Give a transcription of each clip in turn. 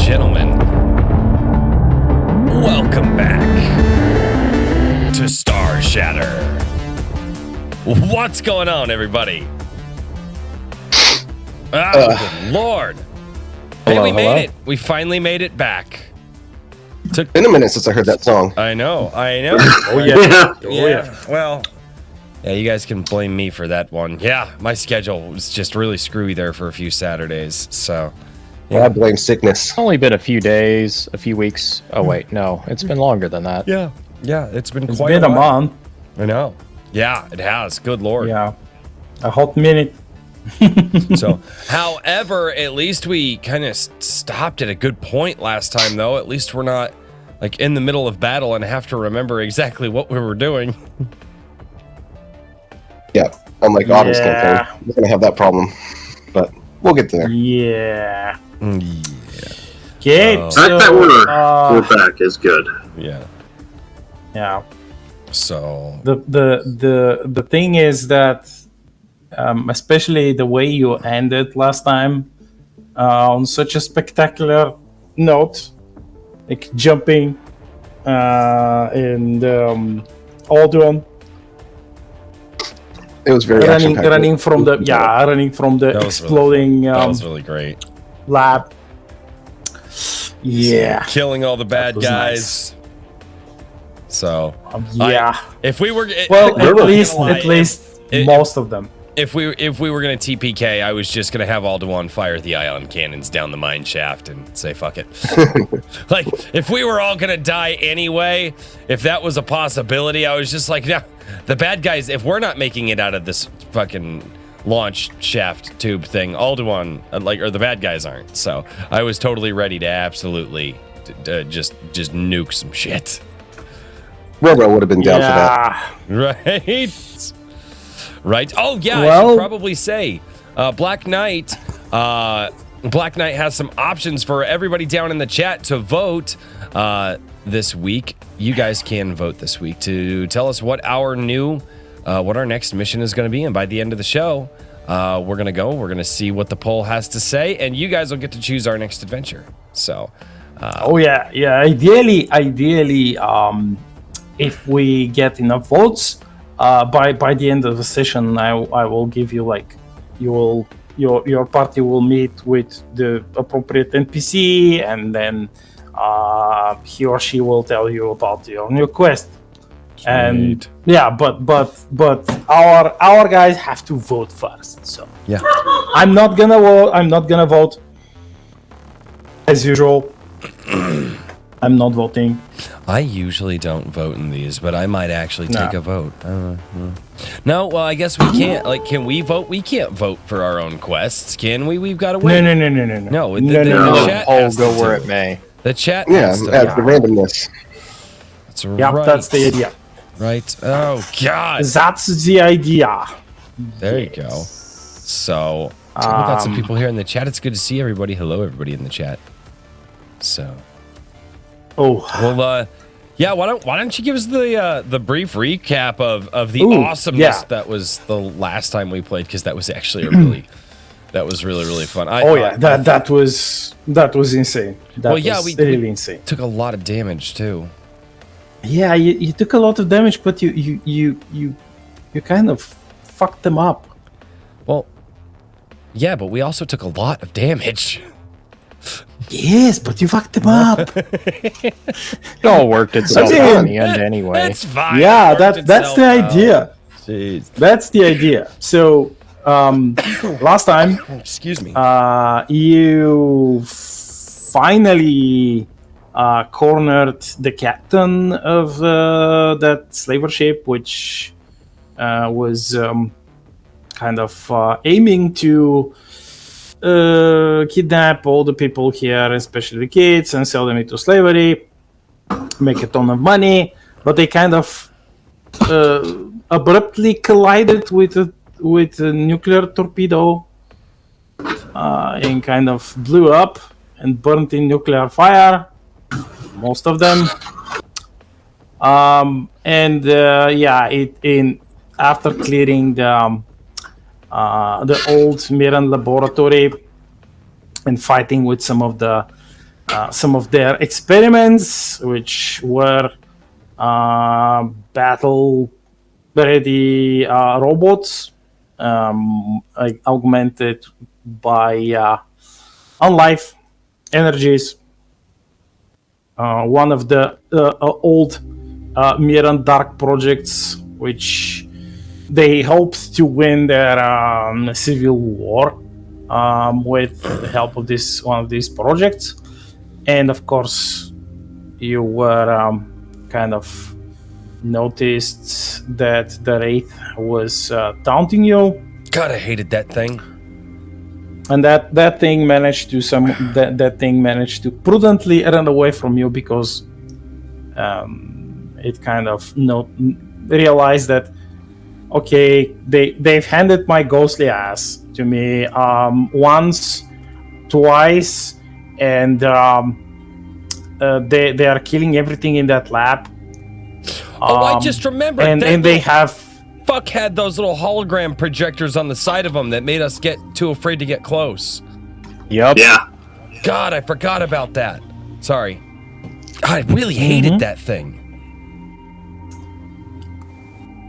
gentlemen, welcome back to Shatter. What's going on, everybody? Good Lord. Hey, we made it. We finally made it back. Took been a minute since I heard that song. I know. Oh yeah. Well, yeah, you guys can blame me for that one. Yeah, my schedule was just really screwy there for a few Saturdays, so... Yeah, I blame sickness. It's only been a few days, a few weeks. Oh wait, no, it's been longer than that. Yeah, it's been It's quite been a a while. month. I know. Yeah, it has. Good Lord. Yeah, a hot minute. So, however, at least we kind of stopped at a good point last time, though. At least we're not like in the middle of battle and have to remember exactly what we were doing. Yeah, unlike Autumn's campaign, we're gonna have that problem, but we'll get there. Yeah. Yeah. Okay. The fact that we're back is good. Yeah. Yeah. So The thing is that, especially the way you ended last time, on such a spectacular note, like jumping, and Alduin It was very running from the exploding that was really great. lab. Yeah. Killing all the bad was guys. nice. So Yeah. if we were Well, I'm at not least gonna lie, most of them. If we were gonna TPK, I was just gonna have Alduin fire the ion cannons down the mine shaft and say fuck it. Like if we were all gonna die anyway, if that was a possibility, I was just like, no, the bad guys. If we're not making it out of this fucking launch shaft tube thing, Alduin or the bad guys aren't. So I was totally ready to absolutely just nuke some shit. Robo would have been down for that. Right. Right. Oh yeah, I Well- should probably say, Black Knight has some options for everybody down in the chat to vote this week. You guys can vote this week to tell us what our next mission is going to be, and by the end of the show, we're gonna see what the poll has to say, and you guys will get to choose our next adventure. So, Ideally, if we get enough votes, by the end of the session, I will give you your party will meet with the appropriate NPC, and then he or she will tell you about your new quest. And yeah, but our guys have to vote first. So yeah, I'm not gonna vote as usual. I'm not voting. I usually don't vote in these, but I might actually take a vote. No, well, I guess we can't. Like, can we vote? We can't vote for our own quests, can we? We've got to wait. No. The chat I'll has go to where do it may. The chat. Yeah, has to add the randomness. That's Yeah, right. that's the idea. Right. Oh God. That's the idea. There you go. So we got some people here in the chat. It's good to see everybody. Hello, everybody in the chat. So. Oh. Well, yeah. Why don't you give us the brief recap of the awesomeness that was the last time we played, because that was actually really fun. That was insane. Was really insane. Took a lot of damage too. Yeah, you took a lot of damage, but you kind of fucked them up. Well, yeah, but we also took a lot of damage. Yes, but you fucked them up. It all worked itself out in the end anyway. That's fine. Yeah, that's the idea. Jeez. That's the idea. So, last time, Excuse me. you finally cornered the captain of that slaver ship, which was kind of aiming to kidnap all the people here, especially the kids, and sell them into slavery, make a ton of money. But they kind of abruptly collided with a nuclear torpedo and kind of blew up and burnt in nuclear fire, most of them. After clearing the old Miran laboratory and fighting with some of the some of their experiments, which were battle-ready robots, augmented by unlife energies. One of the old Miran Dark projects, which they hoped to win their civil war with the help of one of these projects. And of course, you were kind of noticed that the Wraith was taunting you. God, I hated that thing. And that thing managed to prudently run away from you because it kind of realized that, okay, they've handed my ghostly ass to me once, twice, and they are killing everything in that lab. I just remembered. And they have. Fuck had those little hologram projectors on the side of them that made us get too afraid to get close. Yep. Yeah. God, I forgot about that. Sorry. I really hated that thing.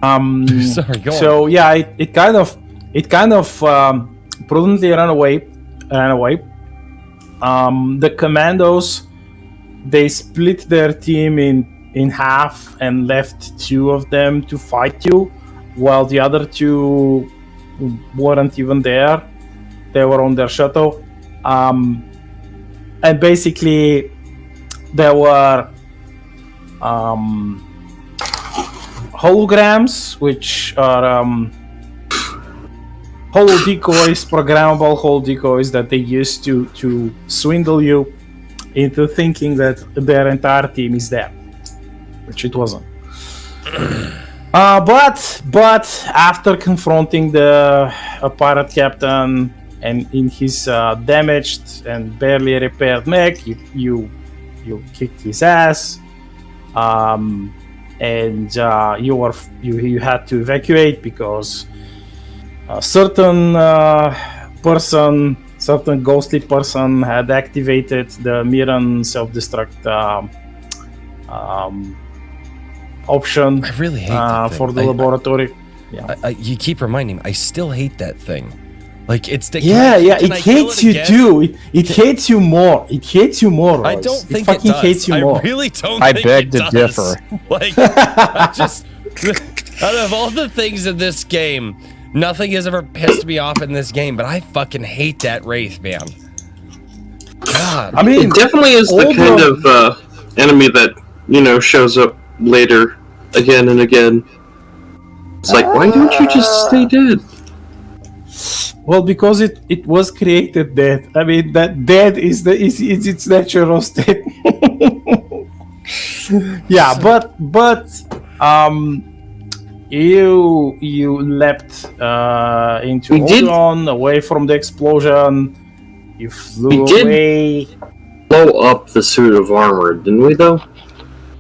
Sorry, go on. So yeah, it kind of prudently ran away. The commandos, they split their team in half and left 2 of them to fight you, while the other 2 weren't even there. They were on their shuttle. And basically, there were holograms, which are holo decoys, programmable holo decoys that they use to swindle you into thinking that their entire team is there, which it wasn't. But after confronting the pirate captain and in his damaged and barely repaired mech, you kicked his ass, and you had to evacuate because a certain ghostly person had activated the Miran self-destruct option. I really hate that thing. For the laboratory. Yeah. You keep reminding me. I still hate that thing. Like it's the it hates you too. It hates you more. It hates you more. Royce. I don't think it fucking does. hates you more. I really don't. I think beg it to does. differ. Like I just out of all the things in this game, nothing has ever pissed me off in this game, but I fucking hate that Wraith, man. God. I mean, It definitely is the kind of enemy that, shows up later again and again. It's like, why don't you just stay dead? Well, because it was created dead. I mean, that dead is its natural state. Yeah, but you leapt into Odon, away from the explosion. You flew away. Blow up the suit of armor, didn't we? Though.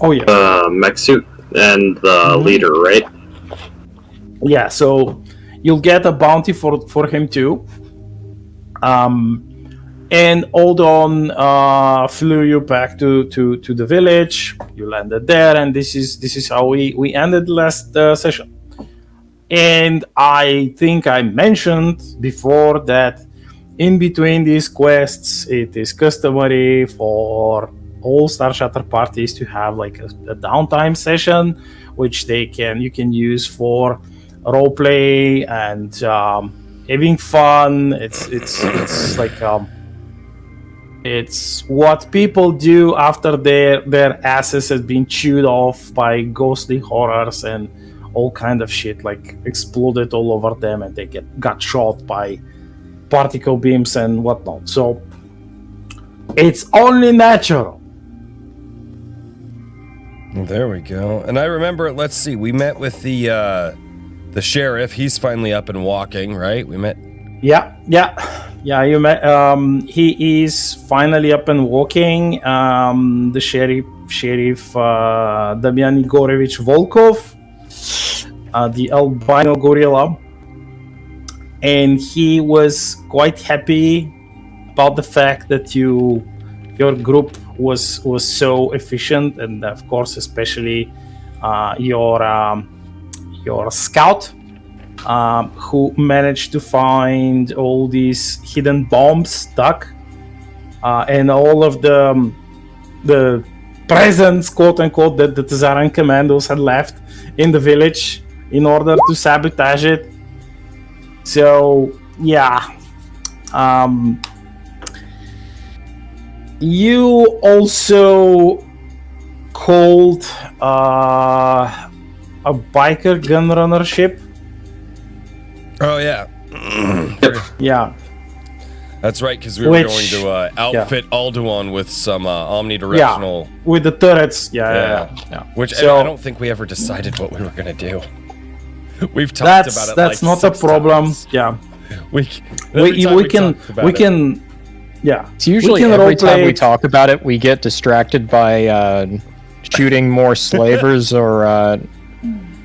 Oh yeah. Mech suit and the leader, right? Yeah. So you'll get a bounty for him too. And Odon flew you back to the village. You landed there, and this is how we ended last session. And I think I mentioned before that in between these quests, it is customary for all Star Shatter parties to have like a downtime session, which you can use for roleplay and having fun. It's like it's what people do after their asses has been chewed off by ghostly horrors and all kind of shit, like exploded all over them, and they got shot by particle beams and whatnot. So it's only natural. There we go. And I remember, let's see, we met with the sheriff. He's finally up and walking, right? We met. Yeah. You met. He is finally up and walking. The sheriff Damian Igorevich Volkov, the albino gorilla, and he was quite happy about the fact that you group was so efficient, and of course, especially your scout, who managed to find all these hidden bombs stuck, and all of the presents, quote unquote, that the Tazaran commandos had left in the village in order to sabotage it. So yeah, you also called a biker gunrunner ship. Oh yeah. Yeah. That's right, because we were going to outfit Alduin with some omnidirectional. With the turrets. Yeah. Which So- I don't think we ever decided what we were gonna do. We've talked about it. That's like not a 6 problem. times. Yeah. We We can. Yeah. It's usually every time we talk about it, we get distracted by shooting more slavers or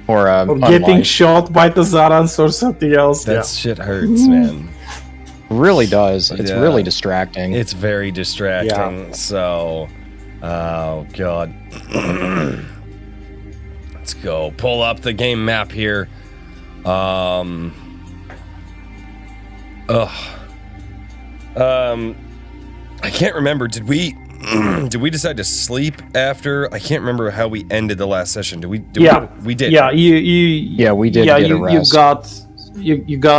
getting online. shot by the Zarans or something else. That shit hurts, man. Really does. It's Yeah. really distracting. It's very distracting. So, oh god. Let's go. Pull up the game map here. I can't remember. Did we decide to sleep after? I can't remember how we ended the last session. We did. we did we did get a you rest. got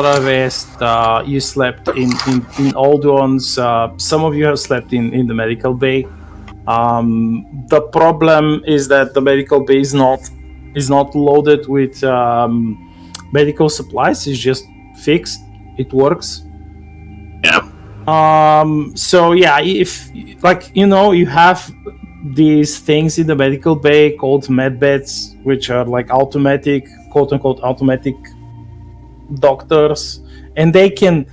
a rest. You slept in Alduin's. Some of you have slept in the medical bay. The problem is that the medical bay is not loaded with medical supplies. It's just fixed. It works. Yeah. So yeah, if you have these things in the medical bay called med beds, which are like automatic, quote unquote, automatic doctors, and they can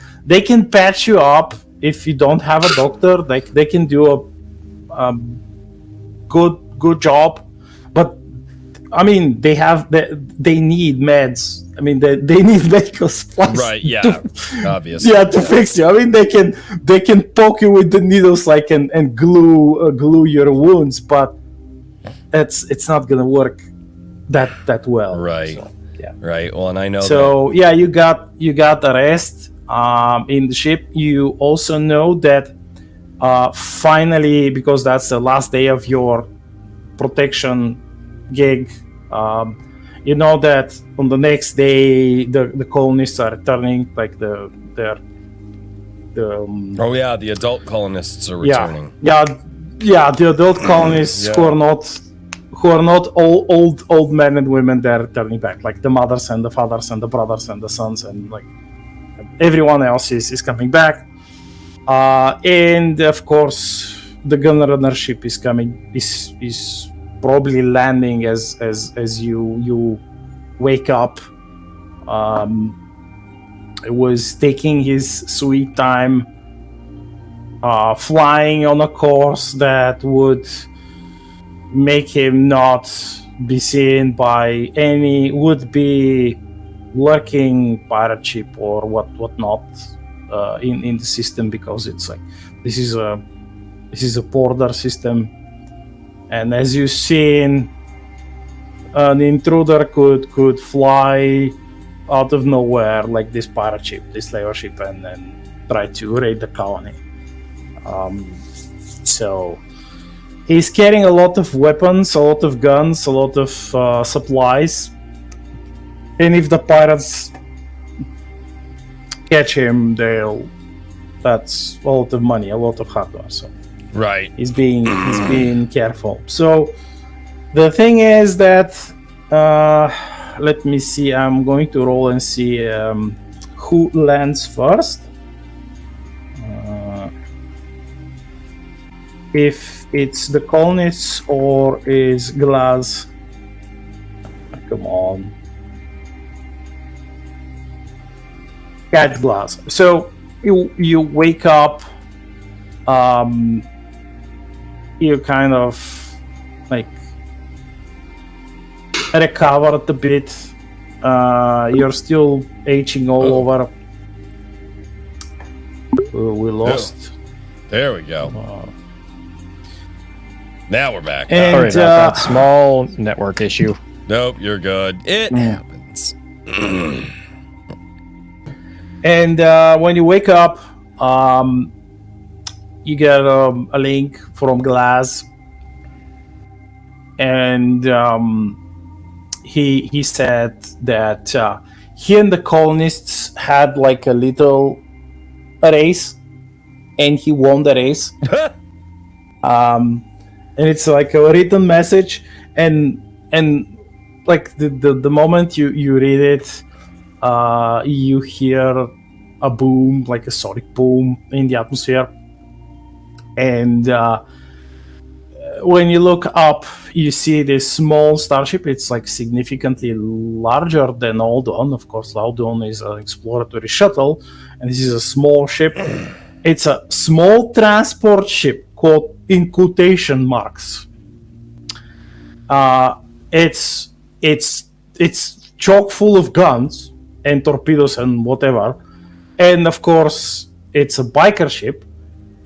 patch you up if you don't have a doctor. Like they can do a good job, but I mean they need meds. I mean they need medical supplies. Right, yeah. Obviously. Yeah, to fix you. I mean they can poke you with the needles like and glue your wounds, but it's not gonna work that well. Right. So, yeah. Right. Well, and I know So yeah, you got a rest in the ship. You also know that finally, because that's the last day of your protection gig, you know that on the next day the colonists are returning, like the oh yeah, the adult colonists are returning. yeah, the adult colonists Yeah. who are not all old men and women, they're returning back, like the mothers and the fathers and the brothers and the sons, and like everyone else is coming back. And of course the gunrunner ship is coming, is probably landing as you wake up. It was taking his sweet time, flying on a course that would make him not be seen by any would-be lurking pirate ship or whatnot in the system, because it's like this is a border system, and as you've seen, an intruder could fly out of nowhere like this pirate ship, this slaver ship, and then try to raid the colony. So he's carrying a lot of weapons, a lot of guns, a lot of supplies, and if the pirates catch him, that's a lot of money, a lot of hardware. So Right. he's being careful. So the thing is that let me see, I'm going to roll and see who lands first. If it's the colonists or is Glass. Come on. Catch Glass. So you wake up, you kind of like recovered a bit. You're still aging all over. We lost. There we go. Now we're back. And Sorry about that small network issue. Nope, you're good. It happens. And when you wake up, you get a link from Glass, and he said that he and the colonists had like a little race, and he won the race. And it's like a written message, and like the moment you read it, you hear a boom, like a sonic boom in the atmosphere. And when you look up, you see this small starship. It's like significantly larger than Aldon. Of course, Aldon is an exploratory shuttle, and this is a small ship. It's a small transport ship, quote in quotation marks. It's chock full of guns and torpedoes and whatever, and of course it's a biker ship,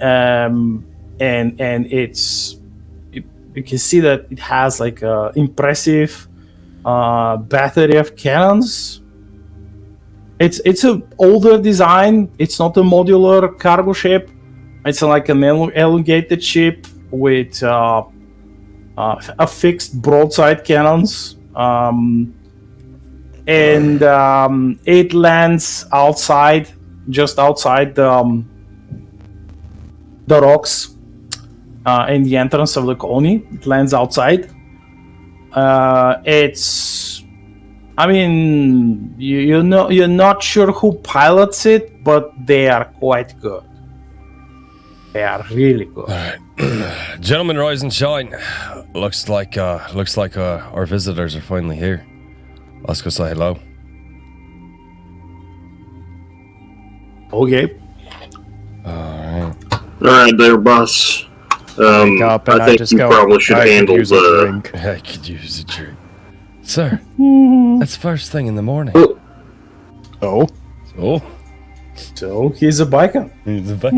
and it's you can see that it has like a impressive battery of cannons. It's an older design. It's not a modular cargo ship. It's like an elongated ship with a fixed broadside cannons, and it lands just outside the rocks in the entrance of the colony. It lands outside. I mean, you're not sure who pilots it, but they are quite good. They are really good. All right. Gentlemen, rise and shine. Looks like our visitors are finally here. Let's go say hello. Okay. All Alright there, boss. up and I I think just you go, probably should "I could handle use a the... drink." right. I could use a drink. Sir, that's first thing in the morning. Oh, Oh, So he's a biker. he's a bike.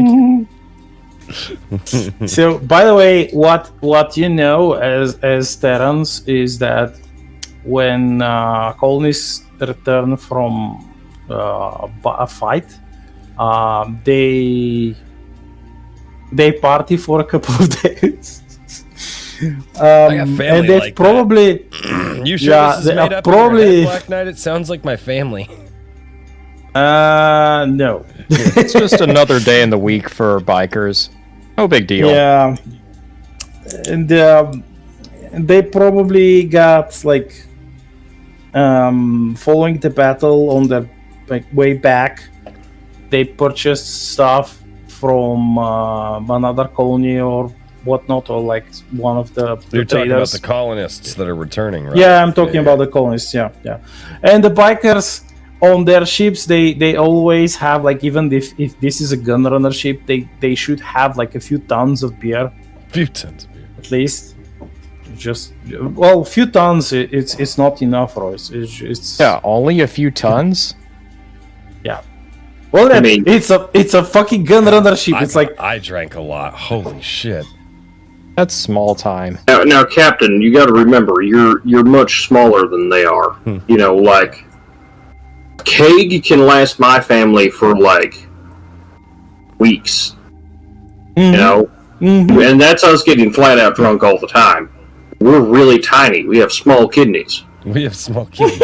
So, by the way, what you know as Terrans is that when colonists return from a fight, they party for a couple of days. I got family and they've like probably You sure Yeah, this is they made are up in your probably- head, Black Knight? It sounds like my family. no. it's just another day in the week for bikers. No big deal. Yeah, and they probably got like following the battle on the like way back. They purchased stuff from another colony or whatnot, or like one of the You're talking about traders. the colonists that are returning, right? Yeah, I'm talking about the colonists. Yeah. And the bikers on their ships, they always have like, even if this is a gunrunner ship, they should have like a few tons of beer Few tons of beer. at least. Just a few tons. It's not enough, Royce. It's Yeah, only a few tons. yeah. Well, I mean- it's a fucking gunrunner ship. It's like I drank a lot. Holy shit. That's small time. Now, Captain, you got to remember, you're much smaller than they are. You know, like keg can last my family for like weeks. You know, and that's us getting flat out drunk all the time. We're really tiny. We have small kidneys. We have small kids.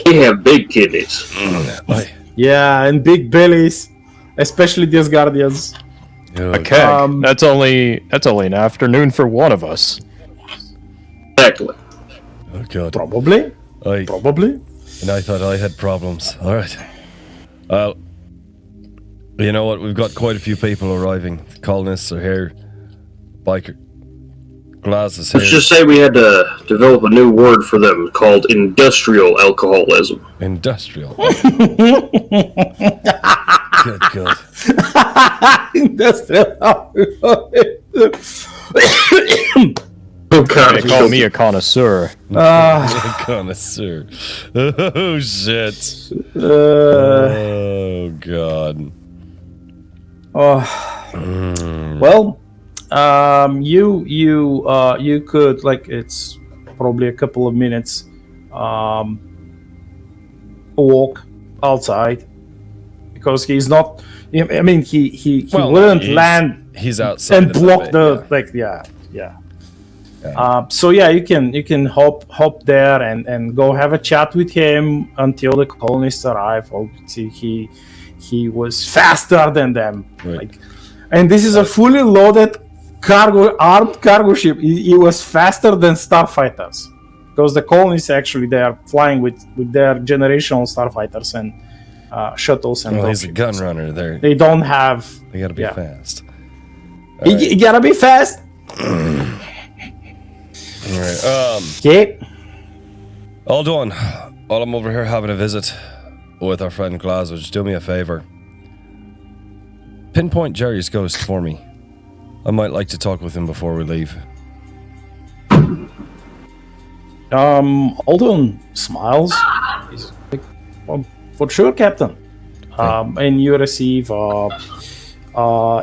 We have big kidneys. yeah, and big bellies, especially these guardians. A keg. Um, That's only an afternoon for one of us. Exactly. Oh god. Probably. And I thought I had problems. All right. You know what? We've got quite a few people arriving. The colonists are here. Biker Glass is here. Let's just say we had to develop a new word for them called industrial alcoholism. Industrial. Good God. Oh, God. They call me a connoisseur. Connoisseur. Oh shit. Oh god. Well, You could, like, it's probably a couple of minutes walk outside, because he's not. I mean, he Well, wouldn't he's- land He's outside and of block the So yeah, you can hop there and go have a chat with him until the colonists arrive. Obviously, he was faster than them. Right. Like, and this is a fully loaded armed cargo ship. He was faster than starfighters, because the colonists actually they are flying with their generational starfighters and shuttles and. Well, he's a dropships. gun runner. They don't have. They gotta be yeah. fast. You gotta be fast. All right. Okay. Alduin, while I'm over here having a visit with our friend Glasgow, just do me a favor. Pinpoint Jerry's ghost for me. I might like to talk with him before we leave. Alden smiles. He's like, well, for sure, Captain. And you receive a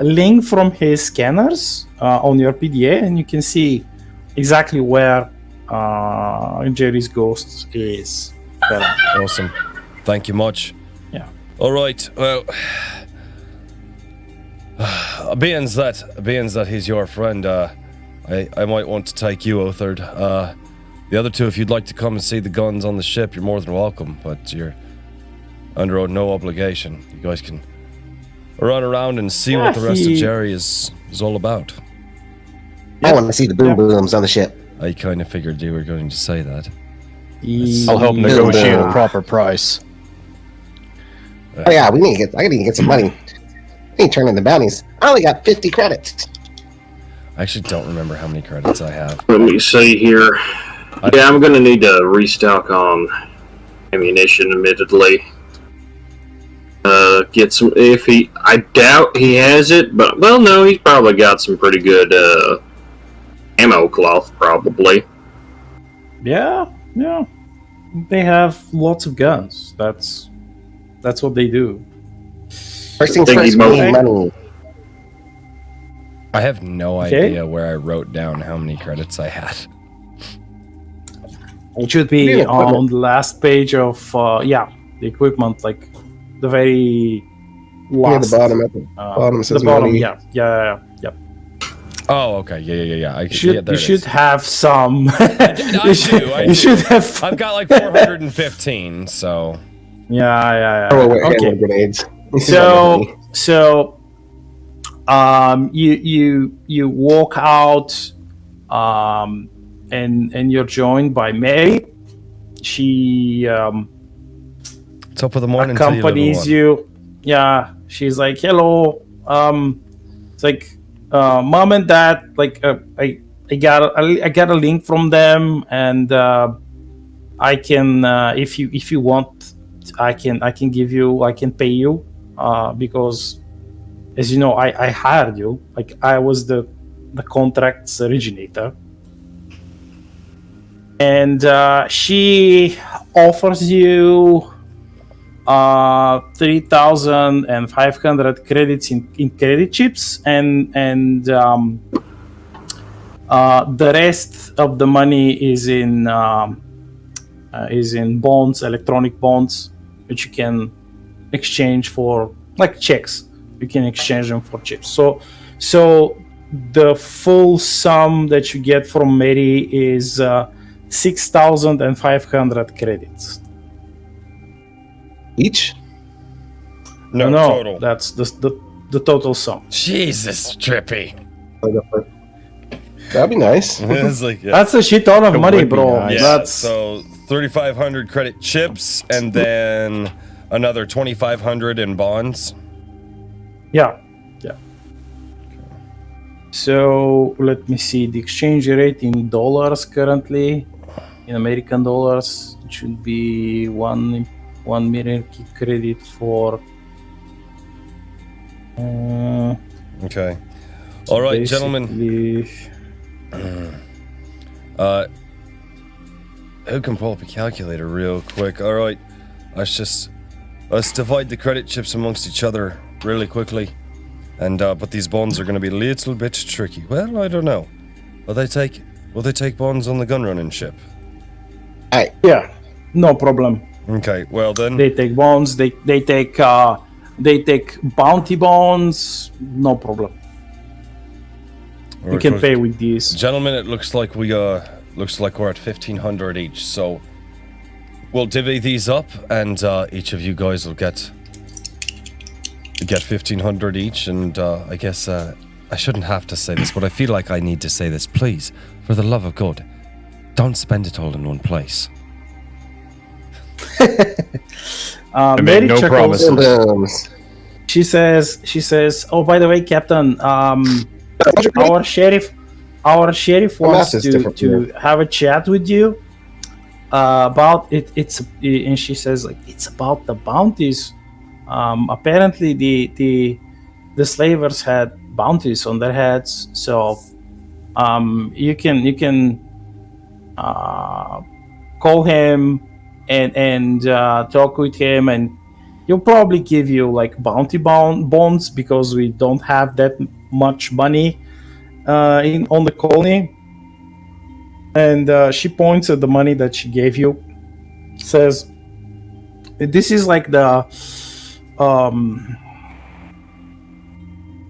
link from his scanners on your PDA, and you can see exactly where Jerry's ghost is. Awesome. Thank you much. Yeah. All right. Well, being that he's your friend, I might want to take you, Othard. The other two, if you'd like to come and see the guns on the ship, you're more than welcome. But you're under no obligation. You guys can run around and see what the rest of Jerry is all about. I want to see the boom booms on the ship. I kind of figured you were going to say that. I'll help negotiate a proper price. Oh yeah, I need to get some money. I need to turn in the bounties. I only got 50 credits. I actually don't remember how many credits I have. Let me see here. Yeah, I'm gonna need to restock on ammunition, admittedly. Get some. I doubt he has it, but well, no, he's probably got some pretty good ammo cloth, probably. Yeah. They have lots of guns. That's what they do. First things first, we need money. I have no idea where I wrote down how many credits I had. It should be on the last page of the equipment, like the very last. The bottom at the bottom says the bottom, money. Yeah. Oh, okay, yeah. You should have some. I should have. I've got like 415, so. Yeah. Oh, wait, okay. Grenades. So, you walk out, and you're joined by Mary. She top of the morning accompanies you. Yeah, she's like, hello. It's like, mom and dad. Like, I got a link from them, and I can, if you want, I can pay you, because, as you know, I hired you. Like, I was the contract's originator. And she offers you 3,500 credits in credit chips, and the rest of the money is in bonds, electronic bonds, which you can exchange for, like, checks. You can exchange them for chips. So the full sum that you get from Mary is 6,500 credits. Each? No, total. That's the total sum. Jesus, trippy. That'd be nice. That's a shit ton of money, bro. Nice. Yeah, that's so 3,500 credit chips, and then another 2,500 in bonds. Yeah. So let me see the exchange rate in dollars currently. In American dollars, it should be 1 million credit for. Okay. All right, gentlemen. Who can pull up a calculator real quick? All right. Let's divide the credit chips amongst each other really quickly. and but these bonds are going to be a little bit tricky. Well, I don't know. Will they take bonds on the gun running ship? Yeah, no problem. Okay, well then. They take bonds. They take bounty bonds. No problem. You can pay with these. Gentlemen, it looks like we're at 1,500 each. So we'll divvy these up, and each of you guys will get 1,500 each. And I guess I shouldn't have to say this, but I feel like I need to say this. Please, for the love of God, don't spend it all in one place. Mary no chuckles. promises. She says, "Oh, by the way, Captain, our sheriff wants to have a chat with you about it. And she says, like, it's about the bounties. Apparently, the slavers had bounties on their heads, so you can call him and talk with him, and he'll probably give you like bounty bonds because we don't have that much money on the colony." And she points at the money that she gave you, says, "This is like the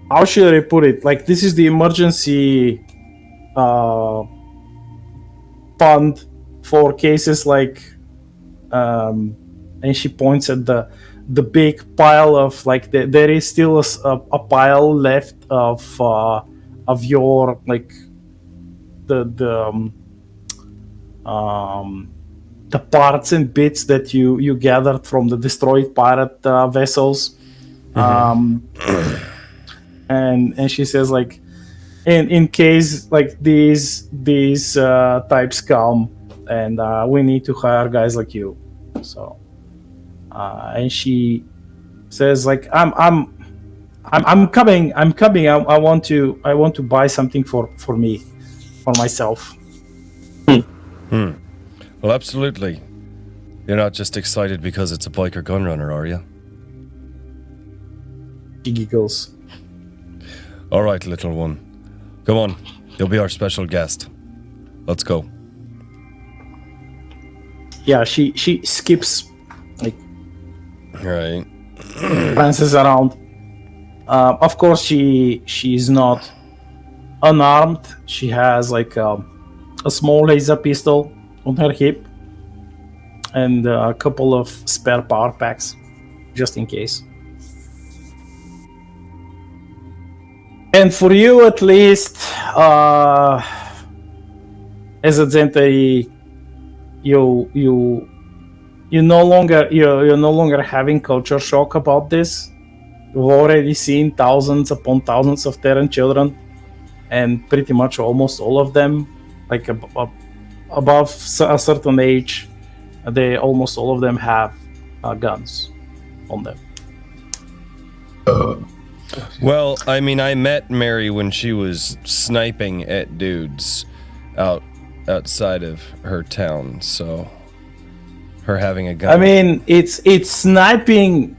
how should I put it? Like, this is the emergency fund for cases like." And she points at the big pile of like there is still a pile left of your like the parts and bits that you gathered from the destroyed pirate vessels. And she says, like, in case like these types come, and we need to hire guys like you. So and she says, like, I'm coming. I want to buy something for myself. Well, absolutely. You're not just excited because it's a biker gun runner, are you? She giggles. All right, little one. Come on. You'll be our special guest. Let's go. Yeah, she skips, like, Right. glances around. Of course, she's not unarmed. She has like a small laser pistol on her hip and a couple of spare power packs, just in case. And for you, at least, as a Zentari, you're no longer having culture shock about this. You've already seen thousands upon thousands of Terran children, and pretty much almost all of them, like above a certain age, almost all of them have guns on them. Well, I mean, I met Mary when she was sniping at dudes outside of her town, so her having a gun. I mean, it's sniping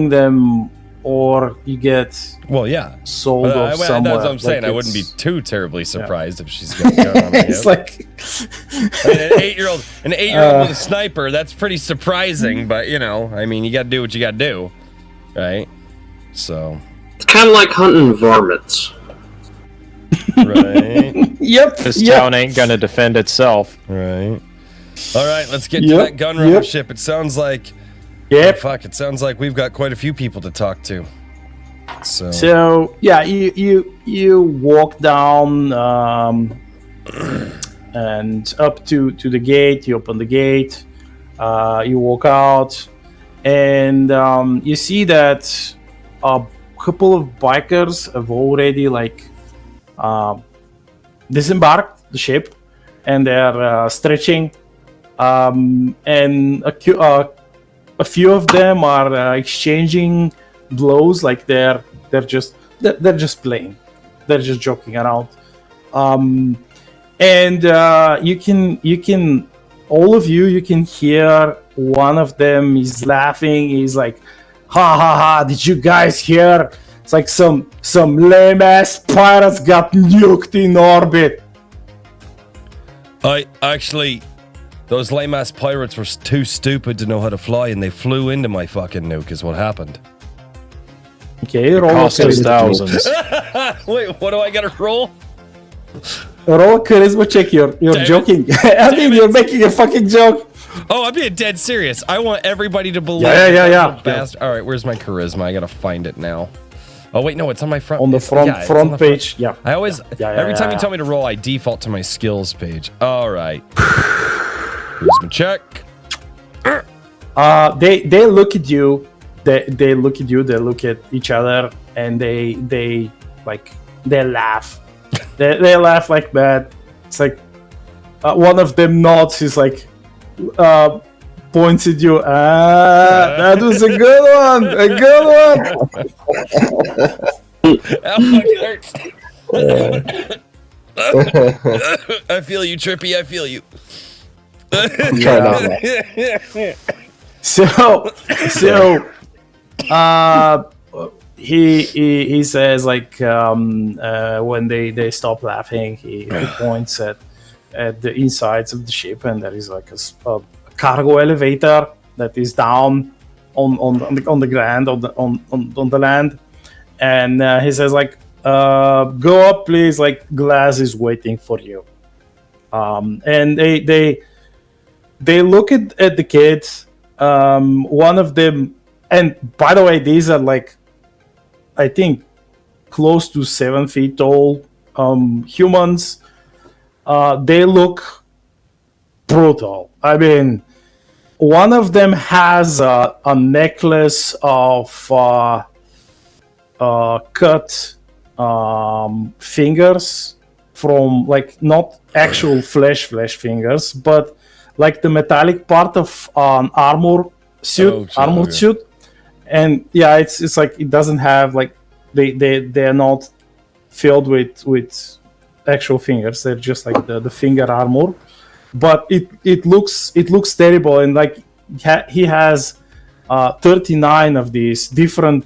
them, or you get sold off somewhere. That's what I'm saying. Like, I wouldn't be too terribly surprised if she's got a gun on her hip. It's like, I mean, an 8-year-old with a sniper. That's pretty surprising, but I mean, you got to do what you got to do, right? So it's kind of like hunting varmints. Right. Yep. This town ain't gonna defend itself. Right. All right, let's get to that gun runner ship. It sounds like it sounds like we've got quite a few people to talk to. So yeah, you walk down and up to the gate. You open the gate. You walk out, and you see that a couple of bikers have already disembarked the ship, and they're stretching. And a few of them are exchanging blows, like they're just playing, they're just joking around. And you can all of you can hear one of them is laughing. He's like, "Ha ha ha! Did you guys hear It's like some lame ass pirates got nuked in orbit. Those lame ass pirates were too stupid to know how to fly, and they flew into my fucking nuke. Is what happened. Okay, It roll cost us charisma. thousands. Wait, what do I gotta roll? Roll charisma check. You're Damn joking. I mean, you're making a fucking joke. Oh, I'm being dead serious. I want everybody to believe. Yeah. All right, where's my charisma? I gotta find it now. Oh wait, no, it's on my front. On the front yeah, it's on the page. Yeah. I always Yeah, every time you yeah. tell me to roll, I default to my skills page. All right. Charisma check. They look at you. They look at you. They look at each other, and they laugh. they laugh like that. It's like one of them nods. He's like points at you. That was a good one. A good one. That fucking hurts. I feel you, Trippy. I feel you. I'm trying not to. So he says like when they stop laughing, he points at the insides of the ship, and there is like a cargo elevator that is down on the ground on the land, and he says like go up please, like Glass is waiting for you. And they look at the kids. One of them, and by the way, these are like, I think, close to 7 feet tall humans. They look brutal. I mean, one of them has a necklace of cut fingers from, like, not actual flesh fingers, but like the metallic part of an armored suit, and yeah, it's like it doesn't have like they're not filled with actual fingers. They're just like the finger armor, but it looks terrible, and like he has 39 of these different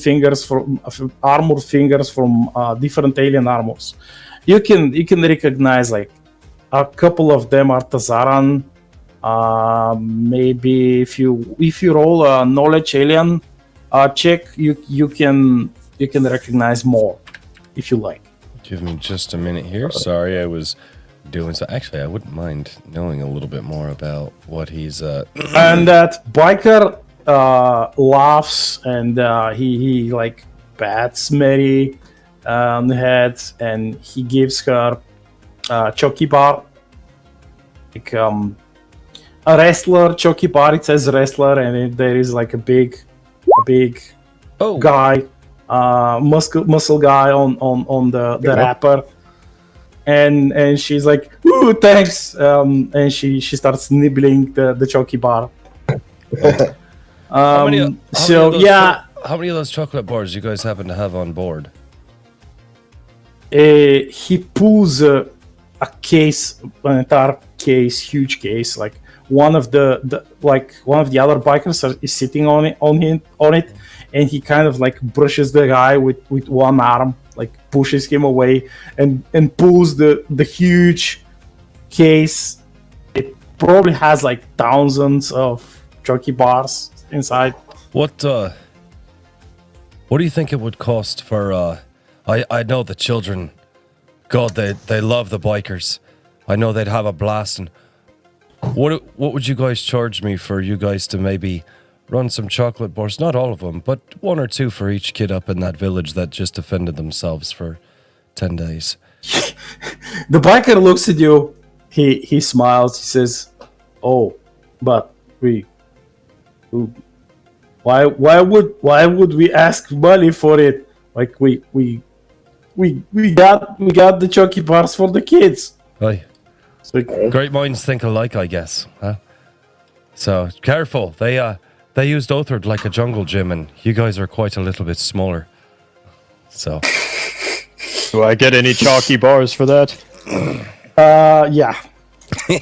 fingers from armored fingers from different alien armors. You can recognize like a couple of them are Tazaran. Maybe if you roll a knowledge alien check, you can recognize more if you like. Give me just a minute here. Sorry, I was doing so. Actually, I wouldn't mind knowing a little bit more about what he's. And that biker laughs, and he like pats Mary on the head, and he gives her choki bar, like a wrestler choki bar. It says wrestler, and there is like a big guy, muscle guy on the wrapper, and she's like, "Ooh, thanks," and she starts nibbling the choki bar. How many of those chocolate bars you guys happen to have on board? He pulls a case, an entire case, huge case. Like one of the other bikers is sitting on it, and he kind of like brushes the guy with one arm, like pushes him away, and pulls the huge case. It probably has like thousands of choki bars inside. What do you think it would cost for I know the children, God, they love the bikers. I know they'd have a blast. And what would you guys charge me for you guys to maybe run some chocolate bars? Not all of them, but 1 or 2 for each kid up in that village that just defended themselves for 10 days. The biker looks at you. He smiles. He says, "Oh, but why would we ask money for it? Like we got the choki bars for the kids." Aye. So, Great minds think alike, I guess. Huh? So careful. They used Othard like a jungle gym, and you guys are quite a little bit smaller. So. Do I get any chalky bars for that? yeah.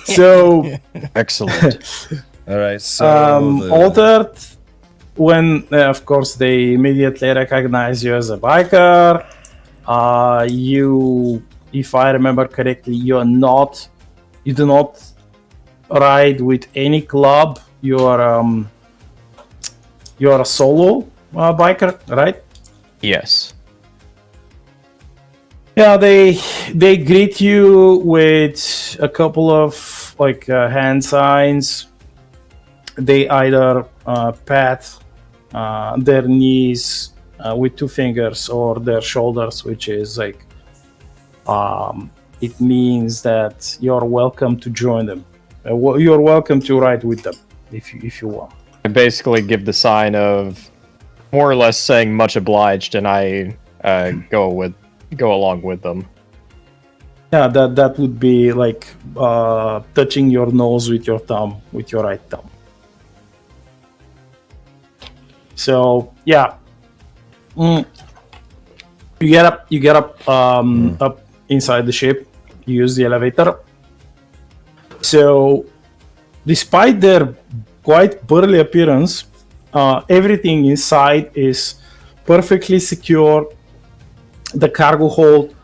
So excellent. All right. So Othard of course they immediately recognize you as a biker, you, if I remember correctly, you do not ride with any club. You're a solo biker, right? Yes. Yeah, they greet you with a couple of hand signs. They either pat their knees with two fingers or their shoulders, which is like it means that you're welcome to join them. You're welcome to ride with them if you want. I basically give the sign of more or less saying much obliged, and I go along with them. Yeah, that would be like touching your nose with your thumb, with your right thumb. So yeah, you get up up inside the ship. You use the elevator. So, despite their quite burly appearance, everything inside is perfectly secure. The cargo hold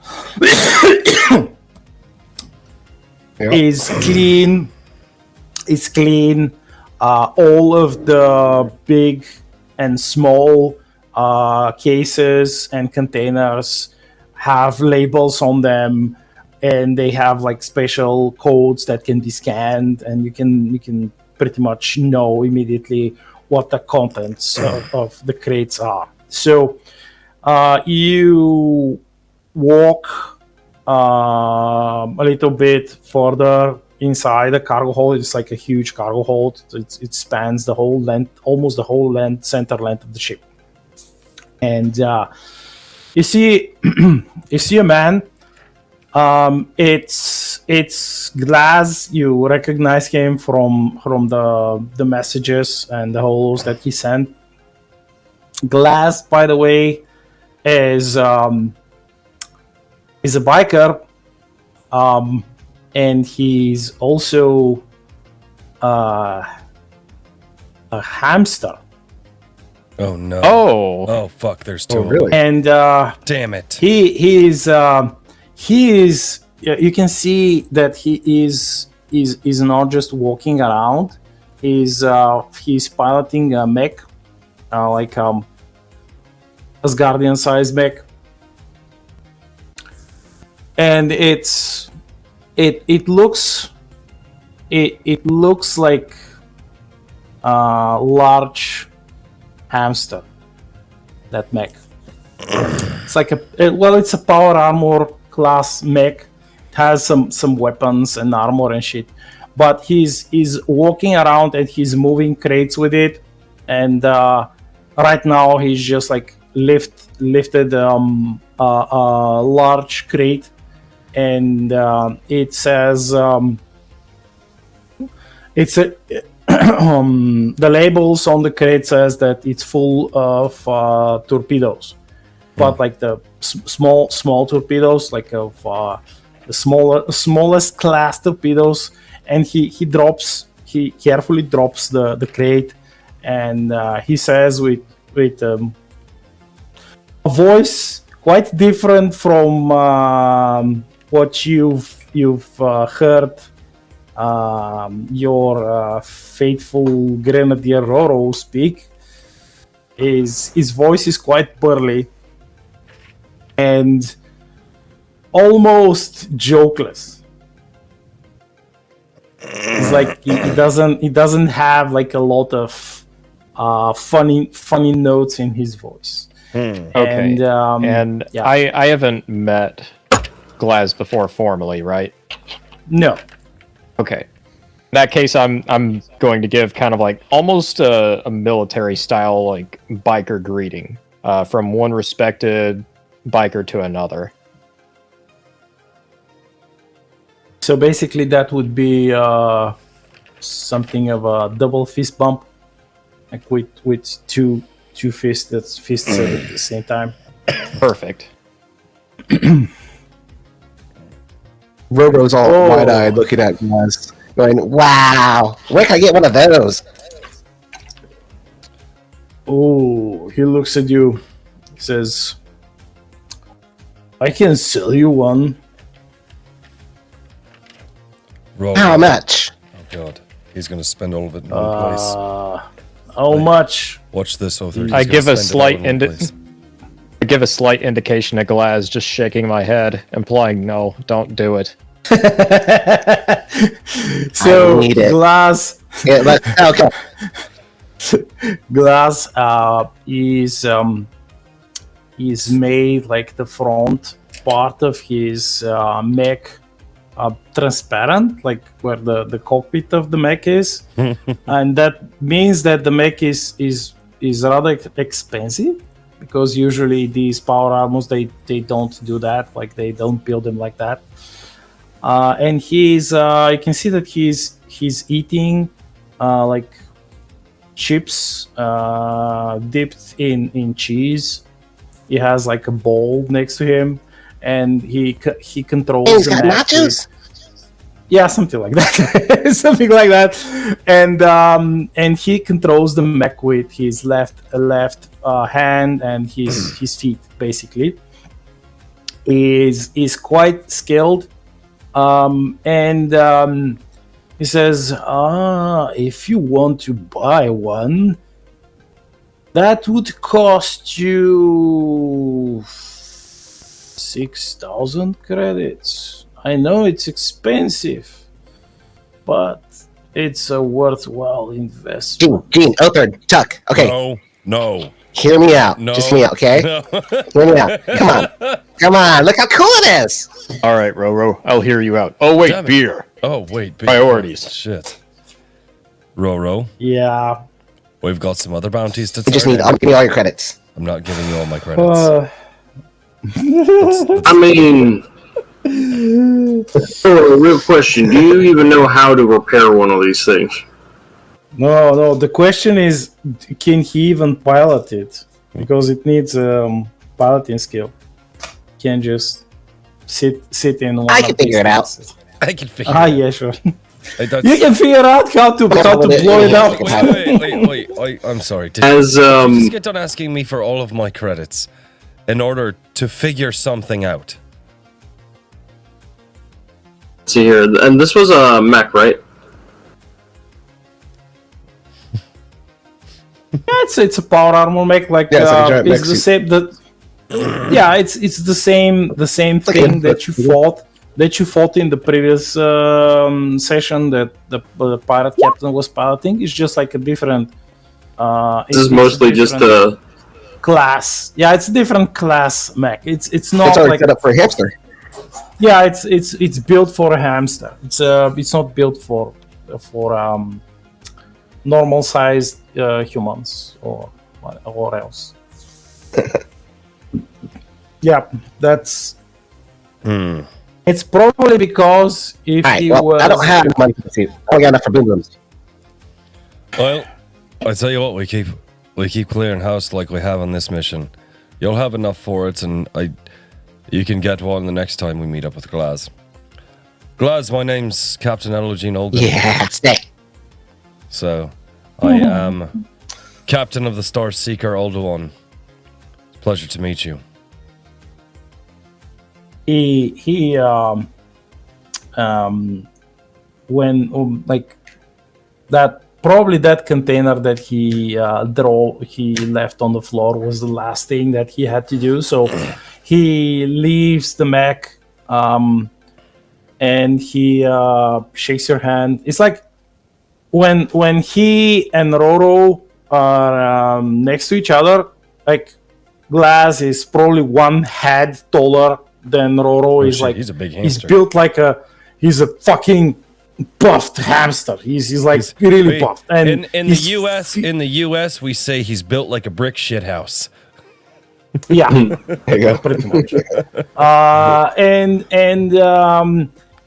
is clean. It's clean. All of the big and small cases and containers have labels on them, and they have like special codes that can be scanned, and you can pretty much know immediately what the contents of the crates are. So you walk a little bit further inside the cargo hold. It's like a huge cargo hold. It spans the whole length, almost the whole length, center length of the ship. And you see a man. It's Glass. You recognize him from the messages and the holos that he sent. Glass, by the way, is a biker, and he's also a hamster. Oh no! Oh, Fuck! There's two. Oh, really? And Damn it! he is. You can see that he is not just walking around. He's piloting a mech, like Asgardian sized mech, and it looks like a large hamster. That mech. It's like it's a power armor class mech. It has some weapons and armor and shit, but he's walking around and he's moving crates with it, and right now he's just like lifted a large crate, and it says it's a the labels on the crate says that it's full of torpedoes, but like the small torpedoes, like of the smallest class torpedoes. And he carefully drops the crate, and he says with a voice quite different from what you've heard your faithful Grenadier Roro speak. His voice is quite burly and almost jokeless. It's like he doesn't have like a lot of funny notes in his voice. okay. And yeah. I haven't met Glaz before formally, right? No. Okay. In that case, I'm going to give kind of like almost a military style like biker greeting from one respected biker to another. So basically, that would be something of a double fist bump, like with two fists at the same time. Perfect. Robo's all wide-eyed looking at us, going, "Wow, where can I get one of those?" Oh, he looks at you. He says, I can sell you one. Roll. How much? Oh god, he's gonna spend all of it in one place. How much? Watch this, Othar. I give a slight I give a slight indication to Glaz, just shaking my head, implying no, don't do it. So need it. Glass Yeah, okay. Glass is made like the front part of his mech transparent, like where the cockpit of the mech is, and that means that the mech is rather expensive, because usually these power armors they don't do that, like they don't build them like that. And he's you can see that he's eating like chips dipped in cheese. He has like a bowl next to him, and he controls He's the got mech nachos. yeah, something like that. Something like that. And he controls the mech with his left hand and his feet, basically. Is quite skilled. He says, if you want to buy one, that would cost you 6,000 credits. I know it's expensive, but it's a worthwhile investment. Gene, Othar, Tuck. Okay, No. hear me out. No. Just me out, okay? No. Hear me out. Come on. Look how cool it is. All right, Roro, I'll hear you out. Oh, wait, Damn it. beer. Oh wait. Priorities. Shit. Roro, Yeah. we've got some other bounties to You just turn need in. give me all your credits. I'm not giving you all my credits. I mean, a real question: do you even know how to repair one of these things? No. The question is, can he even pilot it? Because it needs piloting skill. Can't just sit in one. I can figure it out. I can figure. Yeah, sure. That's- You can figure out how to blow it up. Wait. I'm sorry. Did As you just get done asking me for all of my credits in order to figure something out? see here, and this was a mech, right? It's a power armor mech, like Yeah, it's like a giant it's mech the suit. same. Yeah, it's the same thing that you fought in the previous session that the pirate captain was piloting. It's just like a different. This is mostly just a. class. Yeah, it's a different class mech. It's not It's already like set up for a hamster. yeah, it's built for a hamster. It's not built for normal sized humans or else. Yeah, that's. It's probably because if All right, he well, was. I don't have enough money for the suit. I don't got enough for boom booms. Well, I tell you what, we keep clearing house like we have on this mission. You'll have enough for it, and you can get one the next time we meet up with Glaz. Glaz, my name's Captain Elogene Olga. Yeah, sick. So, I am Captain of the Star Seeker Alduin. It's a pleasure to meet you. He when like that, probably that container that he left on the floor was the last thing that he had to do. So he leaves the mech and he shakes your hand. It's like when he and Roro are next to each other, like Glass is probably one head taller than Roro. Is shit, like he's a big he's hamster. built like he's a fucking buffed hamster. He's like really buffed. And in the US, we say he's built like a brick shit house. yeah, There you go. pretty much.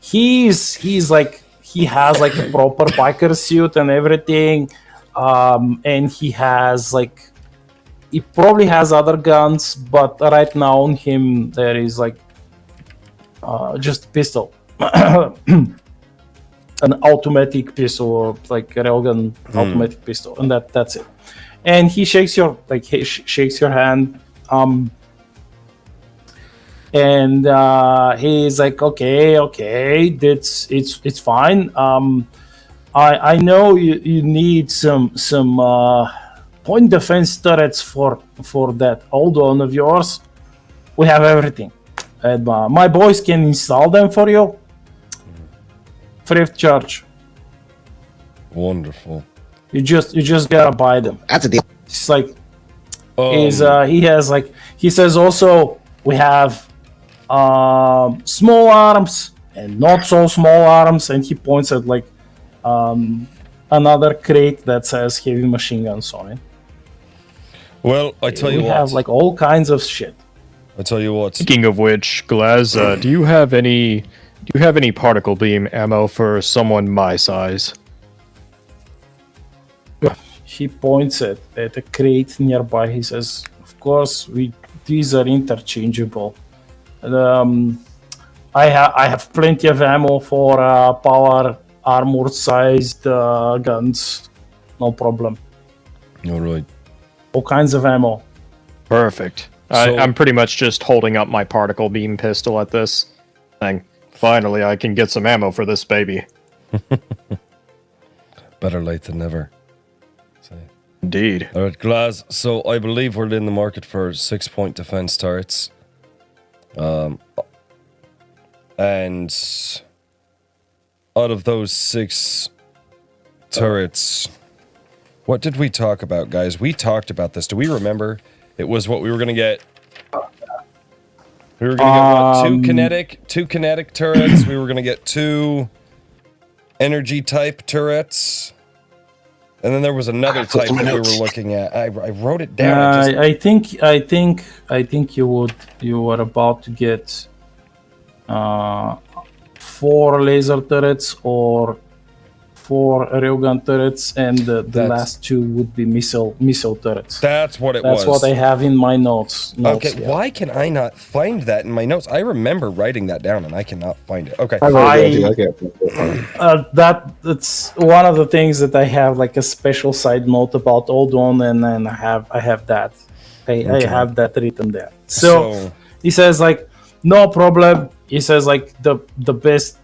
He's like, he has like a proper biker suit and everything, and he has like, he probably has other guns, but right now on him there is like just a pistol, an automatic pistol, or like a railgun automatic pistol, and that's it. And he shakes your shakes your hand. And he's like, okay, it's fine. I know you need some point defense turrets for that old one of yours. We have everything, and my boys can install them for you free of charge. Wonderful. You just gotta buy them. That's a deal. It's like he says also we have small arms and not so small arms, and he points at like another crate that says heavy machine guns on it. Well, I tell you what. We have like all kinds of shit. I tell you what. Speaking of which, Glaz, do you have any particle beam ammo for someone my size? He points at a crate nearby. He says, "Of course, these are interchangeable. I have plenty of ammo for power armored-sized guns. No problem. All right. All kinds of ammo." Perfect. I'm pretty much just holding up my particle beam pistol at this thing. Finally, I can get some ammo for this baby. Better late than never. Indeed. All right, Glaz. So I believe we're in the market for 6-point defense turrets. And out of those 6 turrets, what did we talk about, guys? We talked about this. Do we remember? It was what we were going to get. We were going to get what? Two kinetic turrets. We were going to get 2 energy type turrets. And then there was another type that we were looking at. I wrote it down. I think you were about to get 4 laser turrets or 4 railgun turrets, and the last 2 would be missile turrets. That's what it was. That's what I have in my notes. Okay, yeah. Why can I not find that in my notes? I remember writing that down, and I cannot find it. Okay. That's one of the things that I have, like a special side note about Old One, and then I have that. I have that written there. So he says like, no problem. He says like the best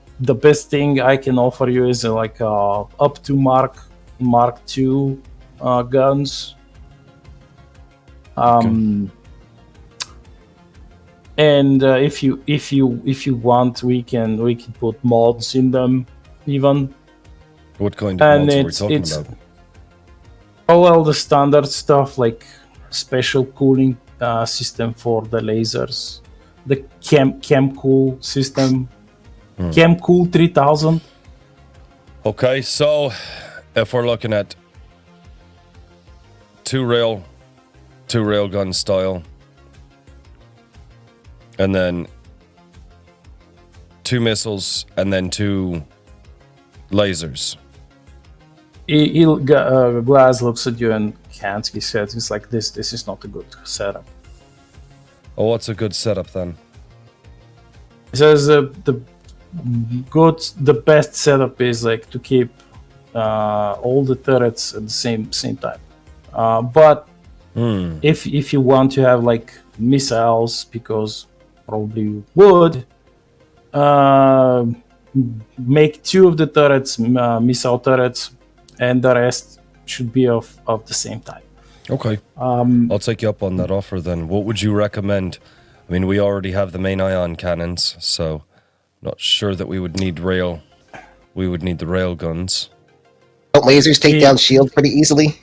thing I can offer you is like up to Mark II guns. And if you want, we can put mods in them even. What kind of mods are we talking about? Well, the standard stuff like special cooling system for the lasers, the Chem Cool system. Chem Cool 3000. Okay, so if we're looking at 2 railgun style, and then 2 missiles, and then 2 lasers. Glaz looks at you and Kansky says, "It's like this is not a good setup." Oh, what's a good setup then? He says the best setup is like to keep all the turrets at the same time. But if you want to have like missiles, because probably you would, make 2 of the turrets missile turrets, and the rest should be of the same type. Okay. I'll take you up on that offer then. What would you recommend? I mean, we already have the main ion cannons, so not sure that we would need the rail guns. Don't lasers take down shield pretty easily?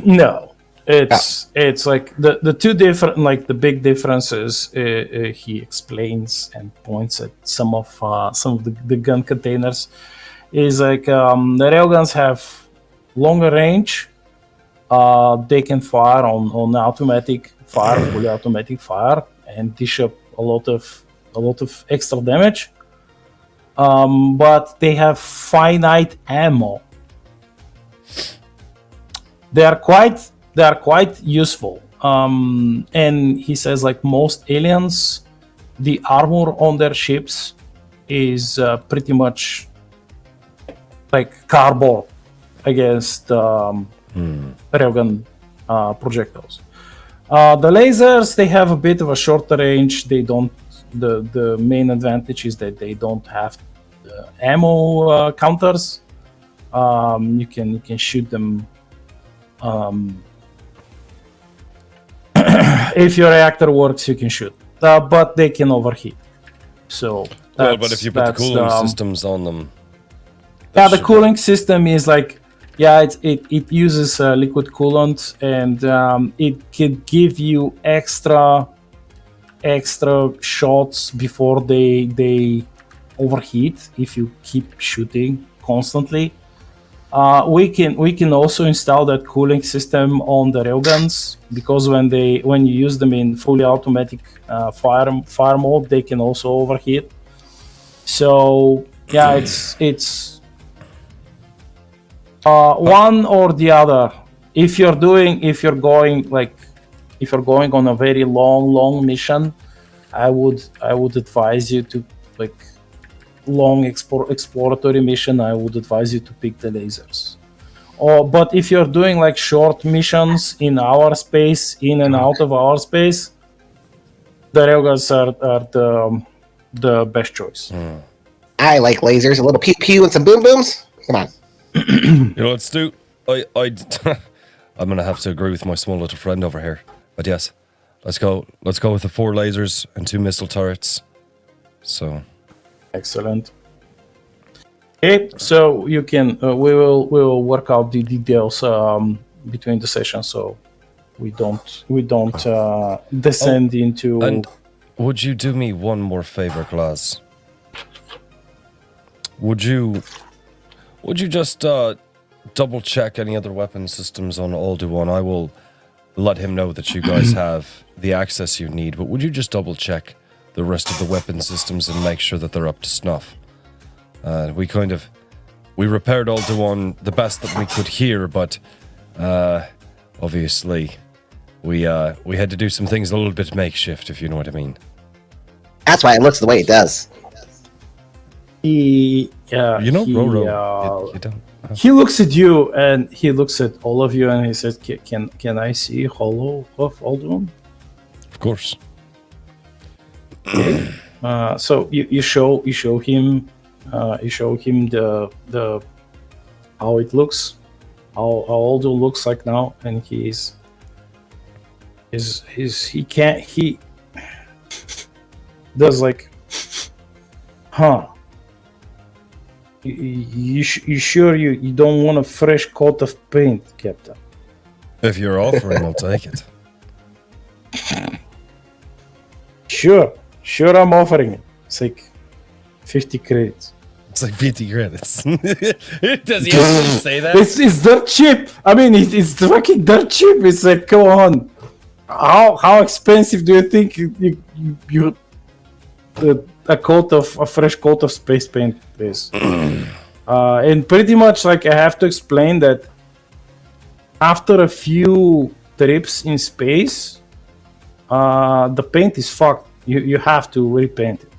No. It's like the 2 different, like the big differences he explains and points at some of the gun containers is like the railguns have longer range. They can fire on automatic fire, fully automatic fire, and dish up a lot of extra damage. But they have finite ammo. They are quite useful. And he says like most aliens, the armor on their ships is pretty much like cardboard against railgun projectiles. The lasers, they have a bit of a shorter range. They don't. The main advantage is that they don't have ammo counters. You can shoot them. If your reactor works, you can shoot, but they can overheat. So, but if you put the cooling systems on them, the cooling system is like, it uses liquid coolant, and it can give you extra shots before they overheat if you keep shooting constantly. We can also install that cooling system on the railguns, because when you use them in fully automatic fire mode, they can also overheat. So it's one or the other. If you're going on a very long mission, I would advise you to, like, long exploratory mission, I would advise you to pick the lasers. But if you're doing like short missions in our space, in and out of our space, the railguns are the best choice. I like lasers, a little pew pew and some boom booms. Come on. You know what, Stu? I'm gonna have to agree with my small little friend over here. But yes, let's go with the 4 lasers and 2 missile turrets. So excellent. Okay, so you can we will work out the details between the sessions, so we don't descend into. And would you do me one more favor, Glaz? Would you just double check any other weapon systems on Alduin? I will let him know that you guys have the access you need, but would you just double check the rest of the weapon systems and make sure that they're up to snuff? We repaired Alduin the best that we could here, but obviously we had to do some things a little bit makeshift, if you know what I mean. That's why it looks the way it does. He looks at you, and he looks at all of you, and he says, "Can I see Hollow of Alduin?" Of course. So you show him the how it looks, how Alduin looks like now, and he does like, huh? You sure you don't want a fresh coat of paint, Captain? If you're offering, I'll take it. Sure, I'm offering it. It's like 50 credits. It's like 50 credits. Does he actually say that? It's dirt cheap. I mean, it's fucking dirt cheap. It's like, come on. How expensive do you think you a fresh coat of space paint is? And pretty much, like, I have to explain that after a few trips in space, the paint is fucked. You have to repaint it.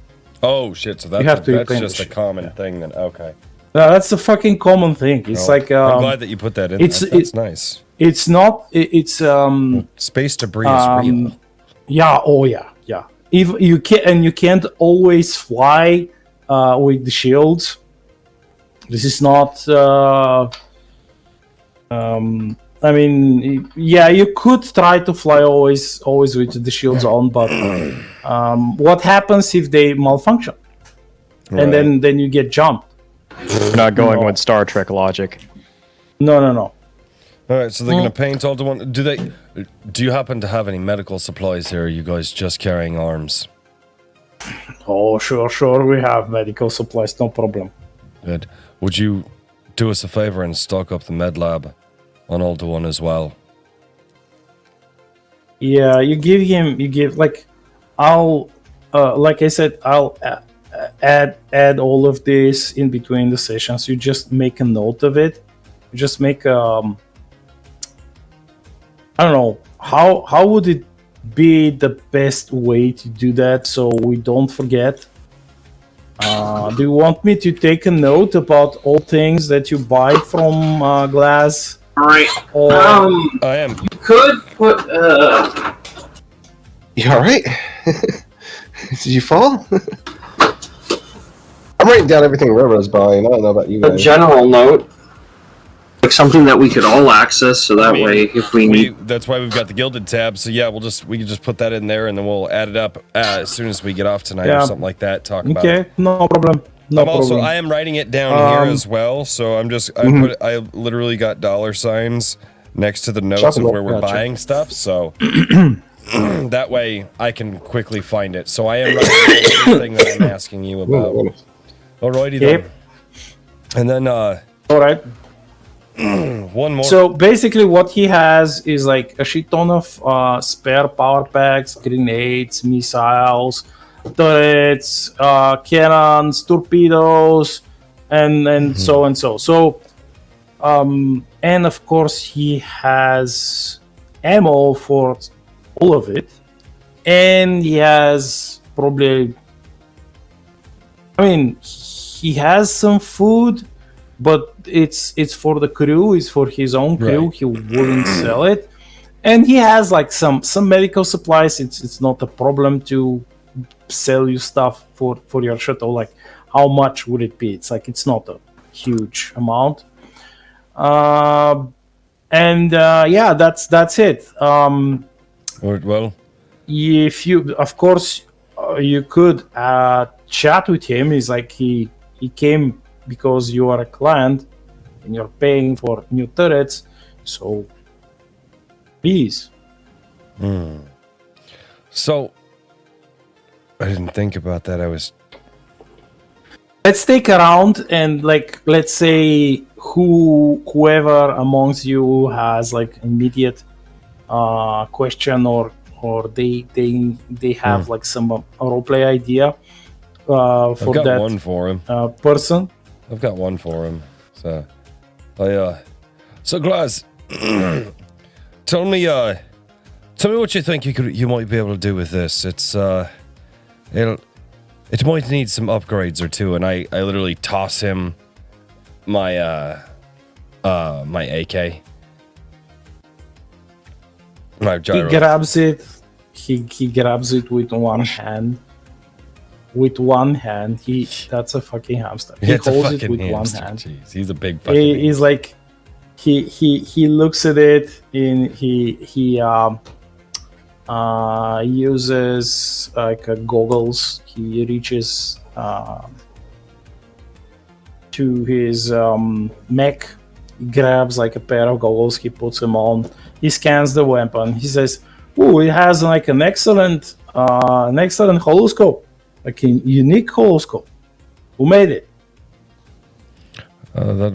Oh shit! So that's just a common thing then. Okay. No, that's a fucking common thing. It's like I'm glad that you put that in. That's nice. It's not. It's space debris is real. Yeah. Oh yeah. Yeah. If you can't always fly with the shields. This is not. I mean, yeah, you could try to fly always with the shields on, but what happens if they malfunction? Right. And then you get jumped. We're not going with Star Trek logic. No. All right, so they're going to paint all the one. Do you happen to have any medical supplies here? Or are you guys just carrying arms? Oh, sure. We have medical supplies, no problem. Good. Would you do us a favor and stock up the med lab on Alduin as well? Yeah, I'll like I said, I'll add all of this in between the sessions. You just make a note of it. You just make I don't know, how would it be the best way to do that so we don't forget? Do you want me to take a note about all things that you buy from Glass? All right. I am. could put. You all right? Did you fall? I'm writing down everything Roro's buying. I don't know about you A guys. general note, like something that we could all access, so that way, if we need. That's why we've got the Gilded tab. So yeah, we can just put that in there, and then we'll add it up as soon as we get off tonight or something like that. Talk about it. Okay, no problem. No problem. I am writing it down here as well. So I literally got dollar signs next to the notes of where we're buying stuff. So that way I can quickly find it. So I am writing everything that I'm asking you about. Alrighty then. And then all right. One more. So basically, what he has is like a shit ton of spare power packs, grenades, missiles, turrets, cannons, torpedoes, and so and so. So, and of course, he has ammo for all of it, and he has probably. I mean, he has some food. But it's for the crew. It's for his own crew. Right. He wouldn't sell it, and he has like some medical supplies. It's not a problem to sell you stuff for your shuttle. Like, how much would it be? It's like it's not a huge amount. Yeah, that's it. Well, if you, of course, you could chat with him. He's like he came. Because you are a client and you're paying for new turrets, so please. So I didn't think about that. Let's take a round and let's say whoever amongst you has like immediate question or they have like some roleplay idea for I've got that one for him. Person. I've got one for him. So, so Glaz, tell me what you think you might be able to do with this. It might need some upgrades or two, and I literally toss him my my AK. My gyro. He grabs it. He grabs it with one hand. With one hand, that's a fucking hamster. He holds it with one hand. Jeez, he's a big fucking. He's like, he looks at it and he uses like goggles. He reaches to his mech, grabs like a pair of goggles. He puts them on. He scans the weapon. He says, "Oh, it has like an excellent holoscope." Like a unique holoscope. Who made it? That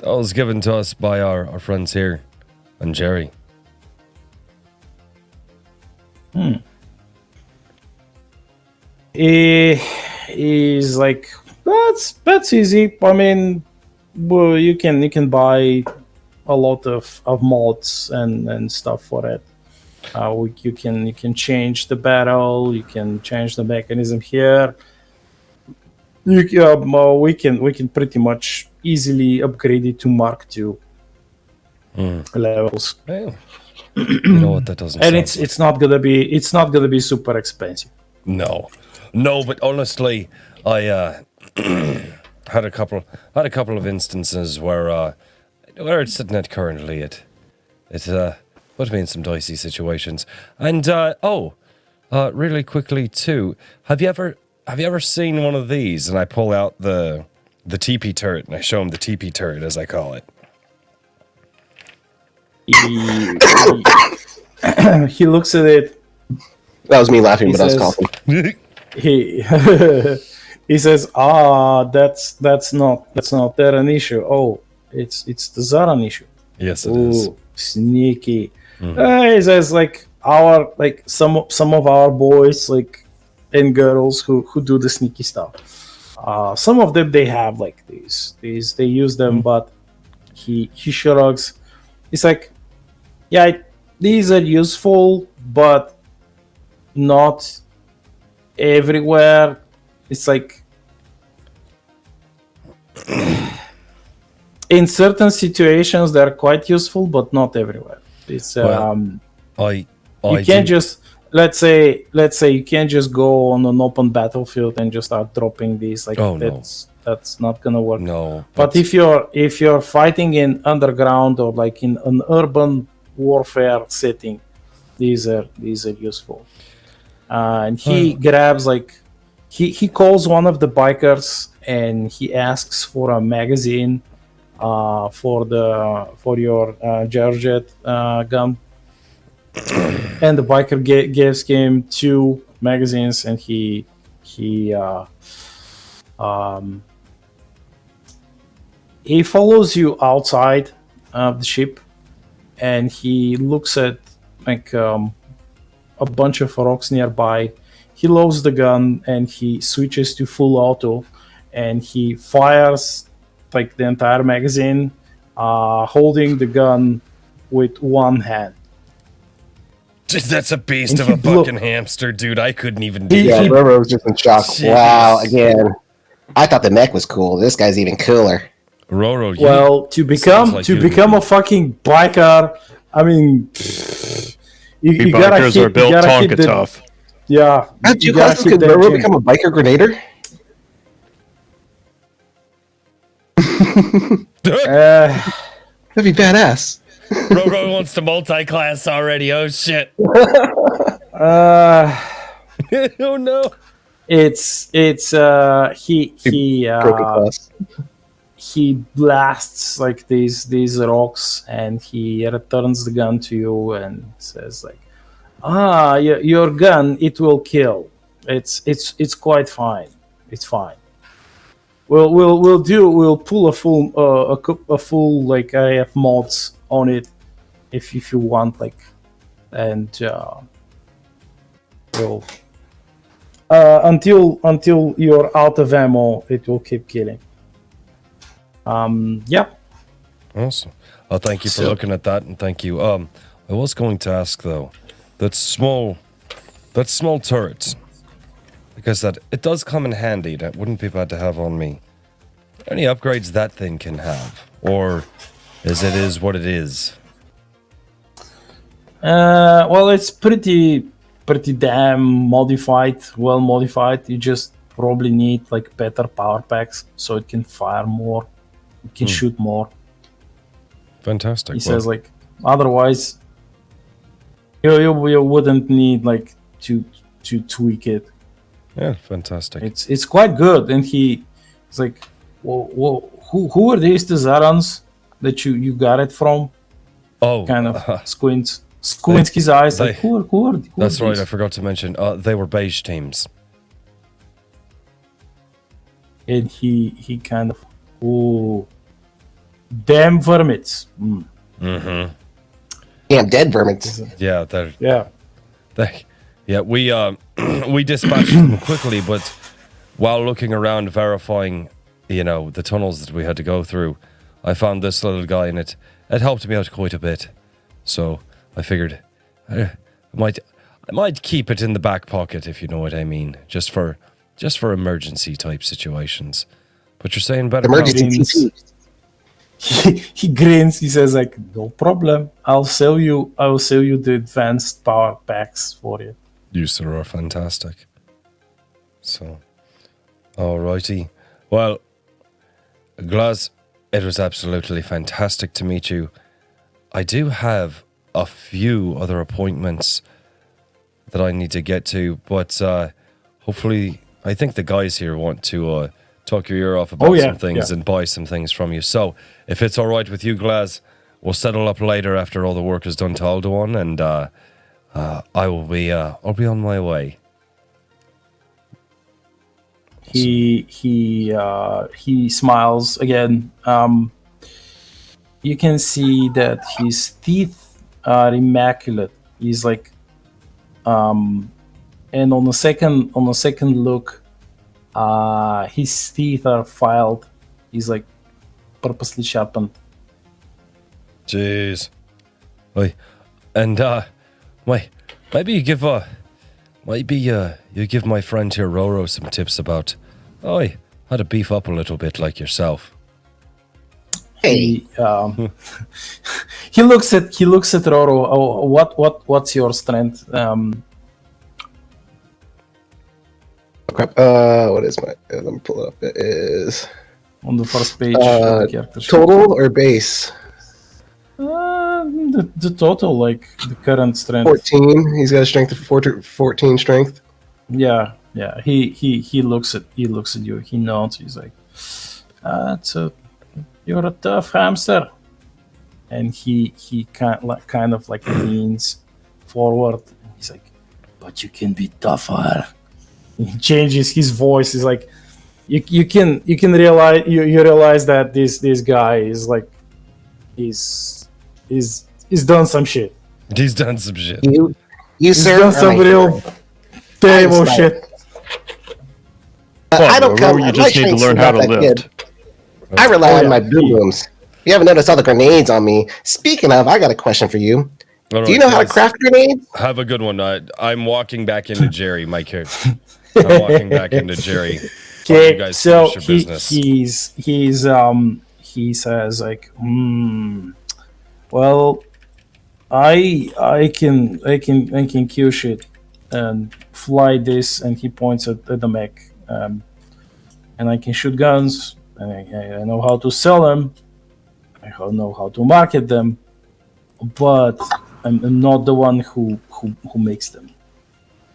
was given to us by our friends here, and Jerry. He's like, that's easy. I mean, well, you can buy a lot of mods and stuff for it. You can change the barrel. You can change the mechanism here. We can pretty much easily upgrade it to Mark II levels. Well, you know what, that doesn't. And it's not gonna be super expensive. No, but honestly, I had a couple of instances where it's sitting at currently it put me in some dicey situations. And really quickly too, have you ever seen one of these? And I pull out the TP turret and I show him the TP turret, as I call it. He looks at it. That was me laughing, but I was coughing. He says, that's not that an issue. Oh, it's the Zaran issue. Yes, it is. Sneaky. He says some of our boys and girls who do the sneaky stuff. Some of them they have like these they use them, but he shrugs. He's like, yeah, these are useful, but not everywhere. It's like in certain situations they're quite useful, but not everywhere. It's you can't just let's say you can't just go on an open battlefield and just start dropping these. Like that's not gonna work. No. But if you're fighting in underground or like in an urban warfare setting, these are useful. And he grabs like he calls one of the bikers and he asks for a magazine for your Georgette gun. And the biker gives him 2 magazines, and he follows you outside of the ship, and he looks at like a bunch of rocks nearby. He loads the gun and he switches to full auto, and he fires like the entire magazine, holding the gun with one hand. That's a beast of a fucking hamster, dude. I couldn't even do Yeah, that. Roro's just in shock. Jeez. Wow, again. I thought the mech was cool. This guy's even cooler. Roro, to become a fucking biker, I mean, you gotta bikers hit, are built you gotta Tonka hit the, tough. Yeah, How'd you gotta classes hit could that Roro gym. become a biker grenader? That'd be badass. Roro wants to multi-class already. Oh shit. Uh, Oh no. it's Broken class. he blasts like these rocks, and he returns the gun to you and says like, your gun, it will kill. It's quite fine. It's fine. We'll pull a full like I have mods on it if you want, like, and we'll until you're out of ammo, it will keep killing. Yeah. Awesome. Oh, thank you for looking at that, and thank you. I was going to ask though, that small turret, because that it does come in handy. That wouldn't be bad to have on me. Any upgrades that thing can have, or is what it is? Well, it's pretty damn modified, well modified. You just probably need like better power packs so it can fire more, it can shoot more. Fantastic. He says like, otherwise you wouldn't need like to tweak it. Yeah, fantastic. It's quite good. And he's like, whoa, who are these Tazarans that you got it from? Oh, Kind of squints his eyes like, who are that's right. these? I forgot to mention. They were beige teams. And he kind of, damn vermits. Mm-hmm. Damn dead vermins. Yeah, they're. Yeah. Yeah, we we dispatched them quickly, but while looking around verifying, the tunnels that we had to go through, I found this little guy, and it helped me out quite a bit. So I figured I might keep it in the back pocket, if you know what I mean, just for emergency type situations. But you're saying better. Emergency TP. He grins. He says like, no problem. I will sell you the advanced power packs for you. You sir are fantastic. So, alrighty. Well, Glaz, it was absolutely fantastic to meet you. I do have a few other appointments that I need to get to, but hopefully, I think the guys here want to talk your ear off about some things and buy some things from you. So, if it's all right with you, Glaz, we'll settle up later after all the work is done to Alduin, and I'll be on my way. He smiles again. You can see that his teeth are immaculate. He's like, and on the second look, his teeth are filed. He's like purposely sharpened. Jeez. Oi. And maybe you give you give my friend here Roro some tips about how to beef up a little bit like yourself. Hey. He looks at Roro. Oh, what's your strength? Crap. What is my? Let me pull it up. It is On the first page of the character sheet. total or base? The total, like the current strength. 14. He's got a strength of 14 strength. Yeah. He looks at you. He nods. He's like, you're a tough hamster. And he kind of like leans forward. He's like, but you can be tougher. He changes his voice. He's like, you can realize you realize that this guy is like, he's done some shit. He's done some shit. You He's sir, done some real terrible shit. I don't come. You just need to learn how to lift. I rely on my boom booms. You haven't noticed all the grenades on me. Speaking of, I got a question for you. Do you know how to craft grenades? Have a good one. I'm walking back into Jerry, my character. I'm walking back into Jerry. Okay, so he says like, well, I can kill shit and fly this, and he points at the mech, and I can shoot guns, and I know how to sell them. I know how to market them, but I'm not the one who makes them.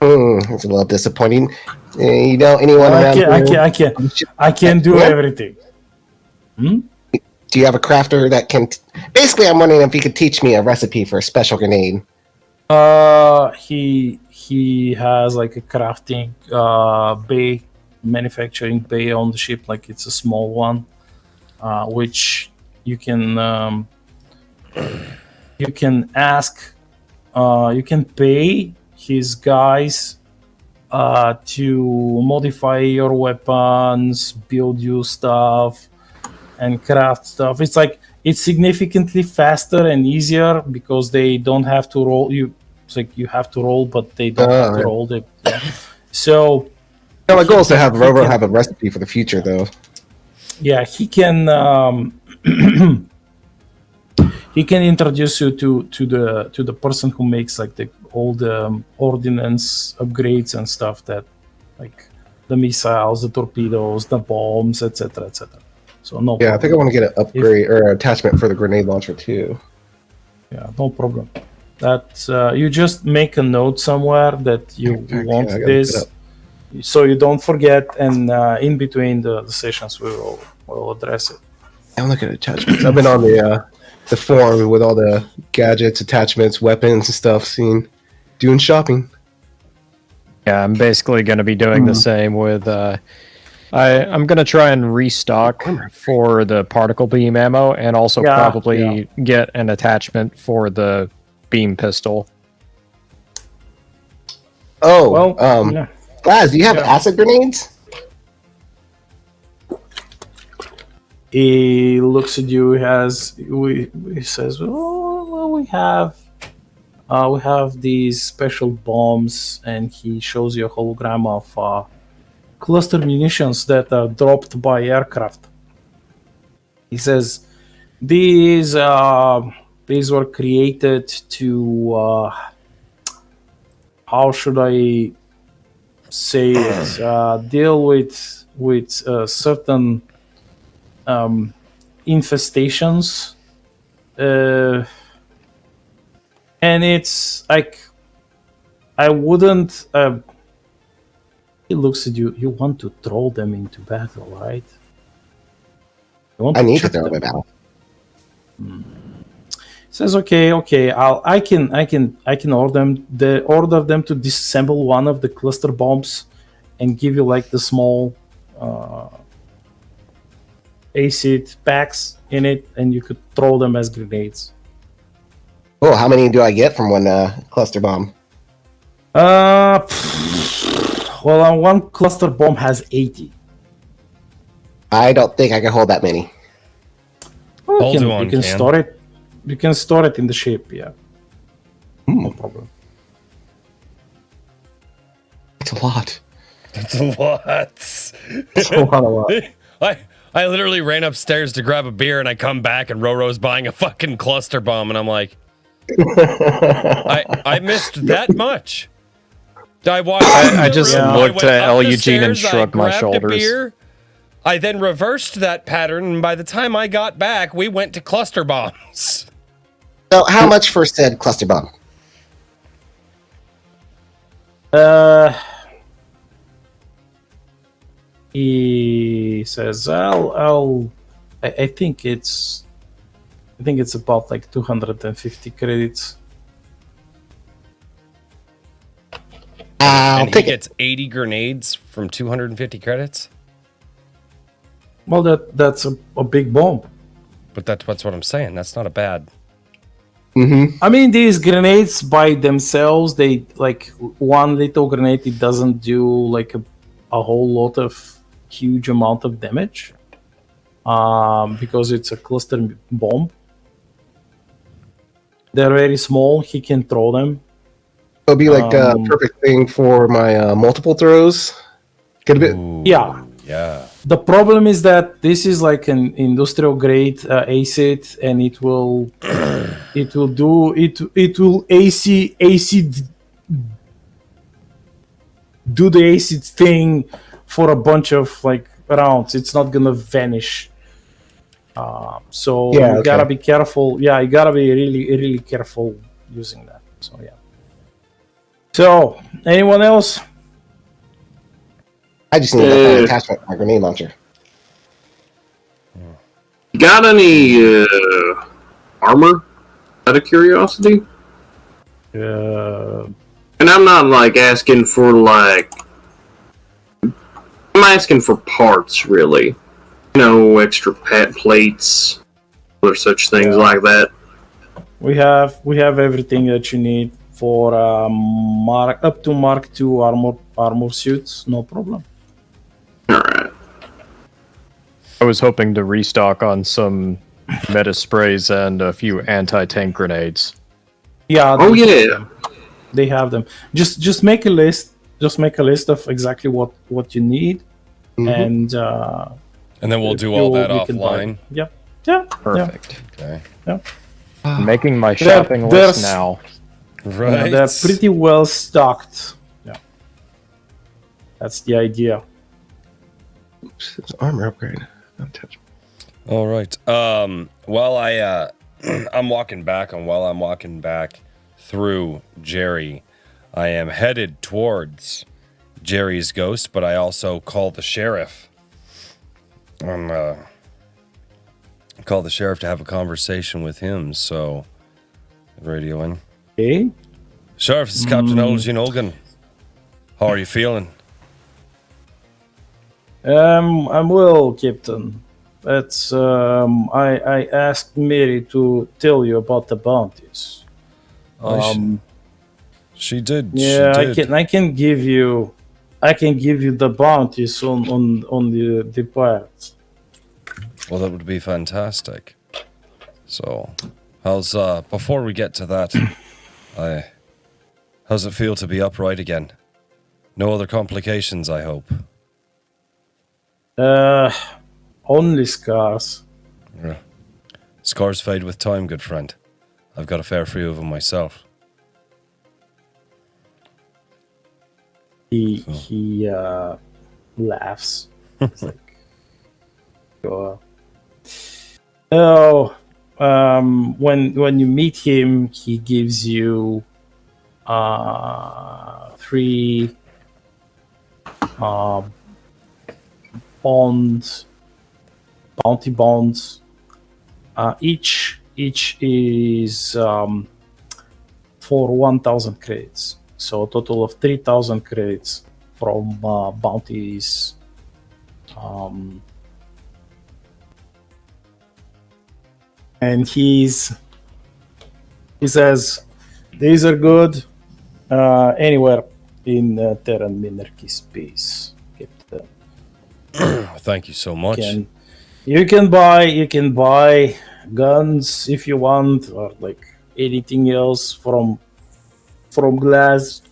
It's a little disappointing. You know anyone around here? I can't do everything. Do you have a crafter that can? Basically, I'm wondering if you could teach me a recipe for a special grenade. He has like a crafting bay, manufacturing bay on the ship. Like it's a small one, which you can ask. You can pay his guys to modify your weapons, build you stuff, and craft stuff. It's significantly faster and easier because they don't have to roll. It's like you have to roll, but they don't have to roll it. Yeah. So, my goal is to have Robo have a recipe for the future, though. Yeah, he can. He can introduce you to the person who makes like all the ordnance upgrades and stuff, that like the missiles, the torpedoes, the bombs, etc., etc. So no. Yeah, problem. I think I want to get an upgrade or an attachment for the grenade launcher too. Yeah, no problem. That you just make a note somewhere that you want this, so you don't forget. And in between the sessions, we'll address it. I'm looking at attachments. I've been on the forum with all the gadgets, attachments, weapons, and stuff. Doing shopping. Yeah, I'm basically going to be doing the same with. I'm going to try and restock for the particle beam ammo, and also probably get an attachment for the beam pistol. Oh, well, Glaz, do you have acid grenades? He looks at you. He says, "Well, we have these special bombs," and he shows you a hologram of cluster munitions that are dropped by aircraft. He says, "These were created to how should I say it? Deal with certain." Infestations, and it's like I wouldn't. He looks at you. You want to throw them into battle, right? I need to throw them out. Says okay. I can order them to disassemble one of the cluster bombs and give you like the small. Acid packs in it, and you could throw them as grenades. Oh, how many do I get from one cluster bomb? Well, one cluster bomb has 80. I don't think I can hold that many. Well, you can store it. You can store it in the ship. Yeah, no problem. It's a lot. That's a lot. It's a lot. I literally ran upstairs to grab a beer, and I come back, and Roro's buying a fucking cluster bomb, and I'm like, I missed that much. I just looked at L. Eugene and shrugged my shoulders. Beer, I then reversed that pattern, and by the time I got back, we went to cluster bombs. So, how much for said cluster bomb? He says, I think it's about like 250 credits. And he gets 80 grenades from 250 credits? Well, that's a big bomb. But that's what I'm saying. That's not a bad... Mm-hmm. I mean, these grenades by themselves, they like one little grenade, it doesn't do like a whole lot of huge amount of damage. Because it's a cluster bomb. They're very small, he can throw them. It'll be like the perfect thing for my multiple throws. Could have been. Yeah. Yeah. The problem is that this is like an industrial grade acid, and it will AC do the acid thing for a bunch of like rounds. It's not gonna vanish. So you gotta be careful. Yeah, you gotta be really careful using that. So yeah. So anyone else? I just need an attachment for my grenade launcher. Got any armor? Out of curiosity? And I'm not like asking for like. I'm asking for parts, really. You know, extra plates, or such things like that. We have everything that you need for up to Mark II armor suits. No problem. Alright. I was hoping to restock on some meta sprays and a few anti-tank grenades. Yeah. Yeah. They have them. Just make a list. Just make a list of exactly what you need, and then we'll do all that offline. Yep. Yeah. Perfect. Yeah. Okay. Yeah. I'm making my shopping list now. Right. They're pretty well stocked. Yeah. That's the idea. Oops, it's armor upgrade. Don't touch me. All right. While I'm walking back, and while I'm walking back through Jerry, I am headed towards Jerry's ghost, but I also call the sheriff. Call the sheriff to have a conversation with him. So, radioing. Okay. Sheriff, this is Captain Eugene Olgan. How are you feeling? I'm well, Captain. That's I asked Mary to tell you about the bounties. She did. Yeah, she did. I can give you the bounties on the pirates. Well, that would be fantastic. So, how's before we get to that, how's it feel to be upright again? No other complications, I hope. Only scars. Yeah. Scars fade with time, good friend. I've got a fair few of them myself. He laughs. It's like, when you meet him, he gives you 3 bounty bonds. Each is for 1,000 credits. So a total of 3,000 credits from bounties. And he says, these are good anywhere in Terran Minarchy space. Thank you so much. You can buy guns if you want, or like anything else from glass,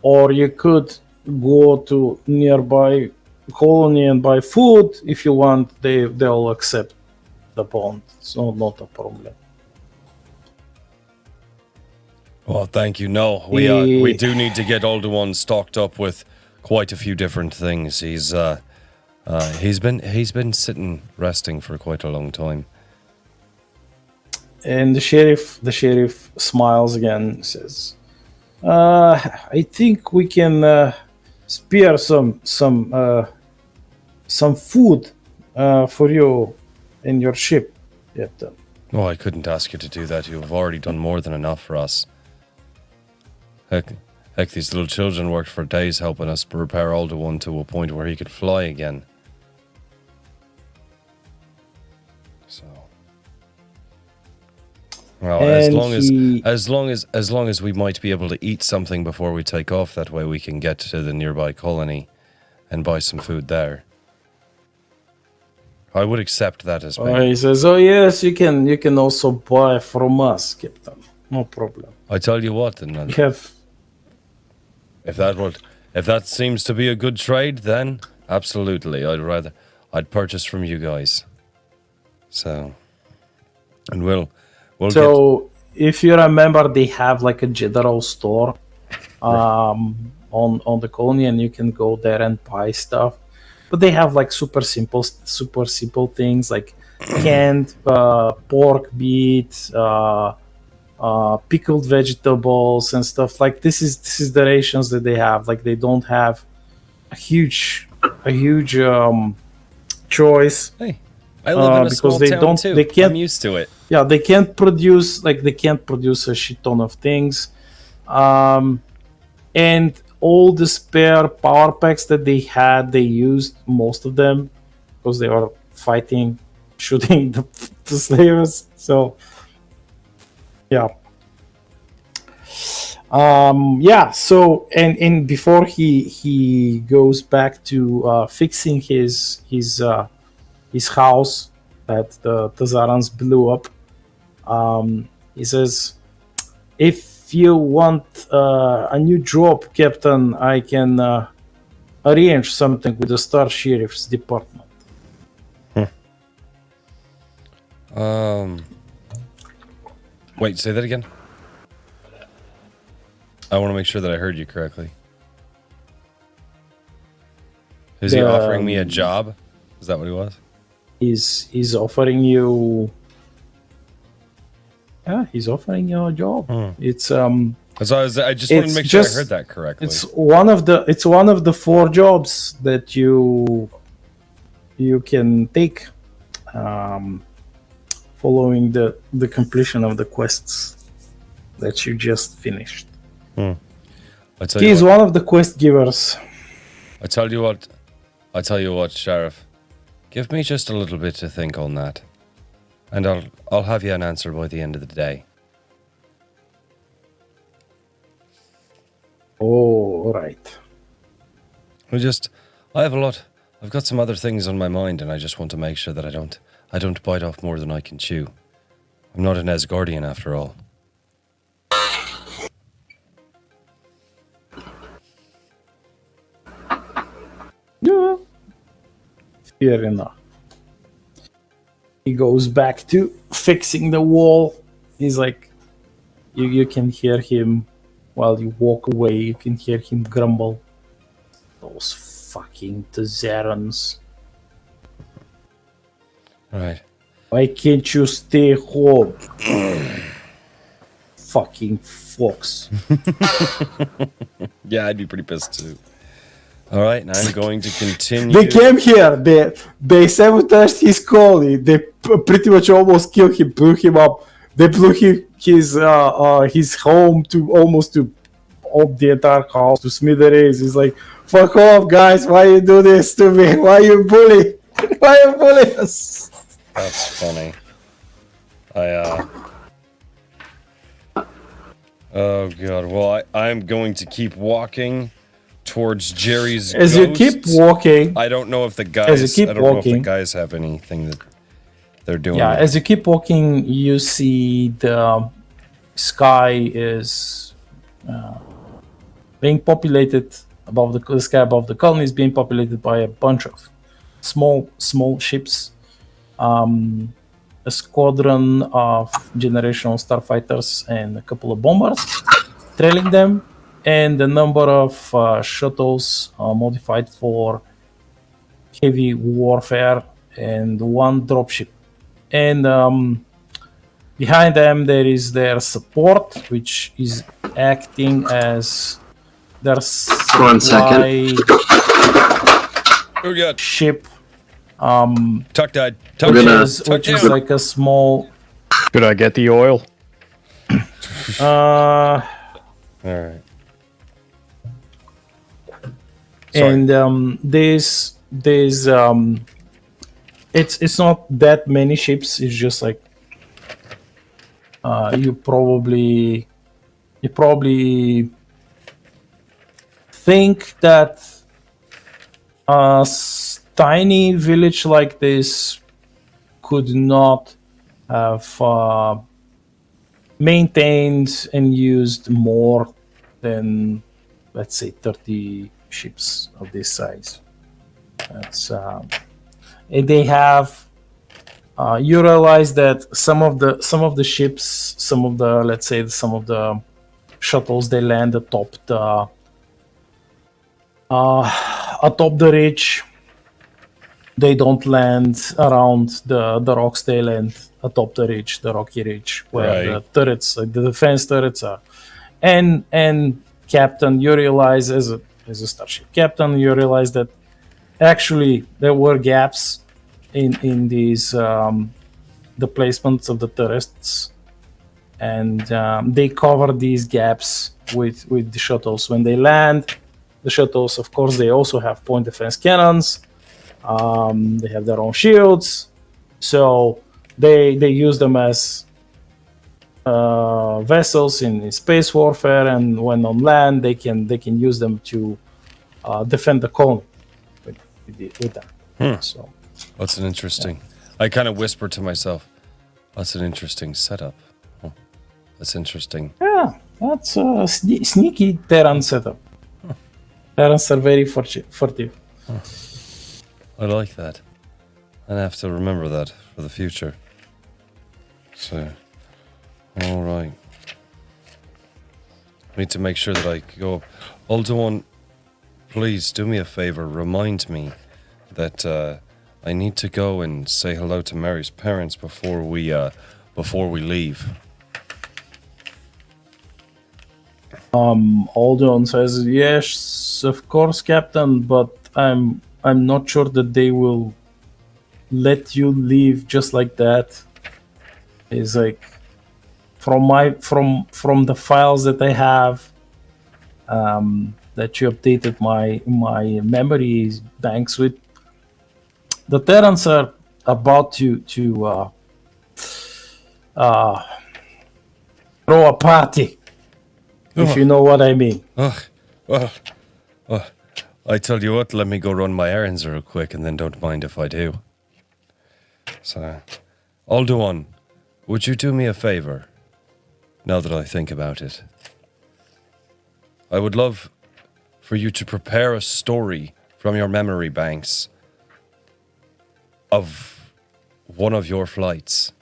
or you could go to nearby colony and buy food if you want, they'll accept the bond. It's not a problem. Well, thank you. No, we do need to get Older One stocked up with quite a few different things. He's been sitting resting for quite a long time. And the sheriff smiles again and says, I think we can spare some food for you in your ship, Captain. Oh, I couldn't ask you to do that. You've already done more than enough for us. Heck, these little children worked for days helping us repair Older One to a point where he could fly again. So, well, as long as we might be able to eat something before we take off, that way we can get to the nearby colony and buy some food there. I would accept that as well. He says, "Oh yes, you can also buy from us, Captain. No problem." I tell you what, then. We have. If that seems to be a good trade, then absolutely, I'd purchase from you guys. So, and we'll so if you remember, they have like a general store, on the colony, and you can go there and buy stuff. But they have like super simple things like canned pork meat, pickled vegetables and stuff. Like this is the rations that they have. Like they don't have a huge choice. Hey, I live in a small town too. I'm used to it. Yeah, they can't produce a shit ton of things, and all the spare power packs that they had, they used most of them because they were shooting the slavers. So, yeah. So and before he goes back to fixing his house that the Tazarans blew up, he says, if you want a new job, Captain, I can arrange something with the Star Sheriff's Department. Wait, say that again. I want to make sure that I heard you correctly. Is he offering me a job? Is that what he was? He's offering you. Yeah, he's offering you a job. It's So I just wanted to make sure I heard that correctly. It's one of the 4 jobs that you can take, following the completion of the quests that you just finished. He's one of the quest givers. I tell you what, Sheriff. Give me just a little bit to think on that, and I'll have you an answer by the end of the day. Oh, all right. I've got some other things on my mind, and I just want to make sure that I don't bite off more than I can chew. I'm not an Asgardian after all. Yeah. Fair enough. He goes back to fixing the wall. He's like, you can hear him while you walk away. You can hear him grumble. Those fucking Tazarans. Right. Why can't you stay home? Fucking fox. Yeah, I'd be pretty pissed too. All right, and I'm going to continue. They came here. They sabotaged his colony. They pretty much almost killed him, blew him up. They blew his home to the entire house to smithereens. He's like, "Fuck off, guys! Why you do this to me? Why you bully? Why you bully us?" That's funny. Oh god. Well, I'm going to keep walking towards Jerry's As ghost. you keep walking, I don't know if the guys have anything that they're doing. Yeah, as you keep walking, you see the sky is being populated above the sky above the colony is being populated by a bunch of small ships. A squadron of generational starfighters and a couple of bombers trailing them, and a number of shuttles modified for heavy warfare, and one dropship. And behind them there is their support, which is acting as their 1 second. Who got ship, Tuck died? We're Tuck gonna- which is like a small Could I get the oil? All right. Sorry. and there's it's not that many ships. It's just like you probably think that a tiny village like this could not have maintained and used more than, let's say, 30 ships of this size. That's and they have. You realize that some of the ships, some of the shuttles, they land atop the ridge. They don't land around the rocks. They land atop the ridge, the rocky ridge, where the Right. turrets, like the defense turrets, are. And Captain, you realize as a starship captain, you realize that actually there were gaps in these the placements of the turrets, and they cover these gaps with the shuttles. When they land, the shuttles, of course, they also have point defense cannons. They have their own shields, so they use them as vessels in space warfare, and when on land, they can use them to defend the colony with them. So That's an interesting. I kind of whispered to myself, "That's an interesting setup." Oh, that's interesting. yeah, that's a sneaky Terran setup. Terrans are very furtive. I like that. I have to remember that for the future. So, all right. I need to make sure that I go. Alduin, please do me a favor. Remind me that I need to go and say hello to Mary's parents before we leave. Aldeon says, "Yes, of course, Captain, but I'm not sure that they will let you leave just like that." It's like from the files that I have, that you updated my memory banks with. The Terrans are about to throw a party, if you know what I mean. Well, I tell you what, let me go run my errands real quick, and then don't mind if I do. So, Alduin, would you do me a favor? Now that I think about it, I would love for you to prepare a story from your memory banks of one of your flights,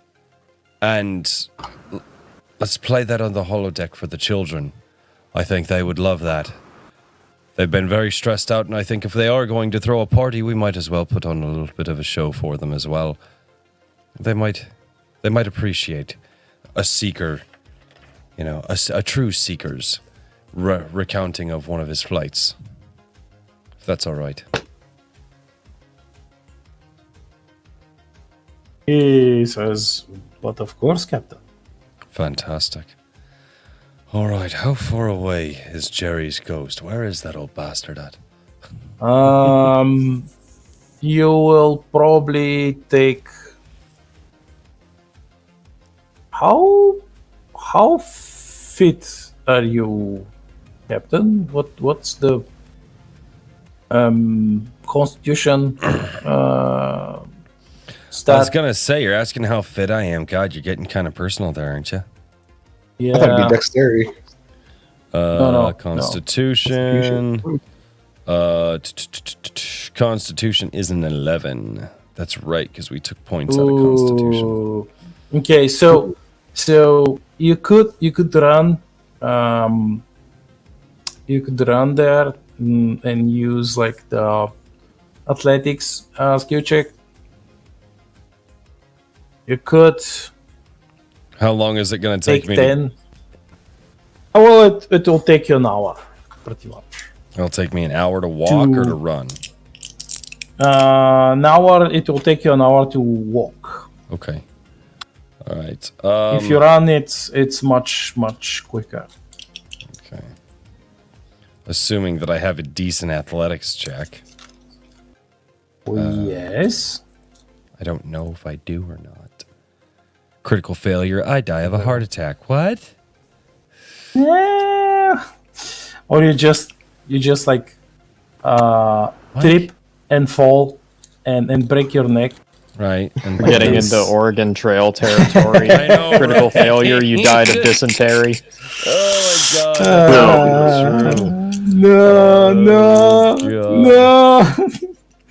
and let's play that on the holodeck for the children. I think they would love that. They've been very stressed out, and I think if they are going to throw a party, we might as well put on a little bit of a show for them as well. They might appreciate a seeker, a true seeker's recounting of one of his flights. If that's all right. He says, "But of course, Captain." Fantastic. All right, how far away is Jerry's ghost? Where is that old bastard at? You will probably take how fit are you, Captain? What's the constitution stat? I was gonna say, you're asking how fit I am. God, you're getting kind of personal there, aren't you? Yeah. I thought it'd be dexterity. No. Constitution. Constitution is an 11. That's right, because we took points out of Constitution. Ooh. Okay, so you could run there and use like the athletics skill check. You could How long is it going to take me? 10. Oh, well, it will take you an hour, pretty much. It'll take me an hour to walk or to run. An hour. It will take you an hour to walk. Okay. All right. If you run, it's much quicker. Okay. Assuming that I have a decent athletics check. Yes. I don't know if I do or not. Critical failure. I die of a heart attack. What? Yeah. Or you just like trip and fall and break your neck. Right. And We're getting into Oregon Trail territory. I know, Critical right? failure, you died of dysentery. Oh my god. No.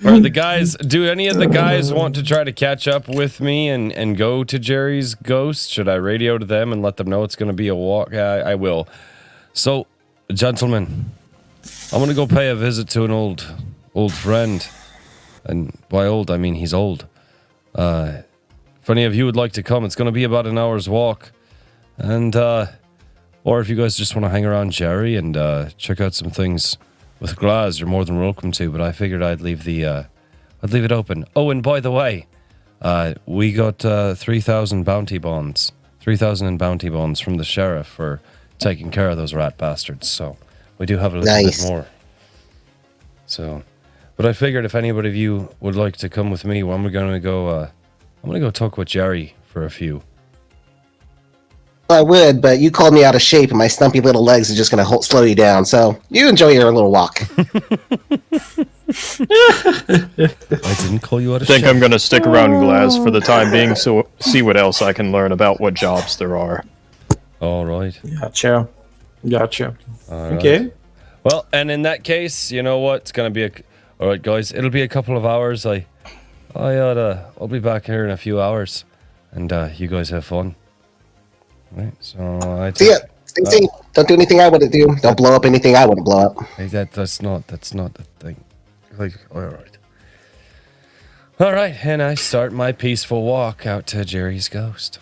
Are the guys? Do any of the guys want to try to catch up with me and go to Jerry's ghost? Should I radio to them and let them know it's going to be a walk? I will. So, gentlemen, I'm going to go pay a visit to an old friend, and by old I mean he's old. If any of you would like to come, it's going to be about an hour's walk, and or if you guys just want to hang around Jerry and check out some things with Glaz, you're more than welcome to. But I figured I'd leave it open. Oh, and by the way, we got 3,000 bounty bonds, 3,000 in bounty bonds from the sheriff for taking care of those rat bastards. So we do have a little bit more. So, but I figured if anybody of you would like to come with me, well, I'm gonna go talk with Jerry for a few. I would, but you called me out of shape, and my stumpy little legs are just going to slow you down. So you enjoy your little walk. I didn't call you out of I think shape. I'm going to stick around Glaz for the time being, so see what else I can learn about what jobs there are. All right. Gotcha. All right. Okay. Well, and in that case, you know what? It's gonna be all right, guys. It'll be a couple of hours. I'll be back here in a few hours, and you guys have fun. Right. So I See ya. Stay safe. Don't do anything I wouldn't do. Don't blow up anything I wouldn't blow up. Hey, that's not the thing. Like, all right, and I start my peaceful walk out to Jerry's ghost.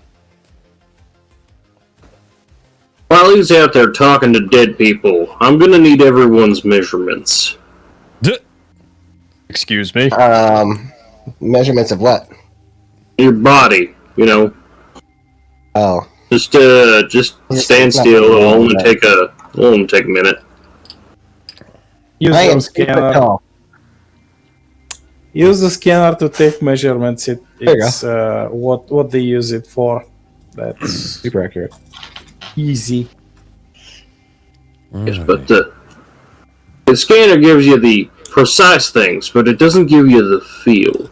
While he's out there talking to dead people, I'm gonna need everyone's measurements. Excuse me? Measurements of what? Your body, you know. Oh. Just stand still. It'll only take a minute. Use I am your super scanner. tall. Use the scanner to take measurements. There you It's what they use it for. That's Super accurate. easy. Yes, but the scanner gives you the precise things, but it doesn't give you the feel.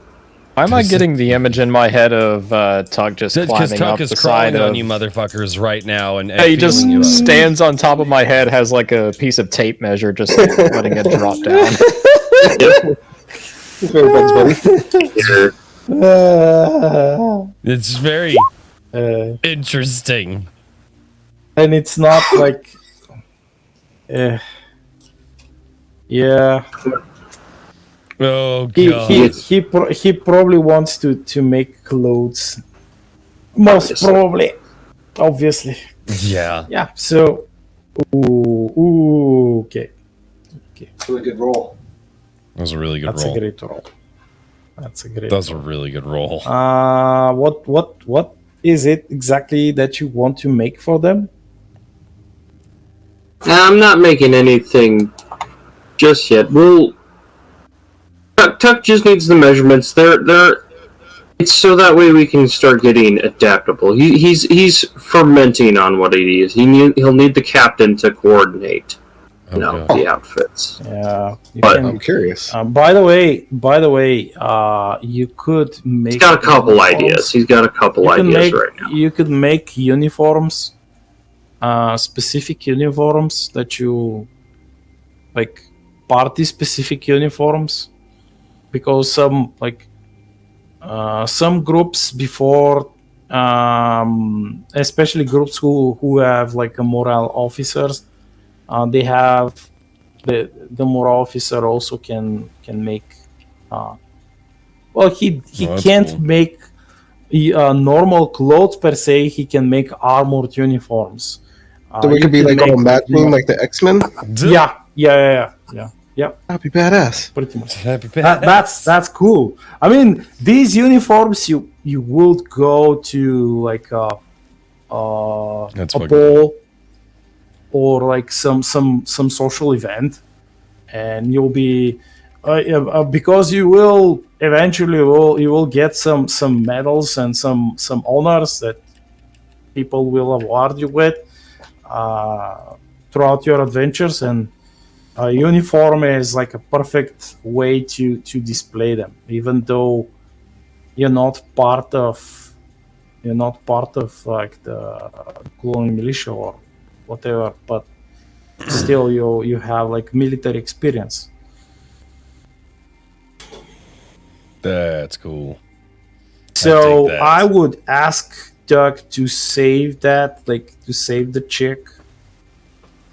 Why am I getting the image in my head of Tug just Because climbing Tuck up is the side crawling of... on you motherfuckers right now, and He just feeling you up. stands on top of my head, has like a piece of tape measure, just letting it drop down. It's very interesting. And it's not like, yeah. Oh god. He probably wants to make clothes. Most probably, obviously. Yeah. Yeah. So, okay. Do a good roll. That was a really good That's roll. a great roll. That's a great. That was a really good roll. What is it exactly that you want to make for them? I'm not making anything just yet. Tuck just needs the measurements. It's so that way we can start getting adaptable. He's fermenting on what he is. He'll need the captain to coordinate. The outfits. Yeah, I'm curious. By the way, you could make. He's got a couple ideas. He's got a couple ideas right now. You could make uniforms, specific uniforms that you like party specific uniforms, because some groups before, especially groups who have like a morale officers, they have the morale officer also can make well, he Oh, that's can't cool. make normal clothes per se. He can make armored uniforms. So we You could be can like all make, matching, like the X-Men. yeah. That'd be badass. Pretty much. Happy That's cool. I mean, these uniforms you would go to like a That's a fucking ball or like some social event, and you'll be because you will eventually you will get some medals and some honors that people will award you with throughout your adventures, and a uniform is like a perfect way to display them, even though you're not part of like the cloning militia or whatever, but still you have like military experience. That's cool. So that. I would ask Doug to save that, like to save the chick.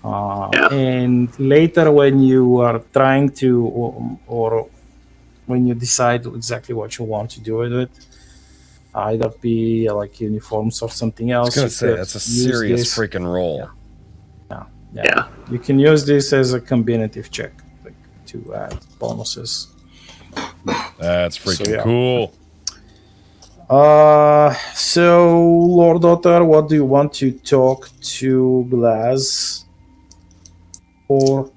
And later when you are trying to, or when you decide exactly what you want to do with it, either be like uniforms or something else. I was gonna say that's a serious freaking roll. Yeah. You can use this as a combinative check, like to add bonuses. That's freaking yeah. cool. So Lord Otter, what do you want to talk to Glaz? Or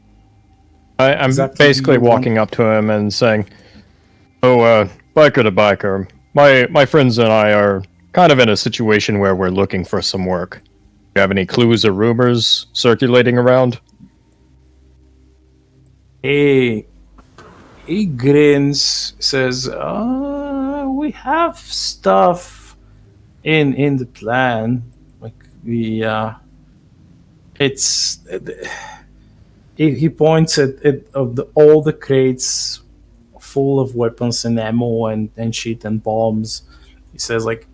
I'm exactly basically you want- walking up to him and saying, "Oh, biker to biker, my friends and I are kind of in a situation where we're looking for some work. Do you have any clues or rumors circulating around?" He grins, says, "We have stuff in the plan. Like we, it's." He points at all the crates full of weapons and ammo and shit and bombs. He says, like,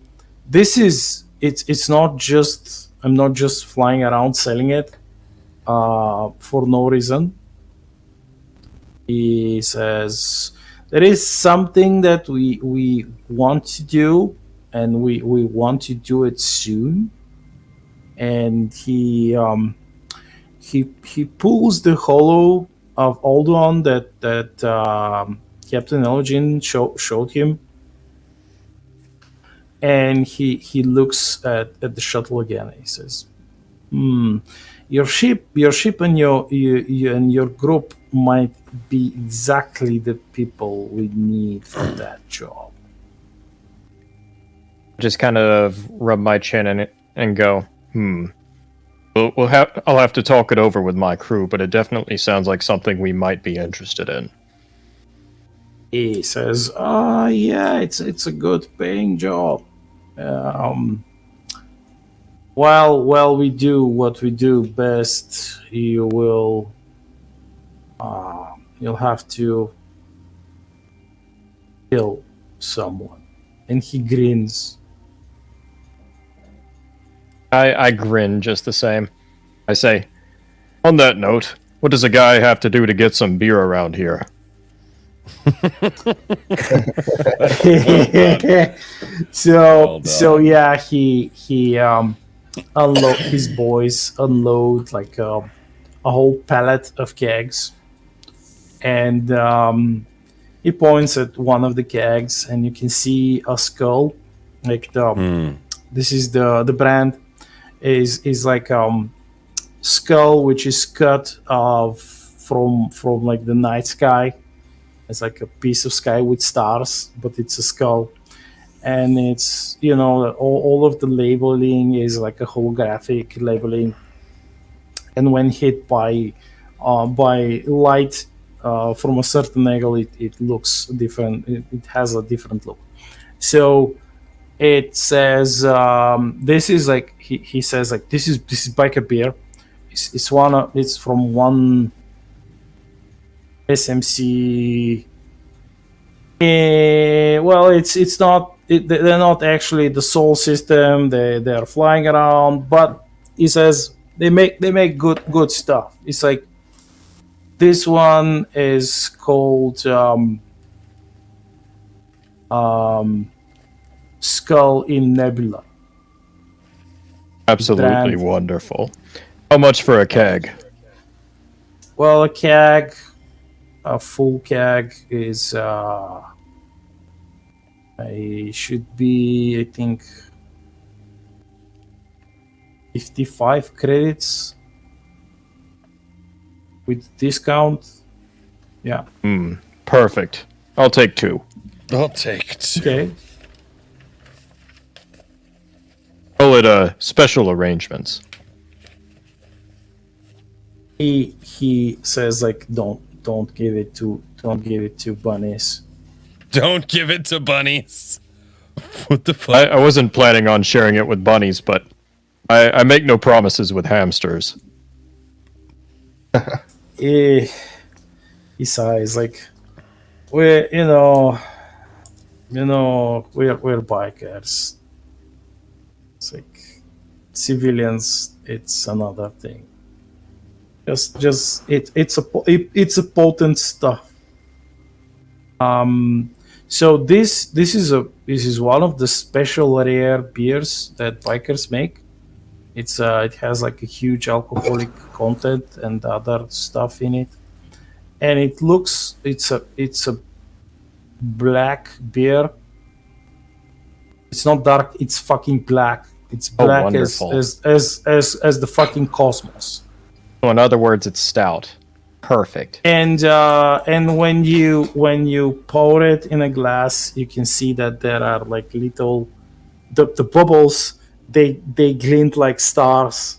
this is it's not just, I'm not just flying around selling it for no reason. He says there is something that we want to do, and we want to do it soon. And he pulls the hollow of Alduin that Captain Elgin showed him, and he looks at the shuttle again. He says, your ship and your group might be exactly the people we need for that job." Just kind of rub my chin and go, I'll have to talk it over with my crew, but it definitely sounds like something we might be interested in. He says, yeah, it's a good paying job. While we do what we do best, you'll have to kill someone." And he grins. I grin just the same. I say, "On that note, what does a guy have to do to get some beer around here?" So yeah, he his boys unload like a whole pallet of kegs, and he points at one of the kegs, and you can see a skull. Like this is the brand is like skull which is cut from like the night sky. It's like a piece of sky with stars, but it's a skull, and it's, you know, all of the labeling is like a holographic labeling, and when hit by light from a certain angle, it looks different. It has a different look. So it says this is like he says like this is biker beer. It's from one SMC. Well, it's not. They're not actually the Soul system. They are flying around, but he says they make good stuff. It's like this one is called Skull in Nebula. Absolutely Brand. wonderful. How much for a keg? Well, a full keg is should be, I think, 55 credits with discount. Yeah. Perfect. I'll take 2. I'll take two. Okay. Call it special arrangements. He says like don't give it to bunnies. Don't give it to bunnies. What the fuck? I wasn't planning on sharing it with bunnies, but I make no promises with hamsters. He sighs like we're bikers. It's like civilians. It's another thing. It's a potent stuff. So this is one of the special rare beers that bikers make. It has like a huge alcoholic content and other stuff in it, and it's a black beer. It's not dark. It's fucking black. It's black as the fucking cosmos. So in other words, it's stout. Perfect. And when you pour it in a glass, you can see that there are like little the bubbles. They glint like stars.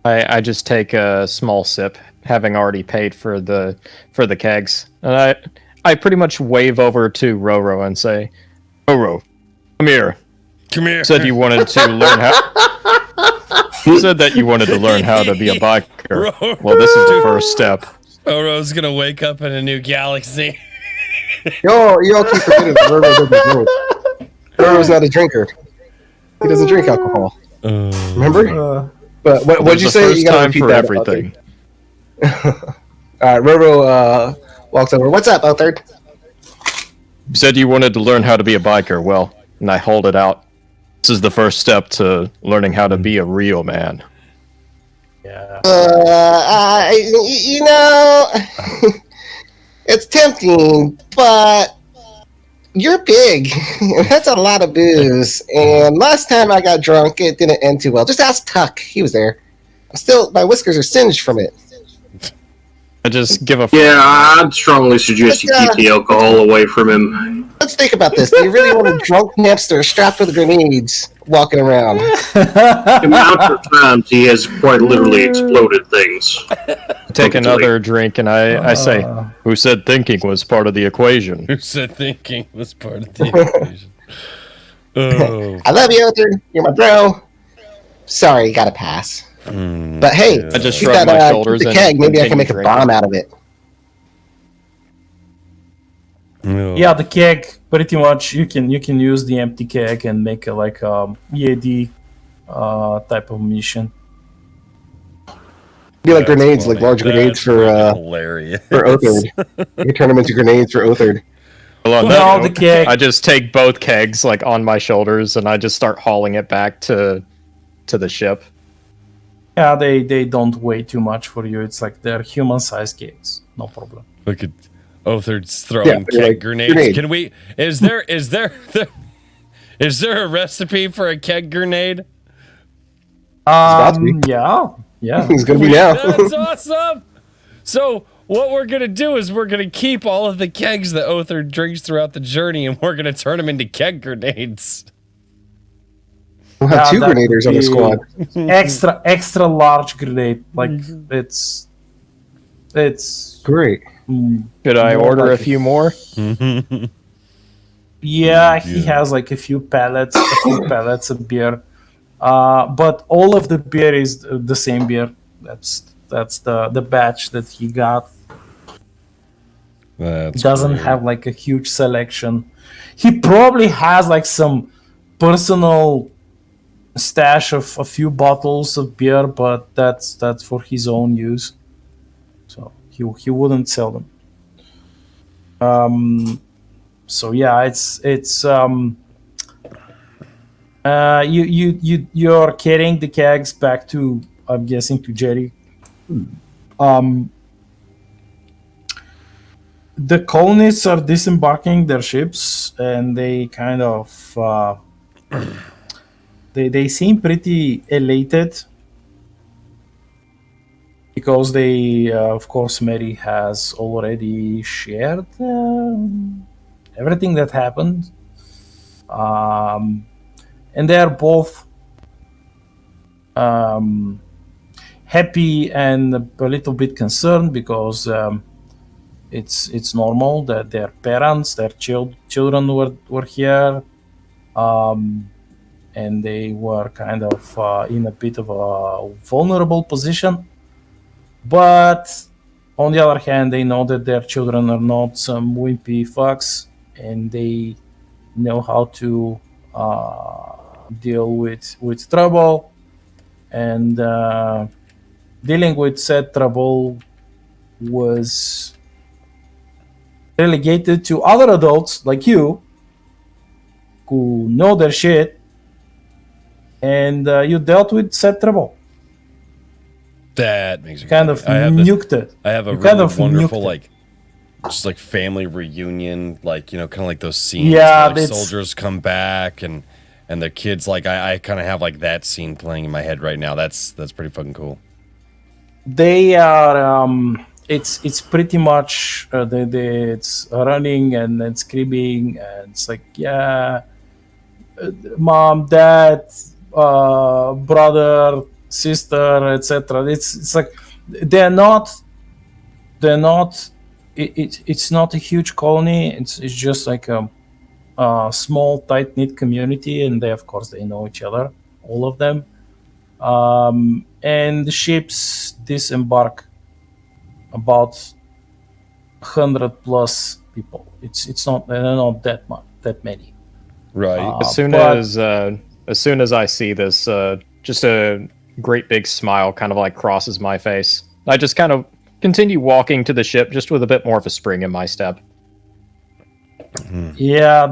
I just take a small sip, having already paid for the kegs, and I pretty much wave over to Roro and say, "Roro, come here. Come here." Said you wanted to learn how. You said that you wanted to learn how to be a biker. Well, this is the first step. Roro's gonna wake up in a new galaxy. Y'all keep forgetting that Roro doesn't drink. Roro's not a drinker. He doesn't drink alcohol. Remember? But what'd you say? You gotta Time repeat for that. everything. Alright, Roro walks over. What's up, Othard? You said you wanted to learn how to be a biker. Well, and I hold it out. This is the first step to learning how to be a real man. Yeah. It's tempting, but you're big. That's a lot of booze. And last time I got drunk, it didn't end too well. Just ask Tuck. He was there. My whiskers are singed from it. I just give a Yeah, I'd strongly suggest you keep the alcohol away from him. Let's think about this. Do you really want a drunk hamster strapped with grenades walking around? The amount of times he has quite literally exploded things. take another drink and I say, "Who said thinking was part of the equation?" Who said thinking was part of the equation? Oh. I love you, Othard. You're my bro. Sorry, you gotta pass. But hey, I just keep shrug my that shoulders the and keg. Maybe I can continue make a drinking. bomb out of it. Yeah, the keg. Pretty much, you can use the empty keg and make a EAD type of mission. Be like That's grenades, funny. like large grenades That's for freaking hilarious. Othard. You can turn them into grenades for Othard. Well, on No, that the note, keg. I just take both kegs like on my shoulders and I just start hauling it back to the ship. Yeah, they don't weigh too much for you. It's like they're human-sized kegs. No problem. Look at Othard's throwing Yeah, keg like, grenades. grenade. Can we? Is there a recipe for a keg grenade? about to be. Yeah. It's gonna be now. That's awesome. So what we're gonna do is we're gonna keep all of the kegs that Othard drinks throughout the journey, and we're gonna turn them into keg grenades. We'll have Yeah, two that grenaders on the would be squad. extra large grenade. Like it's Great. Should I More order like a few more? yeah, he has like a few pallets of beer. But all of the beer is the same beer. That's the batch that he got. That's Doesn't great. have like a huge selection. He probably has like some personal stash of a few bottles of beer, but that's for his own use. So he wouldn't sell them. So yeah, it's you're carrying the kegs back to, I'm guessing, to Jerry. The colonists are disembarking their ships, and they kind of they seem pretty elated because they, of course, Mary has already shared everything that happened, and they are both happy and a little bit concerned because it's normal that their parents, their children were here, and they were kind of in a bit of a vulnerable position. But on the other hand, they know that their children are not some wimpy fucks, and they know how to deal with trouble, and dealing with said trouble was relegated to other adults like you who know their shit, and you dealt with said trouble. That makes me Kind of happy. nuked it. I have a You really kind of wonderful nuked it. just like family reunion, like, you know, kind of like those scenes Yeah, where like it's- soldiers come back and their kids, like I kind of have like that scene playing in my head right now. That's pretty fucking cool. They are it's pretty much it's running and screaming, and it's like, yeah, mom, dad, brother, sister, etc. It's like they're not it's not a huge colony. It's just like a small tight knit community, and they, of course, they know each other, all of them. And the ships disembark about 100 plus people. It's not, they're not that many. Right. As soon as I see this, just a great big smile kind of like crosses my face. I just kind of continue walking to the ship, just with a bit more of a spring in my step. Yeah,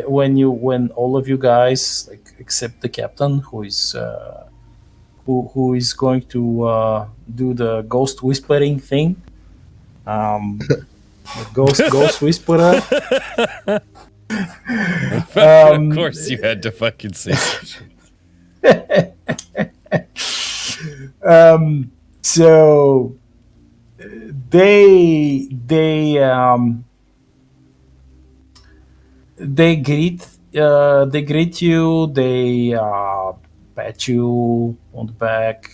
when all of you guys, like, except the captain, who is who is going to do the ghost whispering thing, the ghost whisperer. Of course you had to fucking say that shit. So they greet you. They pat you on the back.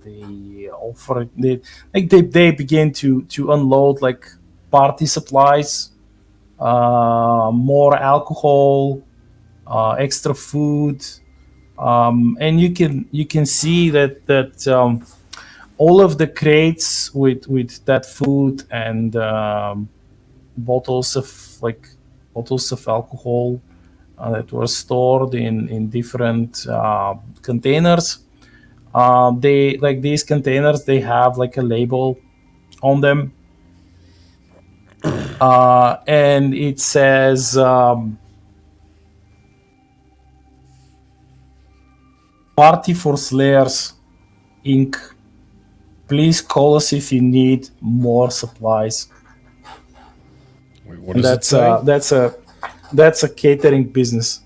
They offer they begin to unload like party supplies, more alcohol, extra food, and you can see that all of the crates with that food and bottles of alcohol that were stored in different containers. They, like, these containers, they have like a label on them, and it says Party for Slayers Inc. Please call us if you need more supplies. Wait, what And does it say? that's a catering business.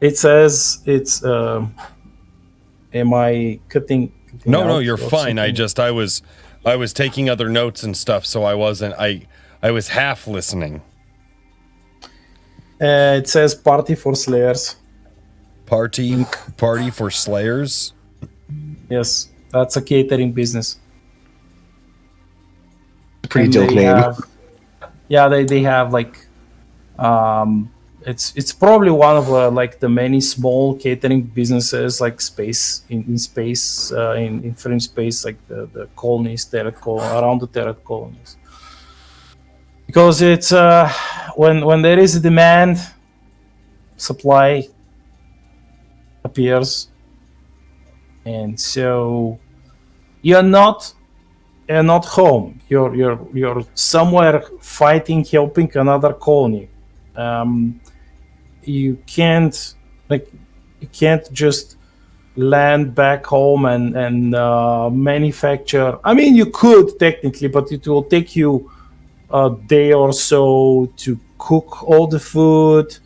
It says it's. Am I cutting? No, out you're or fine. something? I was taking other notes and stuff, so I wasn't. I was half listening. It says Party for Slayers. Party for Slayers. Yes, that's a catering business. Pretty And dope they name. have- yeah, they have like it's probably one of like the many small catering businesses like space in space in French space, like the colonies, around the Terran colonies, because it's when there is a demand, supply appears, and so you're not home. You're somewhere fighting, helping another colony. You can't just land back home and manufacture. I mean, you could technically, but it will take you a day or so to cook all the food,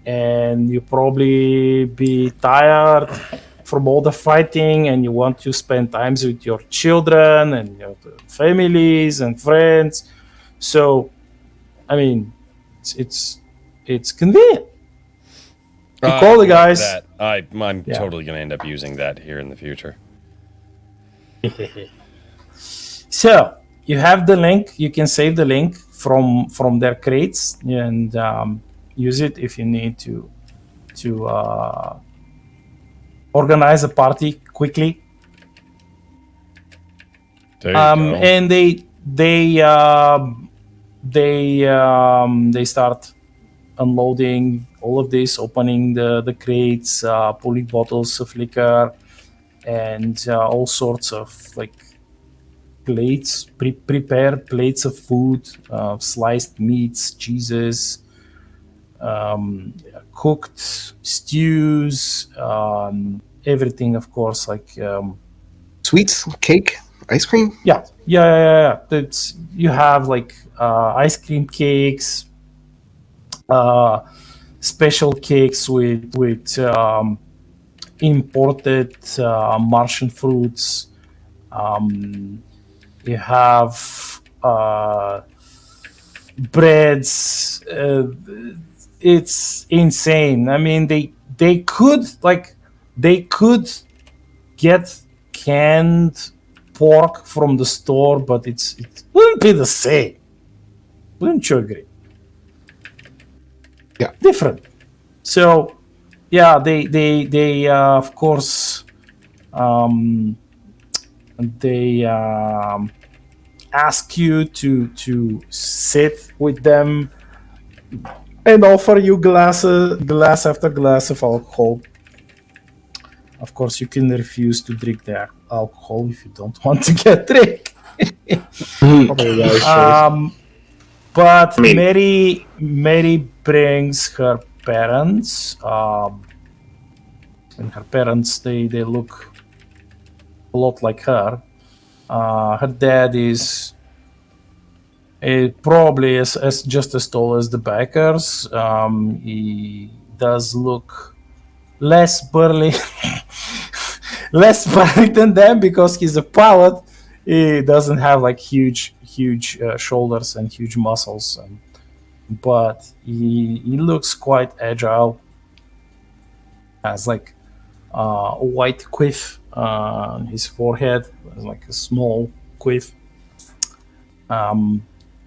and you probably be tired from all the fighting, and you want to spend times with your children and your families and friends. So, I mean, it's convenient. You call the guys. That. I'm Yeah. totally going to end up using that here in the future. So you have the link. You can save the link from their crates and use it if you need to organize a party quickly. There you go. And they start unloading all of this, opening the crates, pulling bottles of liquor, and all sorts of like plates, prepared plates of food, sliced meats, cheeses, cooked stews, everything, of course, like Sweets, cake, ice cream. yeah. It's, you have like ice cream cakes, special cakes with imported Martian fruits. You have breads. It's insane. I mean, they could get canned pork from the store, but it wouldn't be the same. Wouldn't you agree? Yeah. Different. So, yeah, they of course, they ask you to sit with them and offer you glass after glass of alcohol. Of course, you can refuse to drink their alcohol if you don't want to get drink. But Mary brings her parents, and her parents they look a lot like her. Her dad is probably as just as tall as the Backers. He does look less burly, less burly than them because he's a pilot. He doesn't have like huge shoulders and huge muscles, but he looks quite agile. Has like a white quiff on his forehead, like a small quiff.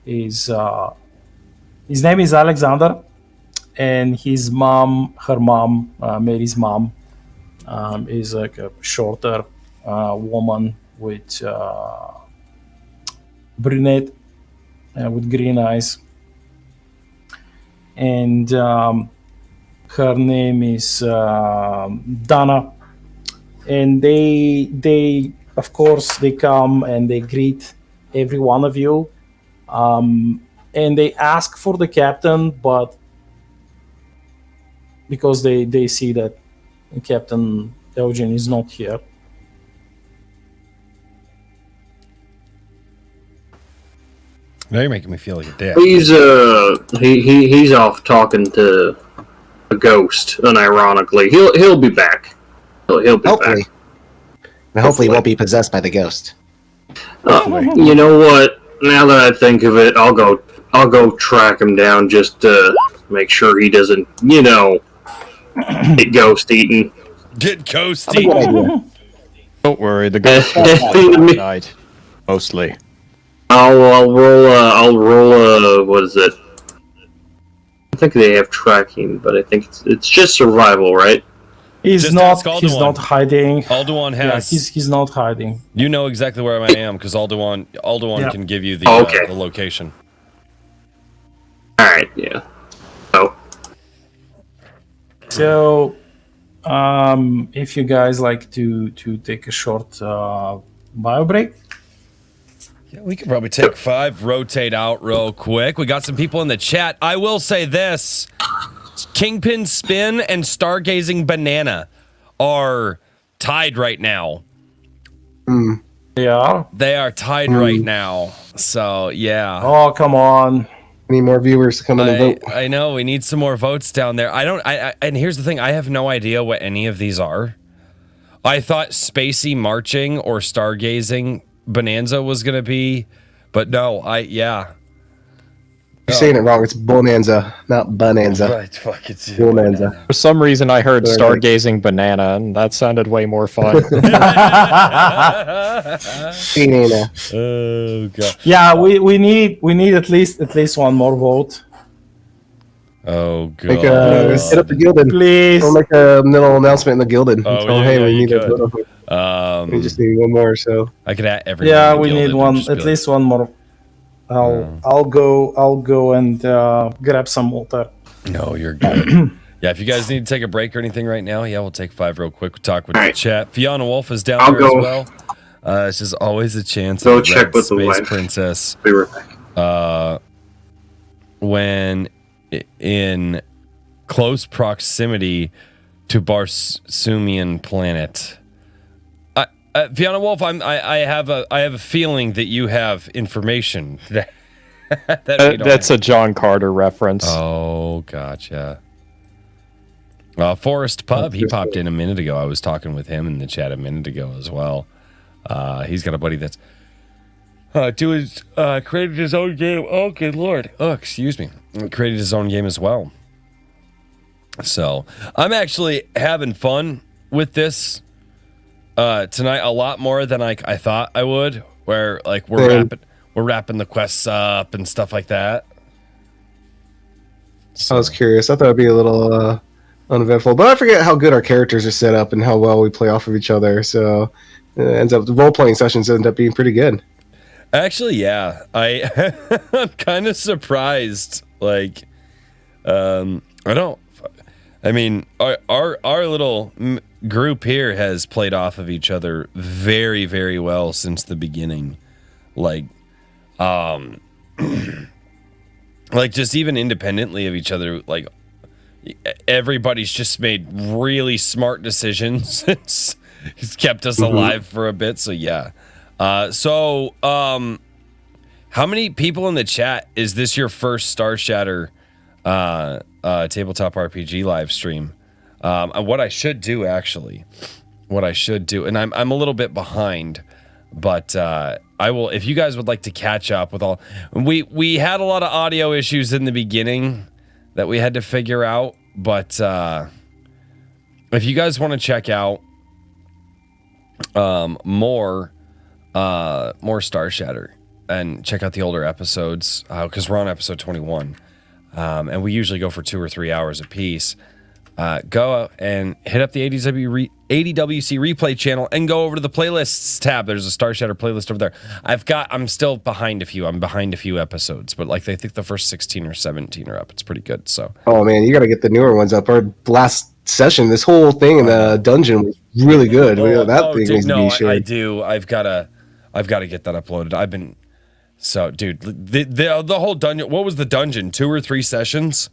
His name is Alexander, and her mom, Mary's mom, is like a shorter woman with brunette with green eyes, and her name is Donna. And they of course they come and they greet every one of you, and they ask for the captain, but because they see that Captain Eugen is not here. Now you're making me feel like a dick. He's he's off talking to a ghost. Unironically, he'll be back. He'll be Hopefully. back. And hopefully he won't be possessed by the ghost. You know what? Now that I think of it, I'll go track him down just to make sure he doesn't, get ghost eaten. Get ghost That's a good eaten. idea. Don't worry, the ghost will night mostly. I'll roll what is it? I think they have tracking, but I think it's just survival, right? He's Just not. ask Alduin. He's not hiding. Alduin Yeah, has. he's not hiding. You know exactly where I am because Alduin Yeah. can give you the Okay. the location. All right, yeah. Oh, So, if you guys like to take a short bio break, Yeah, we could probably take 5, rotate out real quick. We got some people in the chat. I will say this. Kingpin Spin and Stargazing Banana are tied right now. they are. They are tied right now. So, yeah. Oh, come on! Need more viewers to come in and vote. I know we need some more votes down there. And here's the thing, I have no idea what any of these are. I thought Spacey Marching or Stargazing Bonanza was gonna be, but no, You're saying it wrong. It's Bonanza, not Bonanza. Right, fuck it's Bonanza. For some reason, I heard Sorry. Stargazing Banana, and that sounded way more fun. Banana. Oh god. Yeah, we need at least one more vote, Oh god. Like, hit up the Gilded. please. We'll make a little announcement in the Gilded. Oh, Tell them, yeah, hey, yeah, we you need a could. vote. We just need one more. So I could add every. Yeah, we need one. At least one more. I'll go and grab some water. No, you're good. Yeah, if you guys need to take a break or anything right now, yeah, we'll take 5 real quick. We'll talk with the Alright. chat. Fiona Wolf is down I'll there go. as well. It's just always a chance. Go at the check Red with the Space wife. Princess. be right back. When in close proximity to Barsumian planet. Fiona Wolf, I have a feeling that you have information that we don't That's have. a John Carter reference. Oh, gotcha. Forest Pub, he popped in a minute ago. I was talking with him in the chat a minute ago as well. He's got a buddy that's created his own game. Oh, good lord. Oh, excuse me. Created his own game as well. So I'm actually having fun with this tonight a lot more than I thought I would. Where like we're wrapping the quests up and stuff like that. I was curious. I thought it'd be a little uneventful, but I forget how good our characters are set up and how well we play off of each other. So the role playing sessions end up being pretty good. Actually, yeah, I'm kind of surprised. Like, I mean, our little group here has played off of each other very, very well since the beginning. Like, like just even independently of each other, like everybody's just made really smart decisions. It's kept us alive for a bit. So yeah. How many people in the chat? Is this your first Star Shatter tabletop RPG live stream? What I should do, and I'm a little bit behind, but I will. If you guys would like to catch up with all, we had a lot of audio issues in the beginning that we had to figure out, but if you guys want to check out more Star Shatter and check out the older episodes, because we're on episode 21, and we usually go for 2 or 3 hours a piece. Go and hit up the ADWC replay channel and go over to the playlists tab. There's a Star Shatter playlist over there. I'm still behind a few. I'm behind a few episodes, but like I think the first 16 or 17 are up. It's pretty good. So. Oh man, you got to get the newer ones up. Our last session, this whole thing in the dungeon was really good. That thing needs to be shared. I do. I've got to get that uploaded. Dude, the whole dungeon. What was the dungeon? 2 or 3 sessions?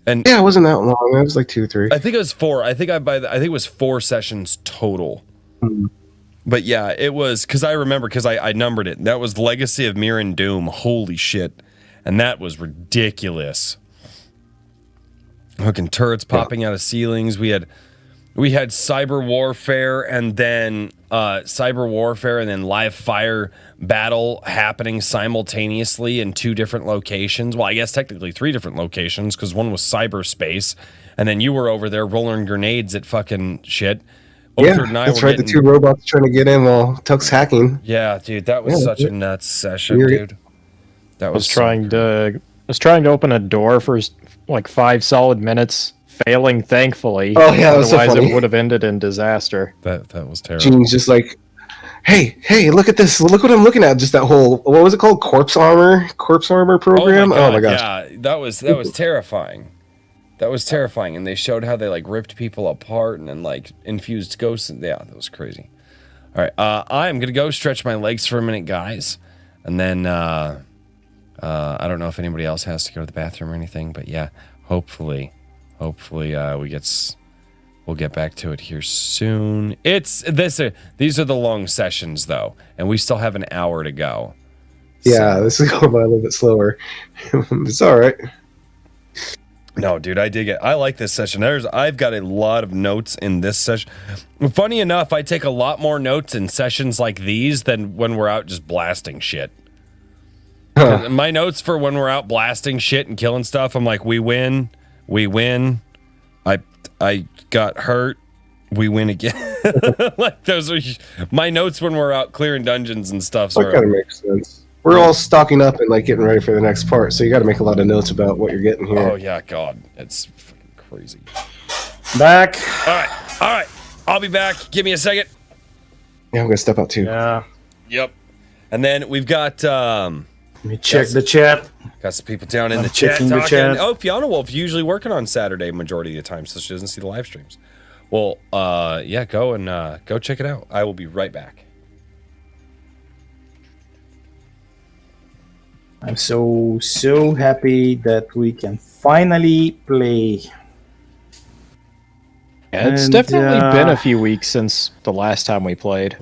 And yeah, it wasn't that long. It was like 2 or 3. I think it was 4. I think it was 4 sessions total. Mm-hmm. But yeah, it was because I numbered it. That was Legacy of Mirren Doom. Holy shit, and that was ridiculous. Fucking turrets popping out of ceilings. We had cyber warfare and then live fire battle happening simultaneously in 2 different locations. Well, I guess technically 3 different locations because one was cyberspace, and then you were over there rolling grenades at fucking shit. Yeah, that's right. The 2 robots trying to get in while Tuck's hacking. Yeah, dude, that was such a nuts session, dude. That was I was trying to open a door for like 5 solid minutes, failing thankfully. Oh, yeah, that was so otherwise funny. it would have ended in disaster. That was terrible. Gene's just like, hey, look at this. Look what I'm looking at. Just that whole, what was it called? Corpse armor program? Oh my gosh. yeah, that was terrifying. That was terrifying, and they showed how they like ripped people apart and then like infused ghosts. And yeah, that was crazy. All right, I'm gonna go stretch my legs for a minute, guys, and then I don't know if anybody else has to go to the bathroom or anything, but yeah, hopefully we'll get back to it here soon. These are the long sessions though, and we still have an hour to go. Yeah, So- this is going by a little bit slower. It's all right. No, dude, I dig it. I like this session. I've got a lot of notes in this session. Funny enough, I take a lot more notes in sessions like these than when we're out just blasting shit. My notes for when we're out blasting shit and killing stuff, I'm like, we win. I got hurt. We win again. Like those are my notes when we're out clearing dungeons and stuff. That kind of makes sense. We're all stocking up and like getting ready for the next part, so you got to make a lot of notes about what you're getting here. Oh yeah, God, it's fucking crazy. Back. All right. I'll be back. Give me a second. Yeah, I'm gonna step out too. Yeah. Yep. And then we've got Let me check the chat. got some people down in I'm the chat checking the talking. chat. Oh, Fiona Wolf usually working on Saturday majority of the time, so she doesn't see the live streams. Well, yeah, go check it out. I will be right back. I'm so happy that we can finally play. Yeah, it's And, definitely been a few weeks since the last time we played.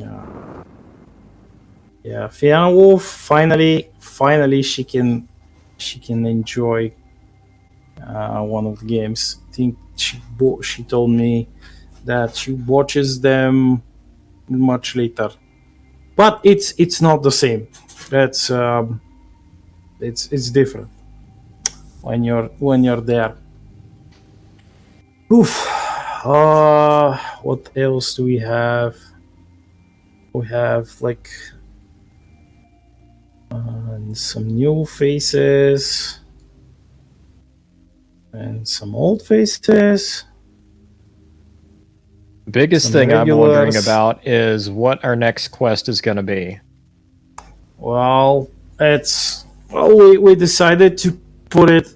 Yeah, Fiona Wolf finally she can enjoy one of the games. I think she told me that she watches them much later, but it's not the same. That's it's different when you're there. Oof. What else do we have? We have like some new faces and some old faces. Biggest Some thing I'm wondering regulars. about is what our next quest is going to be. Well, we decided to put it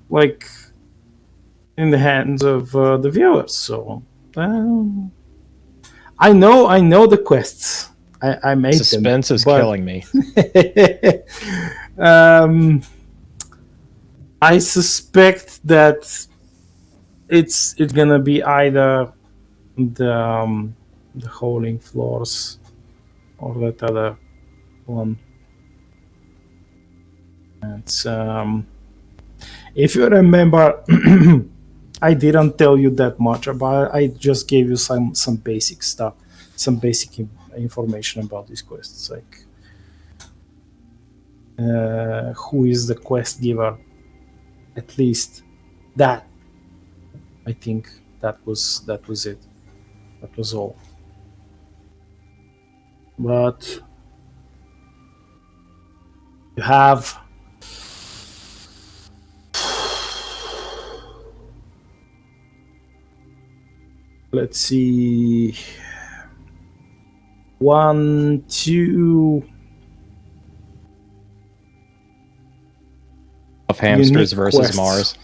like in the hands of the viewers. So I know the quests. I made Suspense them, is but- killing me. I suspect that it's gonna be either the holding floors or that other one. It's if you remember, I didn't tell you that much about it. I just gave you some basic stuff, some basic information about these quests, like who is the quest giver. At least that. I think that was it. That was all. But you have let's see, 1, 2 Of hamsters Unique versus quests. Mars.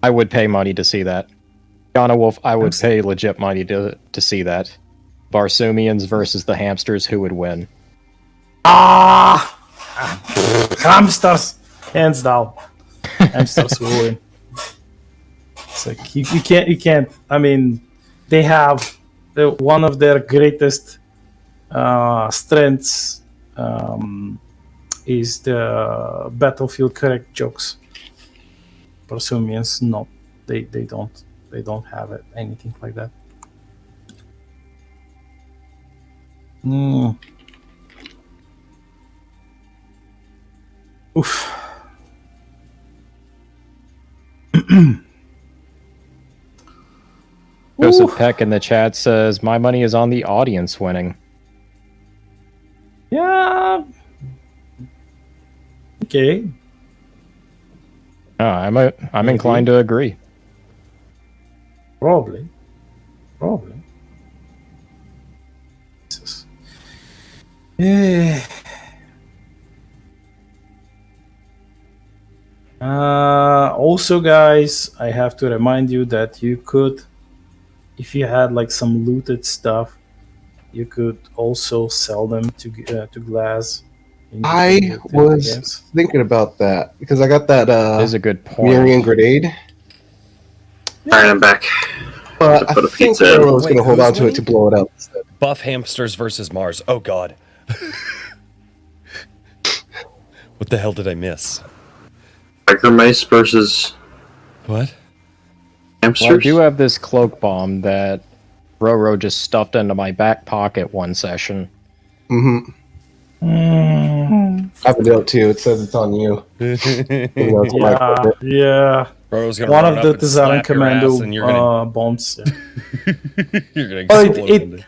I would pay money to see that. Fiona Wolf, I would pay legit money to see that. Barsoomians versus the hamsters, who would win? hamsters, hands down. Hamsters will win. It's like you can't. I mean, they have one of their greatest strengths is the battlefield correct jokes. Barsoomians, no, they don't have it, anything like that. Oof. Joseph Peck in the chat says, my money is on the audience winning. Yeah. Okay. I'm inclined to agree. Probably. Jesus. Also, guys, I have to remind you that you could, if you had like some looted stuff, you could also sell them to Glass. I was thinking about that because I got that That is a good point. Miriam grenade. All right, I'm back. But I Put a think pizza in. Roro was going to hold who's on to it winning? to blow it up instead. Buff hamsters versus Mars. Oh God. What the hell did I miss? Biker mice versus What? hamsters. Well, I do have this cloak bomb that Roro just stuffed into my back pocket one session. Mm-hmm. I have a note too. It says it's on you. Even though it's on my equipment. Yeah. Roro's gonna One run of up the and Tazaran slap your ass, Commando and you're gonna bombs. you're gonna Oh, explode. it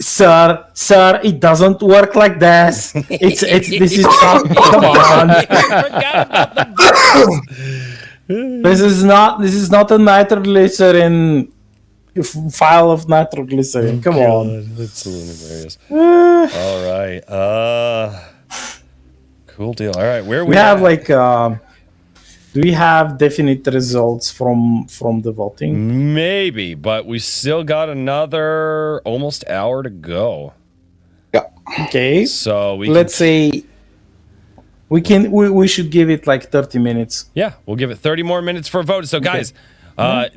Sir, it doesn't work like this. It's this is not, come on. Forgot about the bombs. This is not a nitroglycerin file of nitroglycerin. Come on. That's a little hilarious. All right. Cool deal. All right, where We at? have like do we have definite results from the voting? Maybe, but we still got another almost hour to go. Okay. So let's say we should give it like 30 minutes. Yeah, we'll give it 30 more minutes for a vote. So guys,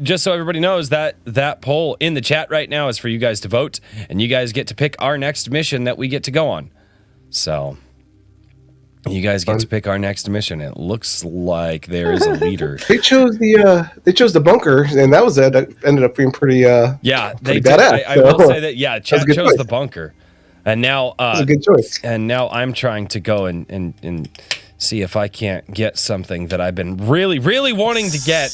just so everybody knows that poll in the chat right now is for you guys to vote, and you guys get to pick our next mission that we get to go on. So you guys get to pick our next mission. It looks like there is a leader. They chose the bunker, and that was it. That ended up being pretty Yeah, they pretty did. badass. I will say that. Yeah, chat good chose choice. the bunker, and now That was a good choice. and now I'm trying to go and see if I can't get something that I've been really wanting to get.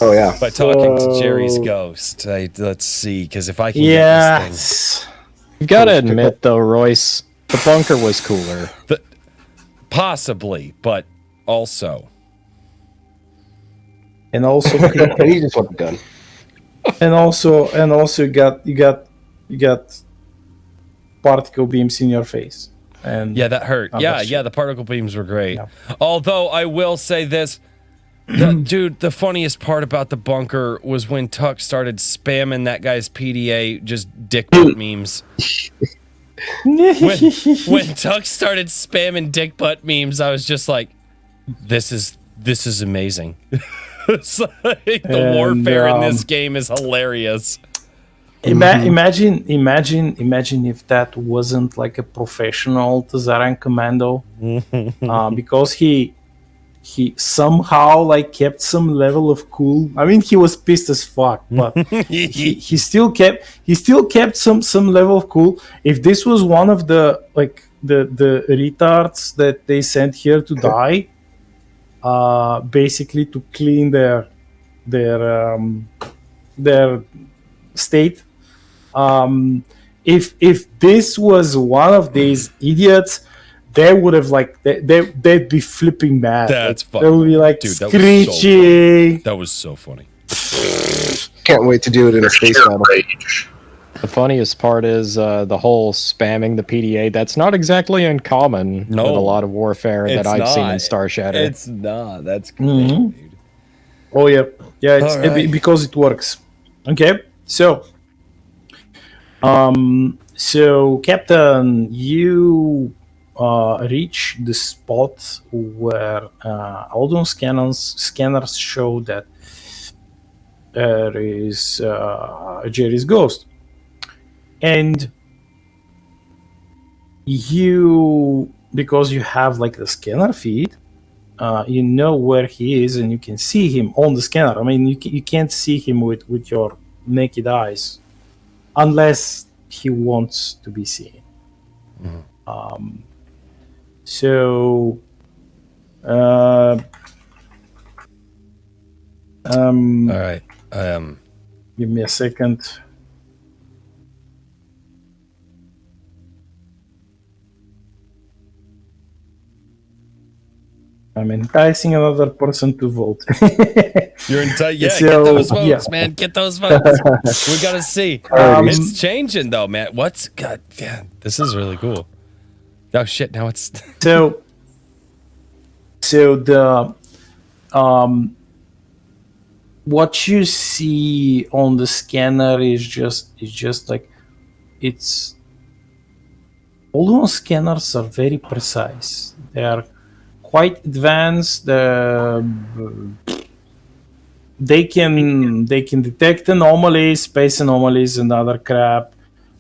Oh yeah. By talking to Jerry's ghost. Let's see, because if I can get this thing. You gotta admit, though, Royce, the bunker was cooler. Possibly, but also. And also and you just want the gun. And also you got particle beams in your face. And yeah, that hurt. Yeah, the particle beams were great. Yeah. Although I will say this, dude, the funniest part about the bunker was when Tuck started spamming that guy's PDA just dick butt memes. when Tuck started spamming dick butt memes, I was just like, this is amazing. It's like the warfare in this game is hilarious. Imagine if that wasn't like a professional Tazaran commando, because he somehow like kept some level of cool. I mean, he was pissed as fuck, but he still kept some level of cool. If this was one of the like the retards that they sent here to die, basically to clean their state. If this was one of these idiots, they would have like they'd be flipping mad. That's funny. They would be like, dude, screeching. That was so funny. Can't wait to do it in a space battle. The funniest part is the whole spamming the PDA. That's not exactly uncommon with a lot of warfare that I've seen in Star Shatter. It's not. That's great, dude. Oh yeah, it's because it works. Okay, so Captain, you reach the spot where Aldon's scanners show that there is Jerry's ghost, and you, because you have like the scanner feed, you know where he is and you can see him on the scanner. I mean, you can't see him with your naked eyes unless he wants to be seen. So all right, give me a second. I'm enticing another person to vote. You're yeah, So, get those votes, yeah. man. Get those votes. We gotta see. It's changing though, man. What's God? Yeah, this is really cool. Oh shit! Now it's So the what you see on the scanner is just like it's all those scanners are very precise. They are quite advanced. They can detect anomalies, space anomalies, and other crap.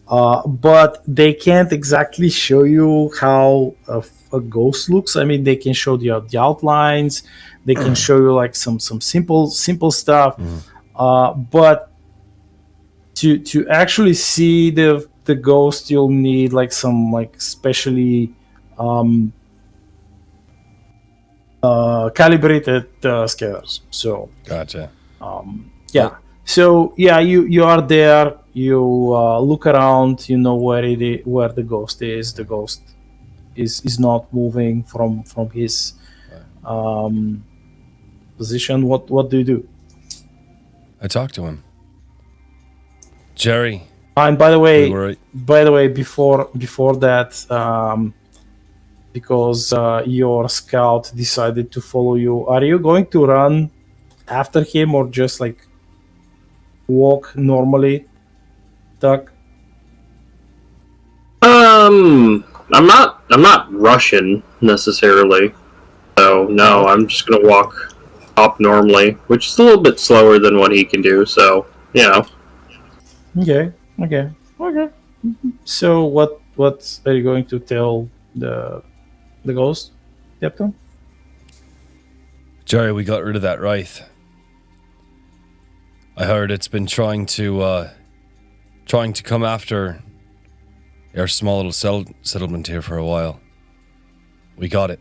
But they can't exactly show you how a ghost looks. I mean, they can show you the outlines. They can show you like some simple stuff. But to actually see the ghost, you'll need like some like specially calibrated scanners. So gotcha. yeah. So yeah, you are there. You look around. You know where the ghost is. The ghost is not moving from his position. What do you do? I talked to him, Jerry. And by the way, before that, because your scout decided to follow you, are you going to run after him or just like walk normally, Doug? I'm not rushing necessarily. So no, I'm just gonna walk up normally, which is a little bit slower than what he can do. So you know. Okay. So what are you going to tell the ghost, Captain? Jerry, we got rid of that wraith. I heard it's been trying to come after our small little settlement here for a while. We got it.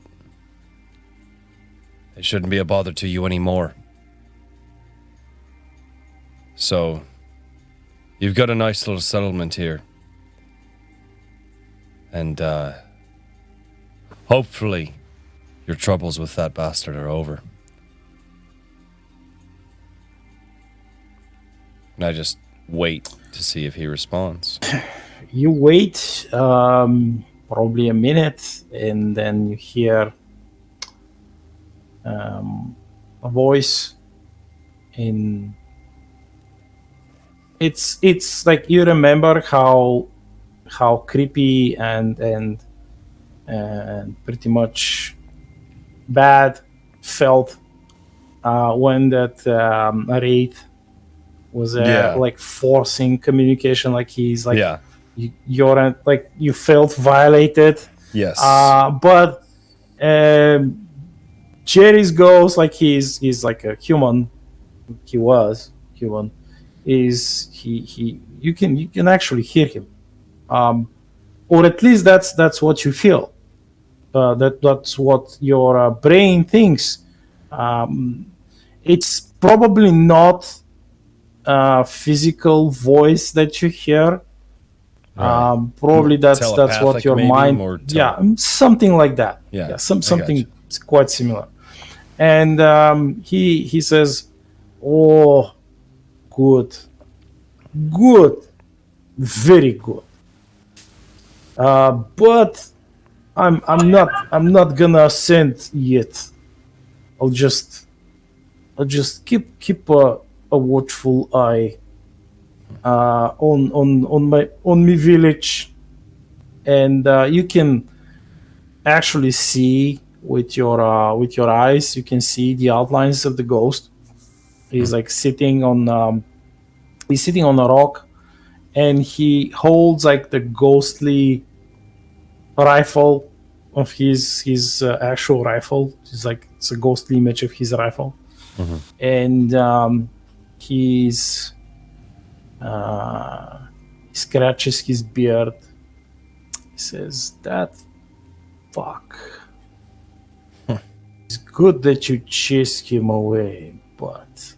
It shouldn't be a bother to you anymore. So, you've got a nice little settlement here. And, hopefully, your troubles with that bastard are over. And I just wait to see if he responds. You wait probably a minute, and then you hear a voice in. It's like you remember how creepy and pretty much bad felt when that wraith was like forcing communication, like he's like you're like you felt violated. Yes. But Jerry's ghost, like he's like a human. He was human. Is he? You can actually hear him, or at least that's what you feel. That's what your brain thinks. It's probably not a physical voice that you hear. Right. Probably that's what your mind. Something like that. Yeah, something quite similar. And he says, "Oh, good, very good. But I'm not gonna send yet. I'll just keep a watchful eye on my village, and you can actually see with your eyes. You can see the outlines of the ghost. He's like sitting on a rock, and he holds like the ghostly rifle of his actual rifle. It's like it's a ghostly image of his rifle, and he's he scratches his beard. He says, "That fuck. It's good that you chased him away, but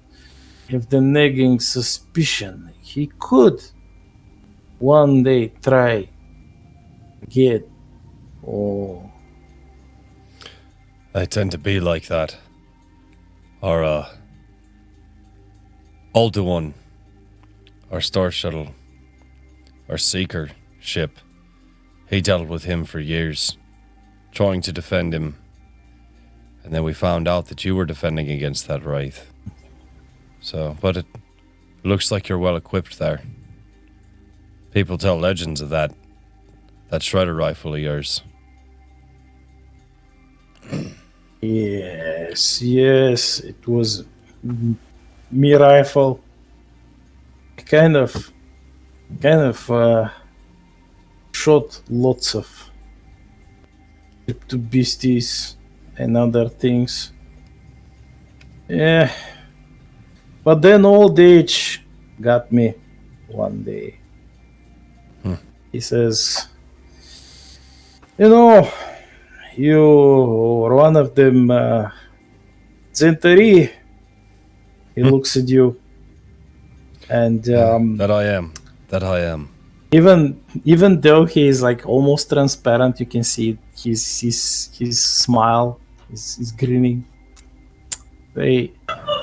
if the nagging suspicion, he could one day try get." Oh. They tend to be like that. Our, older one, our Star Shuttle, our Seeker ship, he dealt with him for years, trying to defend him. And then we found out that you were defending against that Wraith. So, but it looks like you're well equipped there. People tell legends of that shredder rifle of yours. Yes, it was me rifle. Kind of shot lots of crypto beasties and other things. Yeah, but then old age got me one day. He says, you know, you were one of them Zentari. He looks at you, and That I am. even though he is like almost transparent, you can see his smile. He's grinning. Hey,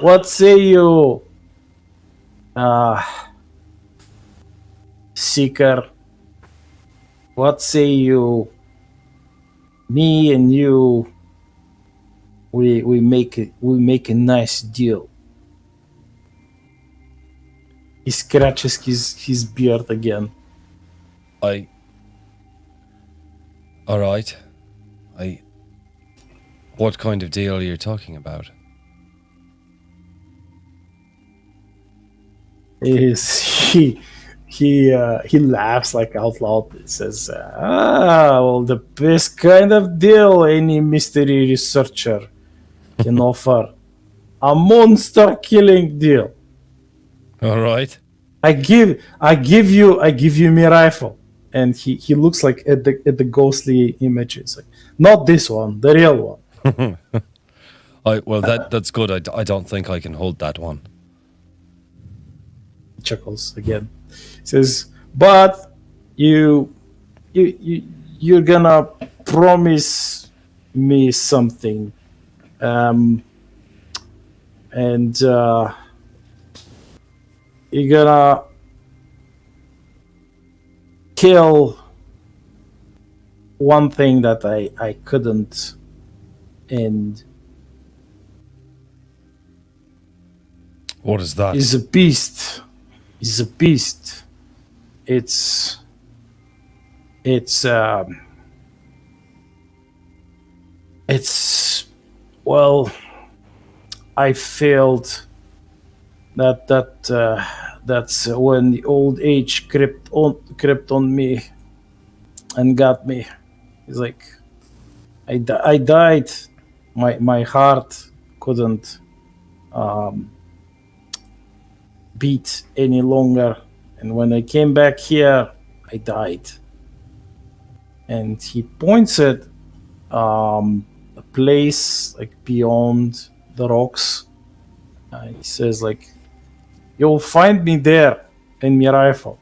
what say you, Seeker? What say you? Me and you, we make a nice deal. He scratches his beard again. Alright. What kind of deal are you talking about? He laughs like out loud. He says, well, the best kind of deal any mystery researcher can offer. A monster killing deal. Alright. I give you my rifle. And he looks like at the ghostly images. Like, not this one, the real one. Well, that's good. I don't think I can hold that one. He chuckles again. He says, but you're gonna promise me something. And you're gonna kill one thing that I couldn't, and What is that? is a beast. Is a beast. It's well, I failed. That's when the old age crept on me and got me. It's like I died. My heart couldn't beat any longer, and when I came back here, I died. And he points at a place like beyond the rocks. He says, like, you'll find me there in my rifle.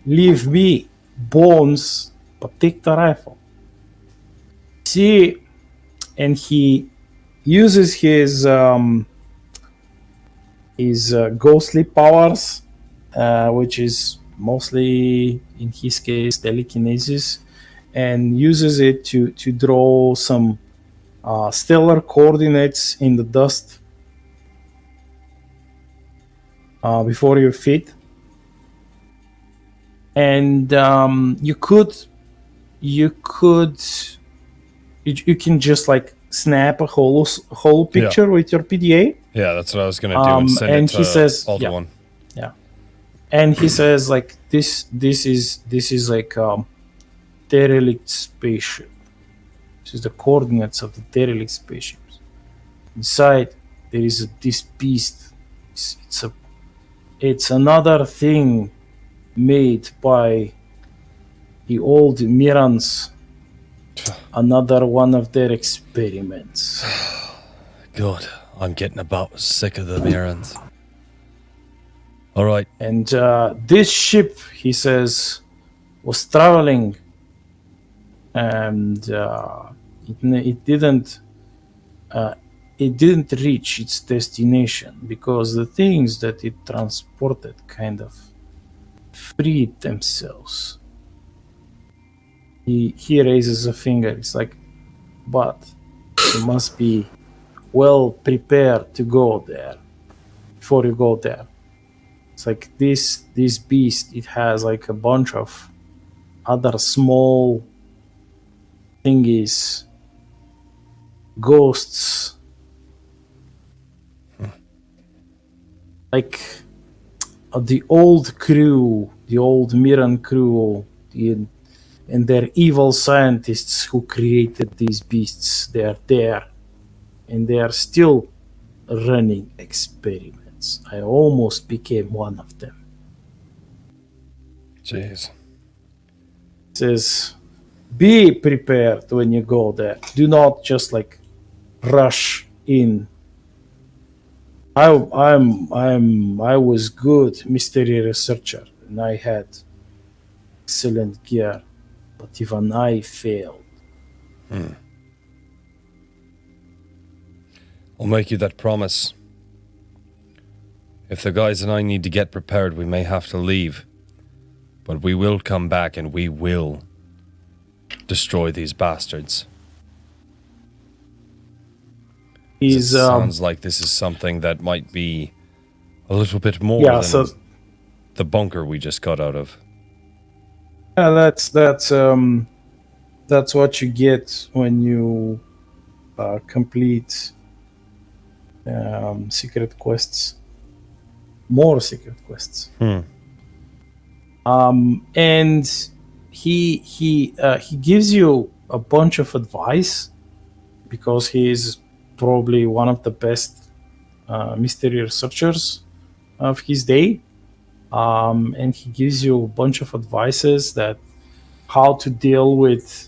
Leave me bones, but take the rifle. See, and he uses his ghostly powers, which is mostly, in his case, telekinesis, and uses it to draw some stellar coordinates in the dust before your feet. And you can just like snap a whole picture with your PDA. Yeah, that's what I was gonna do. And send and it to he says, Alder One. Yeah, and he says, like, this is like derelict spaceship. This is the coordinates of the derelict spaceships. Inside there is this beast. It's another thing made by the old Mirans. Another one of their experiments. Good. I'm getting about sick of the Mirans. All right. And this ship, he says, was traveling, and it didn't it didn't reach its destination because the things that it transported kind of freed themselves. He raises a finger. It's like, but you must be well prepared to go there before you go there. It's like this beast, it has like a bunch of other small thingies, ghosts, like the old crew, the old Miran crew, and their evil scientists who created these beasts. They are there, and they are still running experiments. I almost became one of them. Jeez. It says, be prepared when you go there. Do not just like rush in. I was good mystery researcher, and I had excellent gear, but even I failed. I'll make you that promise. If the guys and I need to get prepared, we may have to leave. But we will come back and we will destroy these bastards. It sounds like this is something that might be a little bit more than the bunker we just got out of. Yeah, that's what you get when you complete secret quests. More secret quests. And he gives you a bunch of advice because he's probably one of the best mystery researchers of his day. And he gives you a bunch of advices that how to deal with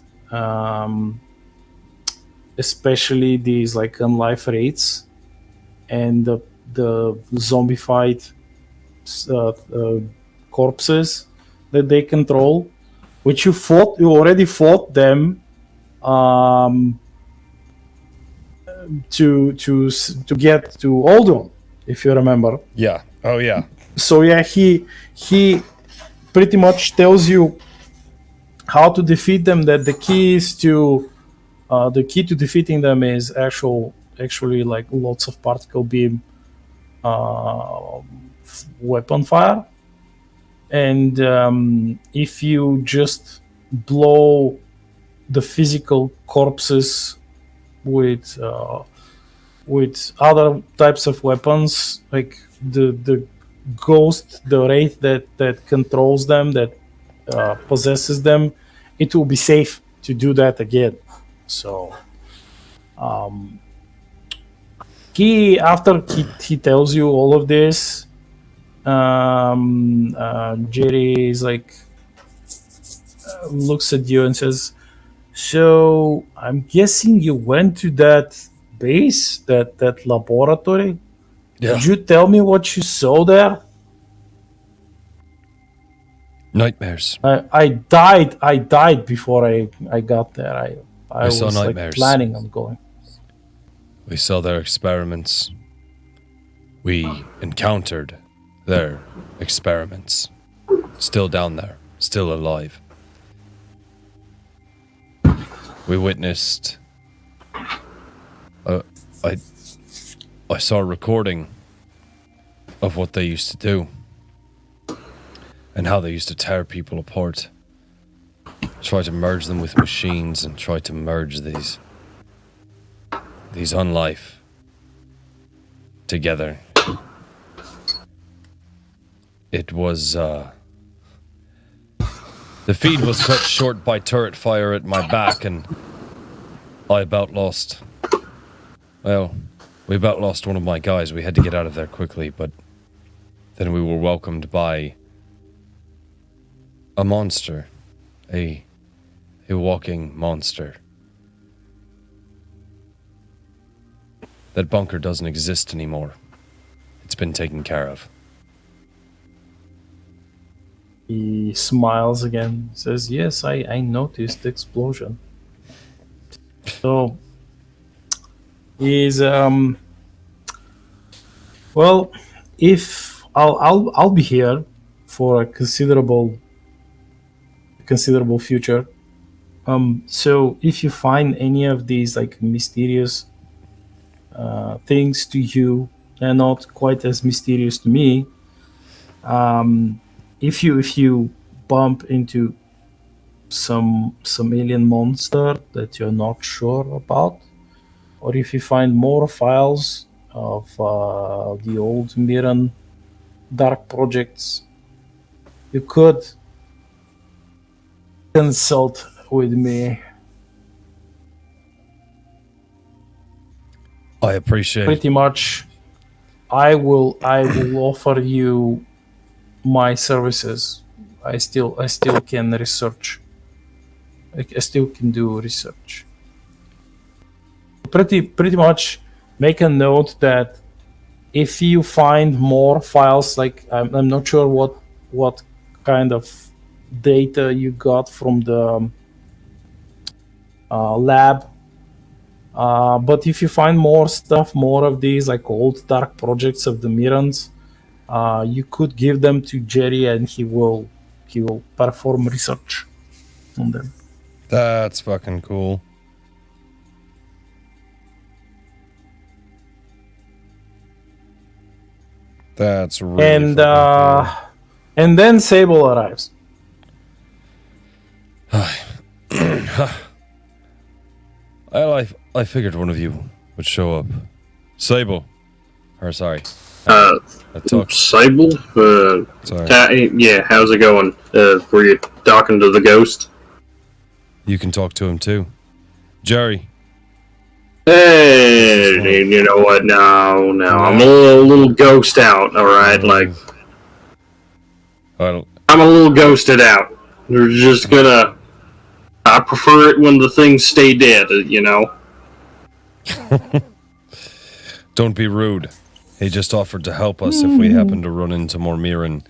especially these like unlife rates and the zombified corpses that they control, which you already fought them to get to Oldon, if you remember. Yeah. Oh yeah. So yeah, he pretty much tells you how to defeat them. That the key to defeating them is actually like lots of particle beam weapon fire, and if you just blow the physical corpses with other types of weapons, like the ghost, the wraith that controls them, that possesses them, it will be safe to do that again. So he tells you all of this, Jerry is like looks at you and says, so I'm guessing you went to that base, that laboratory. Yeah. Could you tell me what you saw there? Nightmares. I died before I got there. I saw was like nightmares. planning on going. We saw their experiments. We encountered their experiments. Still down there. Still alive. We witnessed... I saw a recording of what they used to do. And how they used to tear people apart. Try to merge them with machines and try to merge these unlife together. It was, the feed was cut short by turret fire at my back, and I about lost... Well, we about lost one of my guys. We had to get out of there quickly, but then we were welcomed by a monster. A walking monster. That bunker doesn't exist anymore. It's been taken care of. He smiles again, says, yes, I noticed the explosion. So, is well, if I'll be here for a considerable future. So if you find any of these like mysterious things to you, and not quite as mysterious to me, if you bump into some alien monster that you're not sure about, or if you find more files of the old Miran dark projects, you could consult with me. I appreciate Pretty much, I will offer you my services. I still can research. I still can do research. Pretty much, make a note that if you find more files, like I'm not sure what kind of data you got from the lab, but if you find more stuff, more of these like old dark projects of the Mirans, you could give them to Jerry, and he will perform research on them. That's fucking cool. That's really And fucking and then Sable arrives. Well, I figured one of you would show up. Sable. Or sorry. Uh, I talked. Sable? Sorry. Yeah, how's it going? Were you talking to the ghost? You can talk to him too. Jerry. Hey, you know what? No, I'm a little ghost out, alright? Like, I I'm a little ghosted out. They're just gonna... I prefer it when the things stay dead, you know? Don't be rude. He just offered to help us if we happen to run into more Miran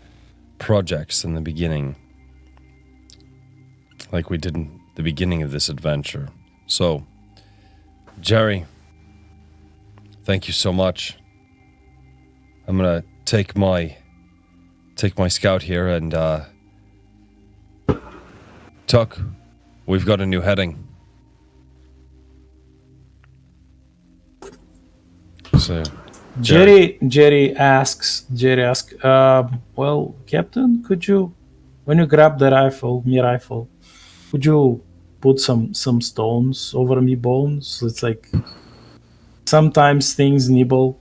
projects in the beginning. Like we did in the beginning of this adventure. So, Jerry, thank you so much. I'm gonna take my scout here and Tuck, we've got a new heading. So Jerry asks, well, Captain, could you, when you grab the me rifle, could you put some stones over me bones? It's like sometimes things nibble.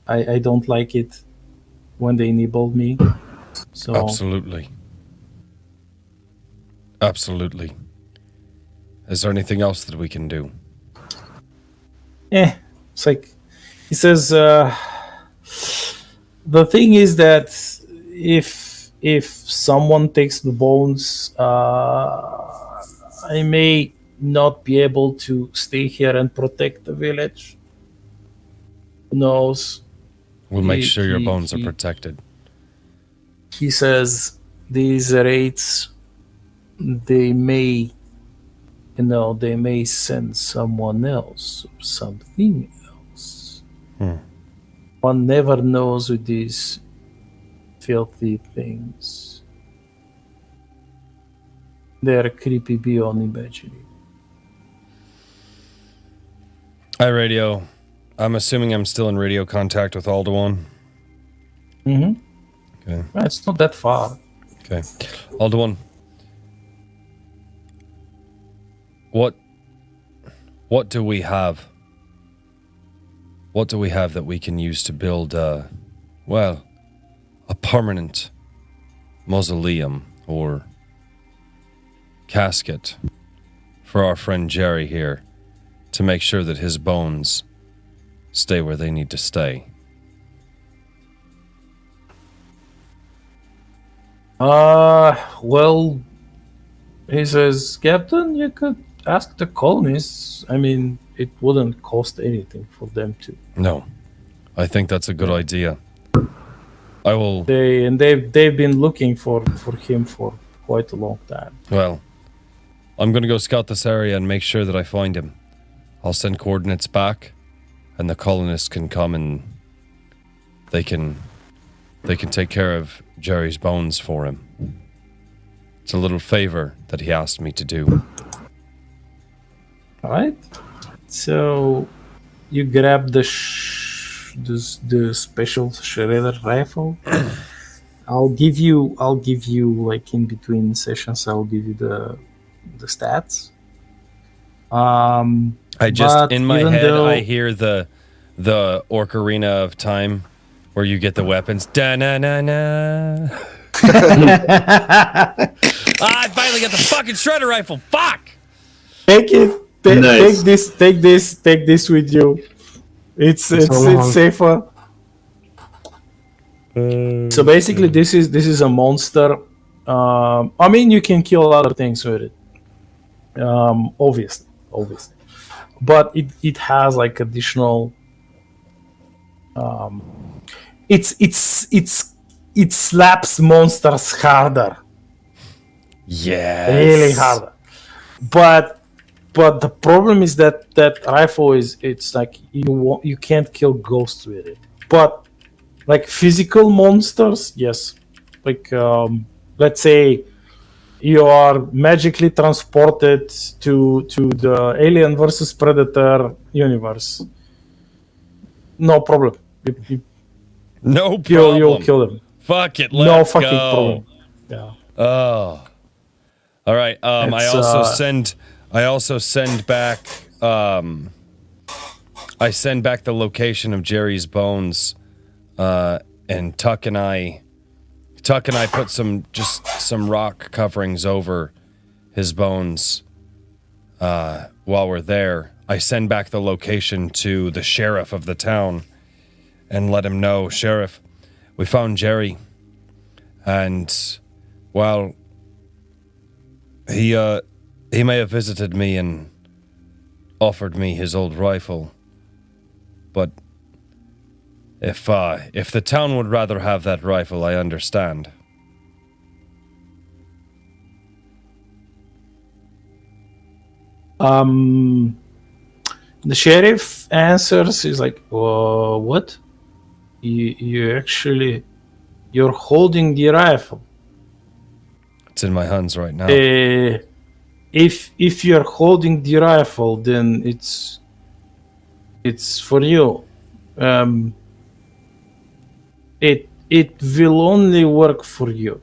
I don't like it when they nibble me. So Absolutely. Is there anything else that we can do? it's like he says. The thing is that if someone takes the bones, I may not be able to stay here and protect the village. Who knows? We'll make sure your bones are protected. He says these raids, they may send someone else or something else. One never knows with these filthy things. They're creepy beyond imagining. Hi, radio. I'm assuming I'm still in radio contact with Aldewan. Mm-hmm. Okay. It's not that far. Okay. Aldewan. What do we have? What do we have that we can use to build a permanent mausoleum or casket for our friend Jerry here to make sure that his bones stay where they need to stay? Well, he says, Captain, you could ask the colonists. I mean, it wouldn't cost anything for them to. No, I think that's a good idea. I will. They've been looking for him for quite a long time. Well, I'm going to go scout this area and make sure that I find him. I'll send coordinates back, and the colonists can come and they can take care of Jerry's bones for him. It's a little favor that he asked me to do. All right. So you grab the special shredder rifle. I'll give you like in between sessions. I'll give you the stats. I just in my head I hear the Ocarina of Time where you get the weapons. Da na na na. I finally got the fucking shredder rifle. Fuck. Take it. Nice. Take this with you. It's safer. So basically, this is a monster. I mean, you can kill other things with it. Obviously, but it has like additional. It slaps monsters harder. Yes. Really harder. But the problem is that rifle it's like you can't kill ghosts with it. But like physical monsters, yes. Like let's say you are magically transported to the Alien versus Predator universe. No problem. No problem. You'll kill them. Fuck it. No Let's fucking go. problem. Yeah. Oh. All right. I also send back. I send back the location of Jerry's bones, and Tuck and I put some rock coverings over his bones. While we're there, I send back the location to the sheriff of the town, and let him know, Sheriff, we found Jerry, and while he may have visited me and offered me his old rifle, but if the town would rather have that rifle, I understand. The sheriff answers, is like, what? You're holding the rifle. It's in my hands right now. If you're holding the rifle, then it's for you. It will only work for you.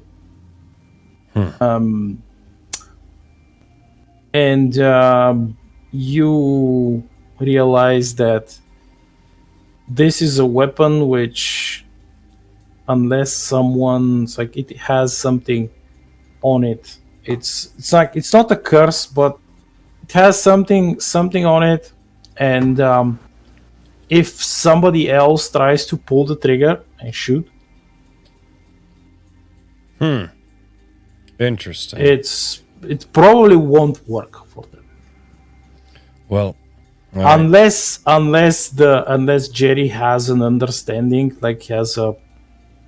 And you realize that this is a weapon which, unless someone's like, it has something on it, it's like, it's not a curse, but it has something on it, and if somebody else tries to pull the trigger and shoot, Interesting. it probably won't work for them. Well, all right. unless Jerry has an understanding, like has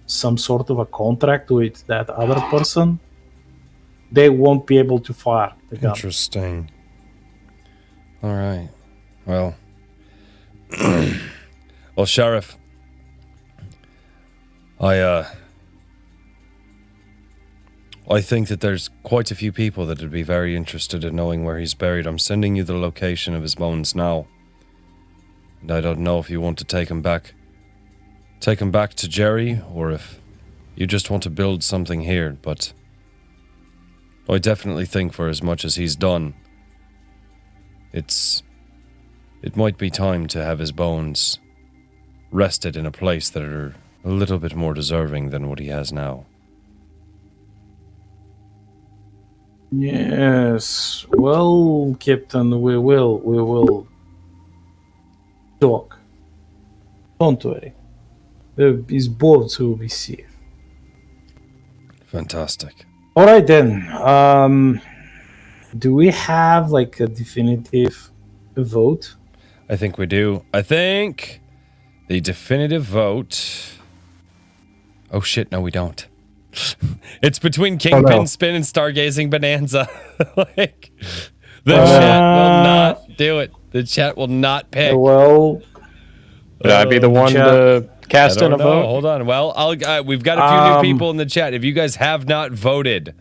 some sort of a contract with that other person, they won't be able to fire the gun. Interesting. All right. Well, well, Sheriff, I think that there's quite a few people that would be very interested in knowing where he's buried. I'm sending you the location of his bones now. And I don't know if you want to take him back to Jerry, or if you just want to build something here, but I definitely think for as much as he's done, it might be time to have his bones rested in a place that are a little bit more deserving than what he has now. Yes. Well, Captain, we will talk. Don't worry. His bones will be safe. Fantastic. All right then. Do we have like a definitive vote? I think we do. I think the definitive vote. Oh shit! No, we don't. It's between Kingpin Spin and Stargazing Bonanza. Like, the chat will not do it. The chat will not pick. Well, Would I be the one to cast in a vote? Hold on. Well, we've got a few new people in the chat. If you guys have not voted,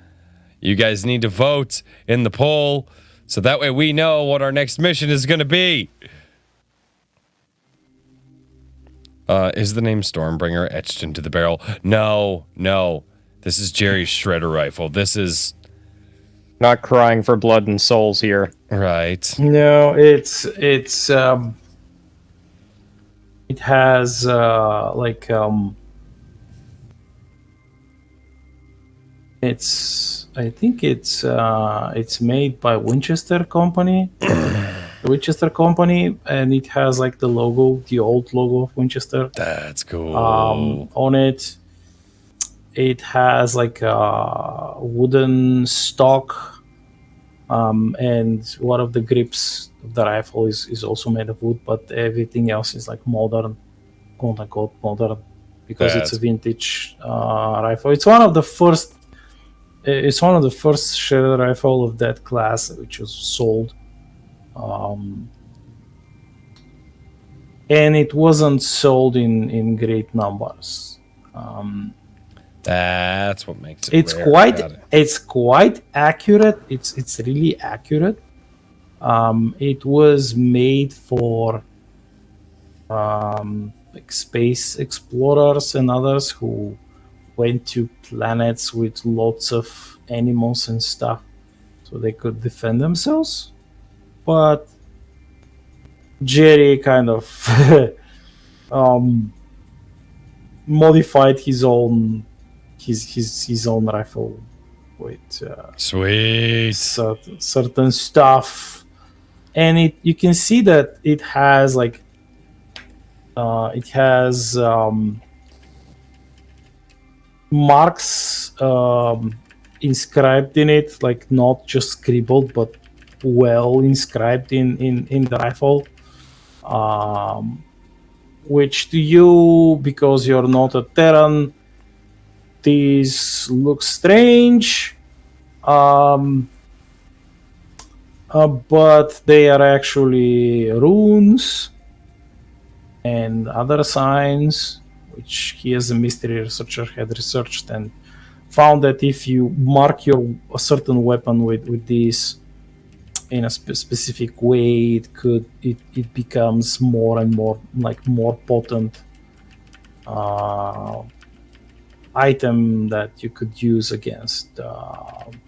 you guys need to vote in the poll so that way we know what our next mission is going to be. Is the name Stormbringer etched into the barrel? No. This is Jerry's shredder rifle. This is... Not crying for blood and souls here. Right. No, it has I think it's made by Winchester Company. Winchester Company, and it has like the logo, the old logo of Winchester. That's cool. On it. It has like a wooden stock, and one of the grips of the rifle is also made of wood, but everything else is like modern, quote unquote modern, because it's a vintage rifle. It's one of the first. It's one of the first shredder rifle of that class which was sold. And it wasn't sold in great numbers. That's what makes it it's rare. it's quite accurate. It's really accurate. It was made for like space explorers and others who went to planets with lots of animals and stuff, so they could defend themselves. But Jerry kind of modified his own rifle with Sweet. certain stuff, and you can see that it has like marks inscribed in it, like not just scribbled but well inscribed in the rifle, which to you, because you're not a Terran, these look strange, but they are actually runes and other signs, which he as a mystery researcher had researched and found that if you mark a certain weapon with these in a specific way, it becomes more and more potent item that you could use against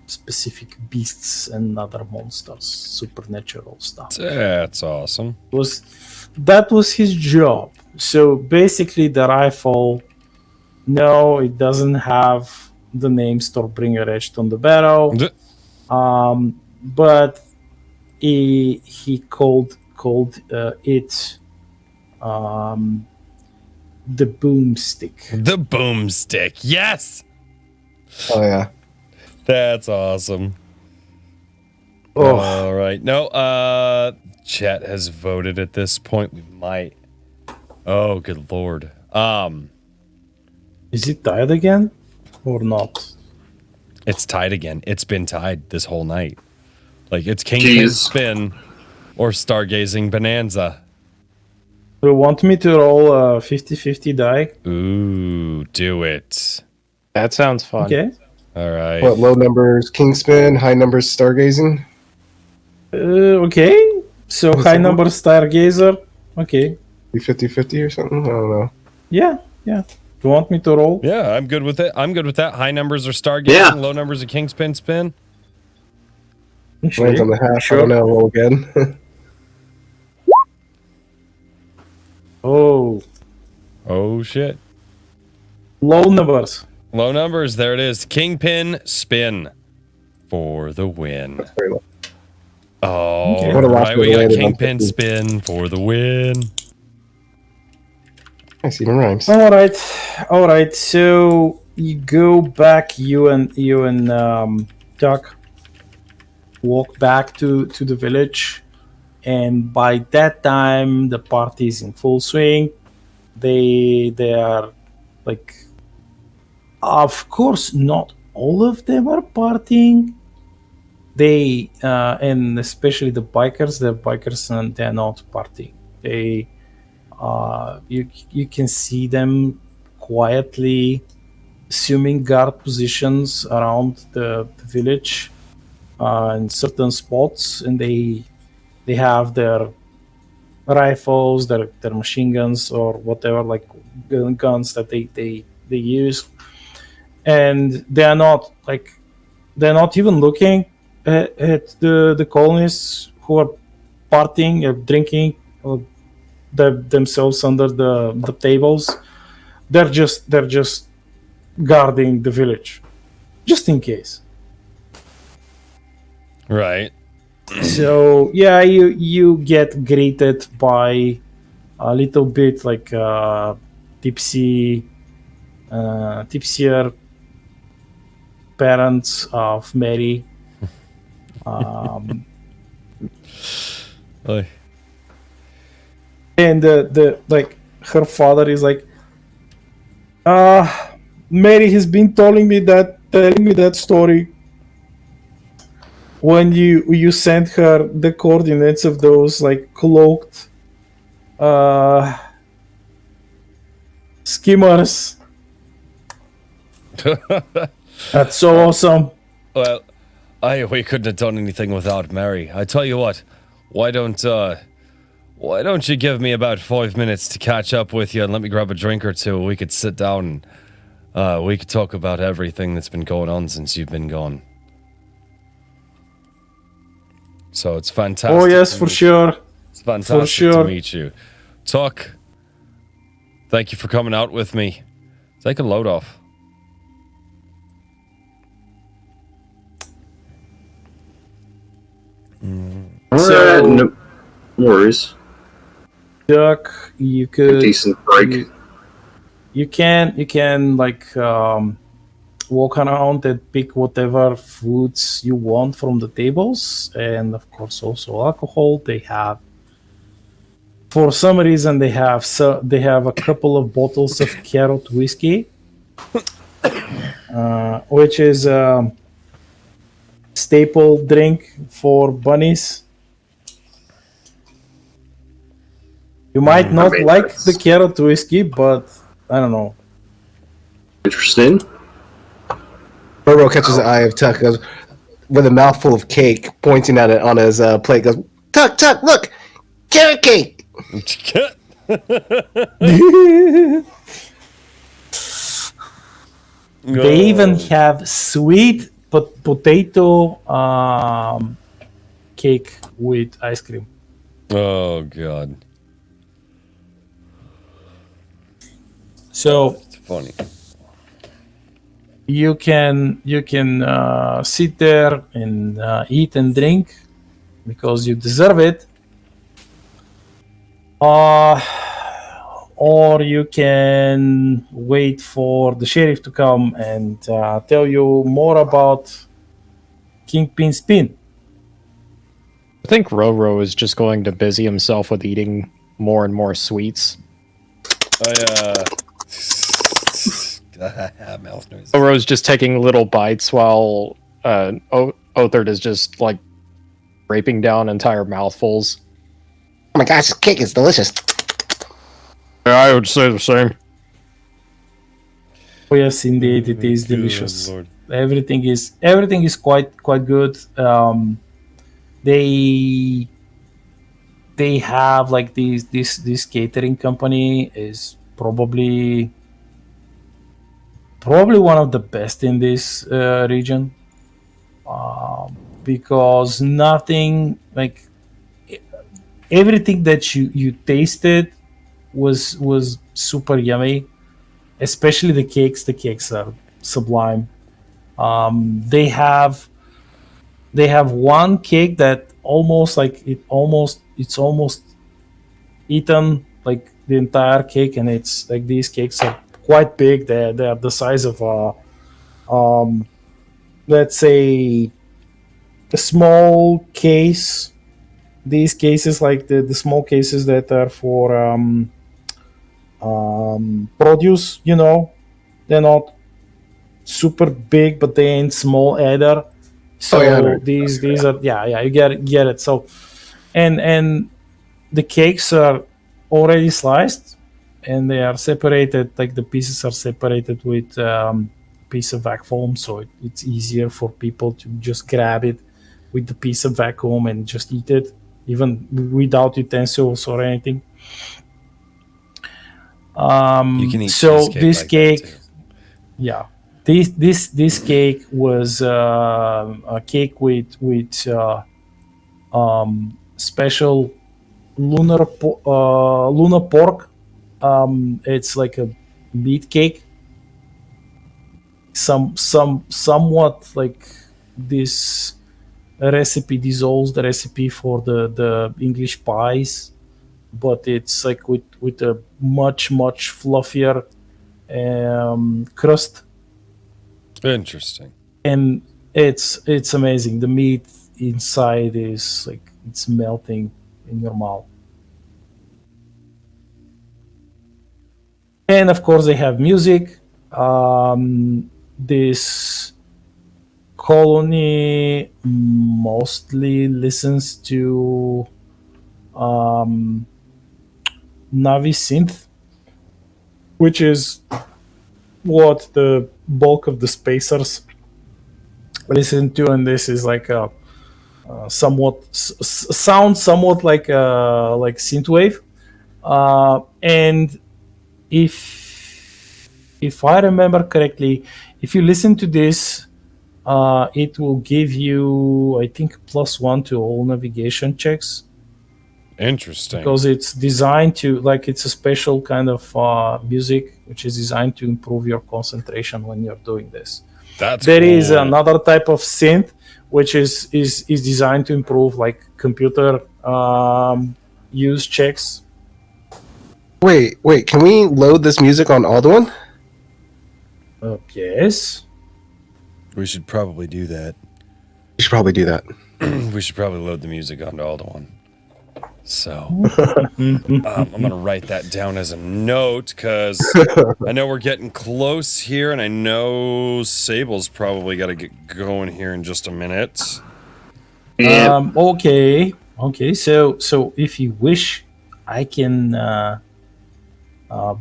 specific beasts and other monsters, supernatural stuff. That's awesome. That was his job. So basically the rifle, no, it doesn't have the name Stormbringer etched on the barrel, but he called it the boomstick. The boomstick, yes. Oh yeah, that's awesome. Oh. All right, no, chat has voted at this point. We might. Oh, good lord. Is it tied again or not? It's tied again. It's been tied this whole night. Like, it's Kingpin Spin or Stargazing Bonanza. Do you want me to roll a 50-50 die? Ooh, do it. That sounds fun. Okay. All right. what low numbers Kingspin, high numbers Stargazing? Okay. So high number Stargazer. Okay. 50-50 or something? I don't know. Yeah. Do you want me to roll? Yeah, I'm good with it. I'm good with that. High numbers are Stargazing, low numbers are Kingspin Spin. Lands on the half. Sure. I don't know. Roll again. Oh shit. Low numbers. Low numbers. There it is. Kingpin Spin for the win. That's very low. Oh, okay. Right. We got Kingpin Spin for the win. I see the rhymes. All right. So you go back. You and Duck walk back to the village, and by that time the party is in full swing. They are like, of course, not all of them are partying. They and especially the bikers, and they're not partying. They You can see them quietly assuming guard positions around the village in certain spots, and they have their rifles, their machine guns, or whatever, like guns that they use, and they're not even looking at the colonists who are partying or drinking themselves under the tables. They're just guarding the village, just in case. Right. So yeah, you get greeted by a little bit like tipsier parents of Mary. Oy. And the like her father is like, Mary has been telling me that story when you sent her the coordinates of those like cloaked skimmers. That's so awesome. Well, we couldn't have done anything without Mary. I tell you what, why don't you give me about 5 minutes to catch up with you and let me grab a drink or two? We could sit down and we could talk about everything that's been going on since you've been gone. So it's fantastic. Oh yes, for sure. It's fantastic to meet you. Tuck, thank you for coming out with me. Take a load off. Alright, no worries. Duck, you could A decent break. You can like walk around and pick whatever foods you want from the tables, and of course also alcohol. They have, for some reason, they have a couple of bottles of carrot whiskey, which is a staple drink for bunnies. You might not like the carrot whiskey, but I don't know. Interesting. Burrow catches the eye of Tuck, goes with a mouthful of cake, pointing at it on his plate. Goes, Tuck, look, carrot cake. They even have sweet potato cake with ice cream. Oh God. So it's funny. You can sit there and eat and drink because you deserve it. Or you can wait for the sheriff to come and tell you more about Kingpin Spin. I think Roro is just going to busy himself with eating more and more sweets. Mouth noise. Roro's just taking little bites while Othard is just like raping down entire mouthfuls. Oh my gosh, this cake is delicious. Yeah, I would say the same. Oh yes, indeed, it is delicious. Lord. Everything is quite good. They have like this catering company is probably one of the best in this region, because nothing like everything that you tasted was super yummy, especially the cakes. The cakes are sublime. They have one cake that it's almost eaten like the entire cake, and it's like these cakes are quite big. They're the size of let's say a small case. These cases, like the small cases that are for produce, they're not super big, but they ain't small either. So these are you get it. So and the cakes are already sliced, and they are separated. Like the pieces are separated with piece of vacuum, so it's easier for people to just grab it with the piece of vacuum and just eat it, even without utensils or anything. You can eat So cheesecake this like cake, that too. yeah, this cake was a cake with special lunar pork. It's like a meat cake. Somewhat like this recipe dissolves the recipe for the English pies, but it's like with a much fluffier crust, Interesting. and it's amazing. The meat inside is like it's melting in your mouth. And of course they have music. This colony mostly listens to Navi synth, which is what the bulk of the spacers listen to, and this is like a somewhat sounds somewhat like synthwave. And if I remember correctly, if you listen to this, it will give you, I think, +1 to all navigation checks, Interesting. because it's designed to, like, it's a special kind of music which is designed to improve your concentration when you're doing this. That's There cool. is another type of synth which is designed to improve like computer use checks. Wait. Can we load this music on Alduin? Yes. We should probably do that. We should probably do that. We should probably load the music onto Alduin. So I'm gonna write that down as a note, because I know we're getting close here, and I know Sable's probably got to get going here in just a minute. Yeah. Okay. So if you wish, I can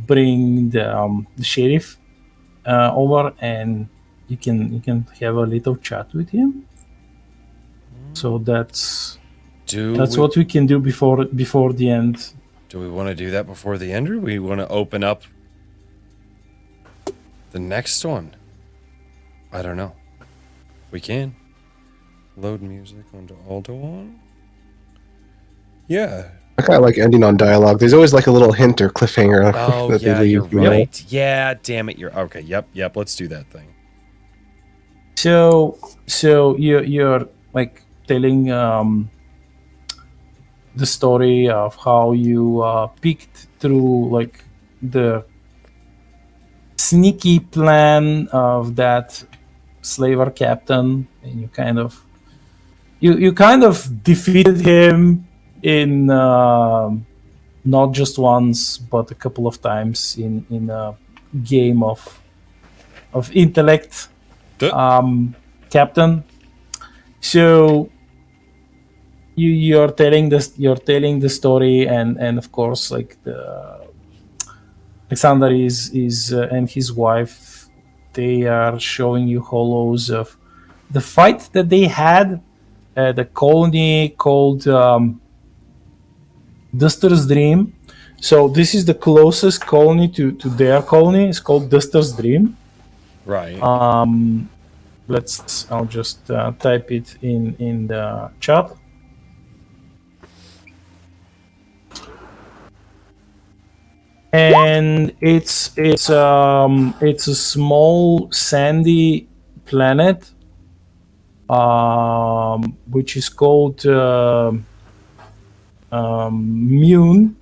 bring the sheriff over, and you can have a little chat with him. So that's what we can do before the end. Do we want to do that before the end, or we want to open up the next one? I don't know. We can load music onto Alduin. Yeah. I kind of like ending on dialogue. There's always like a little hint or cliffhanger. Oh that yeah, they leave, you're you know? right. Yeah, damn it, you're okay. Yep. Let's do that thing. So you're like telling the story of how you peeked through like the sneaky plan of that slaver captain, and you kind of defeated him in not just once but a couple of times in a game of intellect, captain. So you're telling the story, and of course, like the Alexander is and his wife, they are showing you hollows of the fight that they had at the colony called Duster's Dream. So this is the closest colony to their colony. It's called Duster's Dream. Right. I'll just type it in the chat. And it's a small sandy planet, which is called Mune.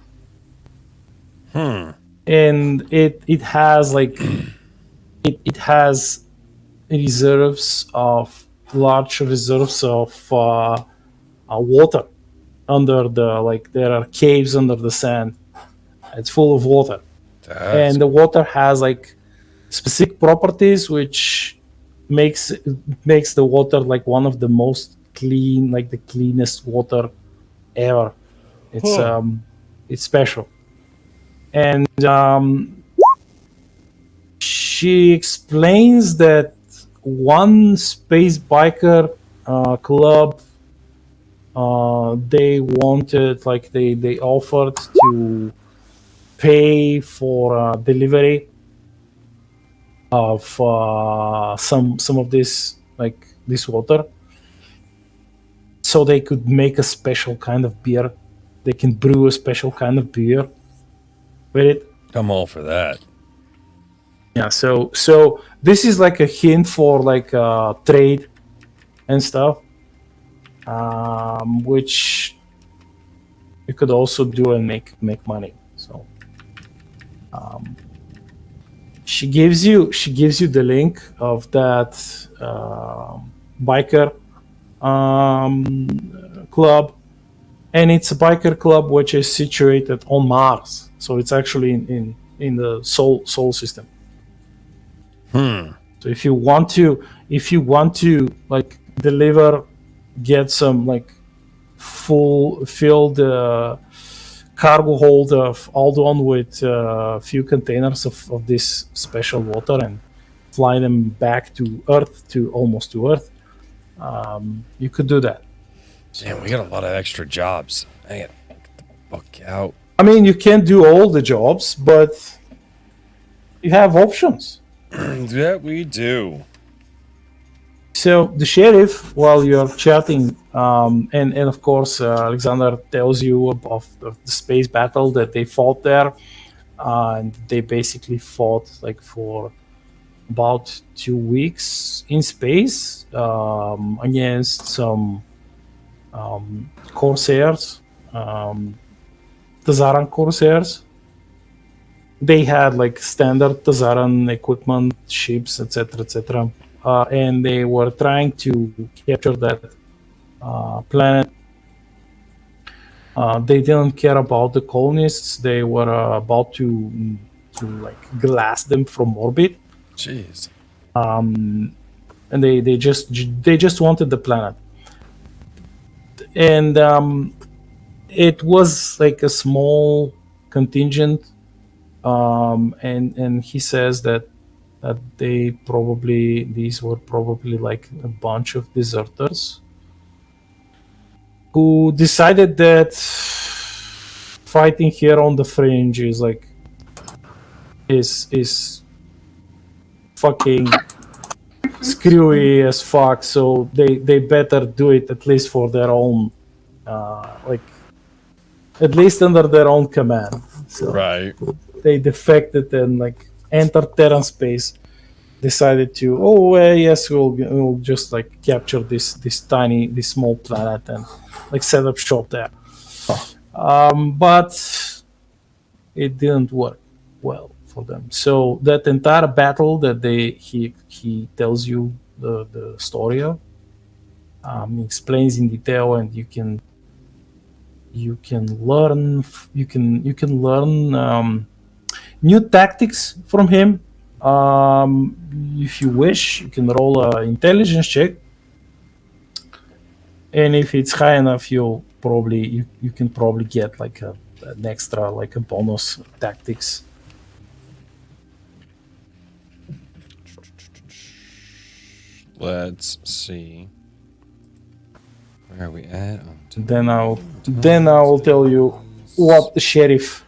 And it has like it has large reserves of water under the, like, there are caves under the sand. It's full of water. And the water has like specific properties which makes the water like one of the most clean, like the cleanest water ever. It's special. And she explains that one space biker club, they wanted, like, they offered to pay for delivery of some of this, like this water, so they could make a special kind of beer. They can brew a special kind of beer with it. I'm all for that. Yeah, so this is like a hint for like trade and stuff, which you could also do and make money. So she gives you the link of that biker club, and it's a biker club which is situated on Mars. So it's actually in the Sol system. So if you want to like deliver, get some like filled cargo hold of Alduin with a few containers of this special water and fly them back to Earth, almost to Earth, you could do that. Damn, we got a lot of extra jobs. I gotta get the fuck out. I mean, you can't do all the jobs, but you have options. That we do. So the sheriff, while you're chatting, and of course Alexander tells you of the space battle that they fought there, and they basically fought like for about 2 weeks in space against some corsairs, Tazaran corsairs. They had like standard Tazaran equipment, ships, etc., etc., and they were trying to capture that planet. They didn't care about the colonists. They were about to like glass them from orbit. Jeez. And they just wanted the planet. And it was like a small contingent, and he says that these were probably like a bunch of deserters who decided that fighting here on the fringe is like is fucking screwy as fuck, so they better do it at least for their own like at least under their own command. So Right. they defected and like entered Terran space, decided to yes, we'll just like capture this small planet and like set up shop there. But it didn't work well for them. So that entire battle that he tells you the story of, he explains in detail, and you can learn new tactics from him. If you wish, you can roll an intelligence check, and if it's high enough, you can probably get like an extra, like a bonus tactics. Let's see. Where are we at? Then I will tell you what the sheriff.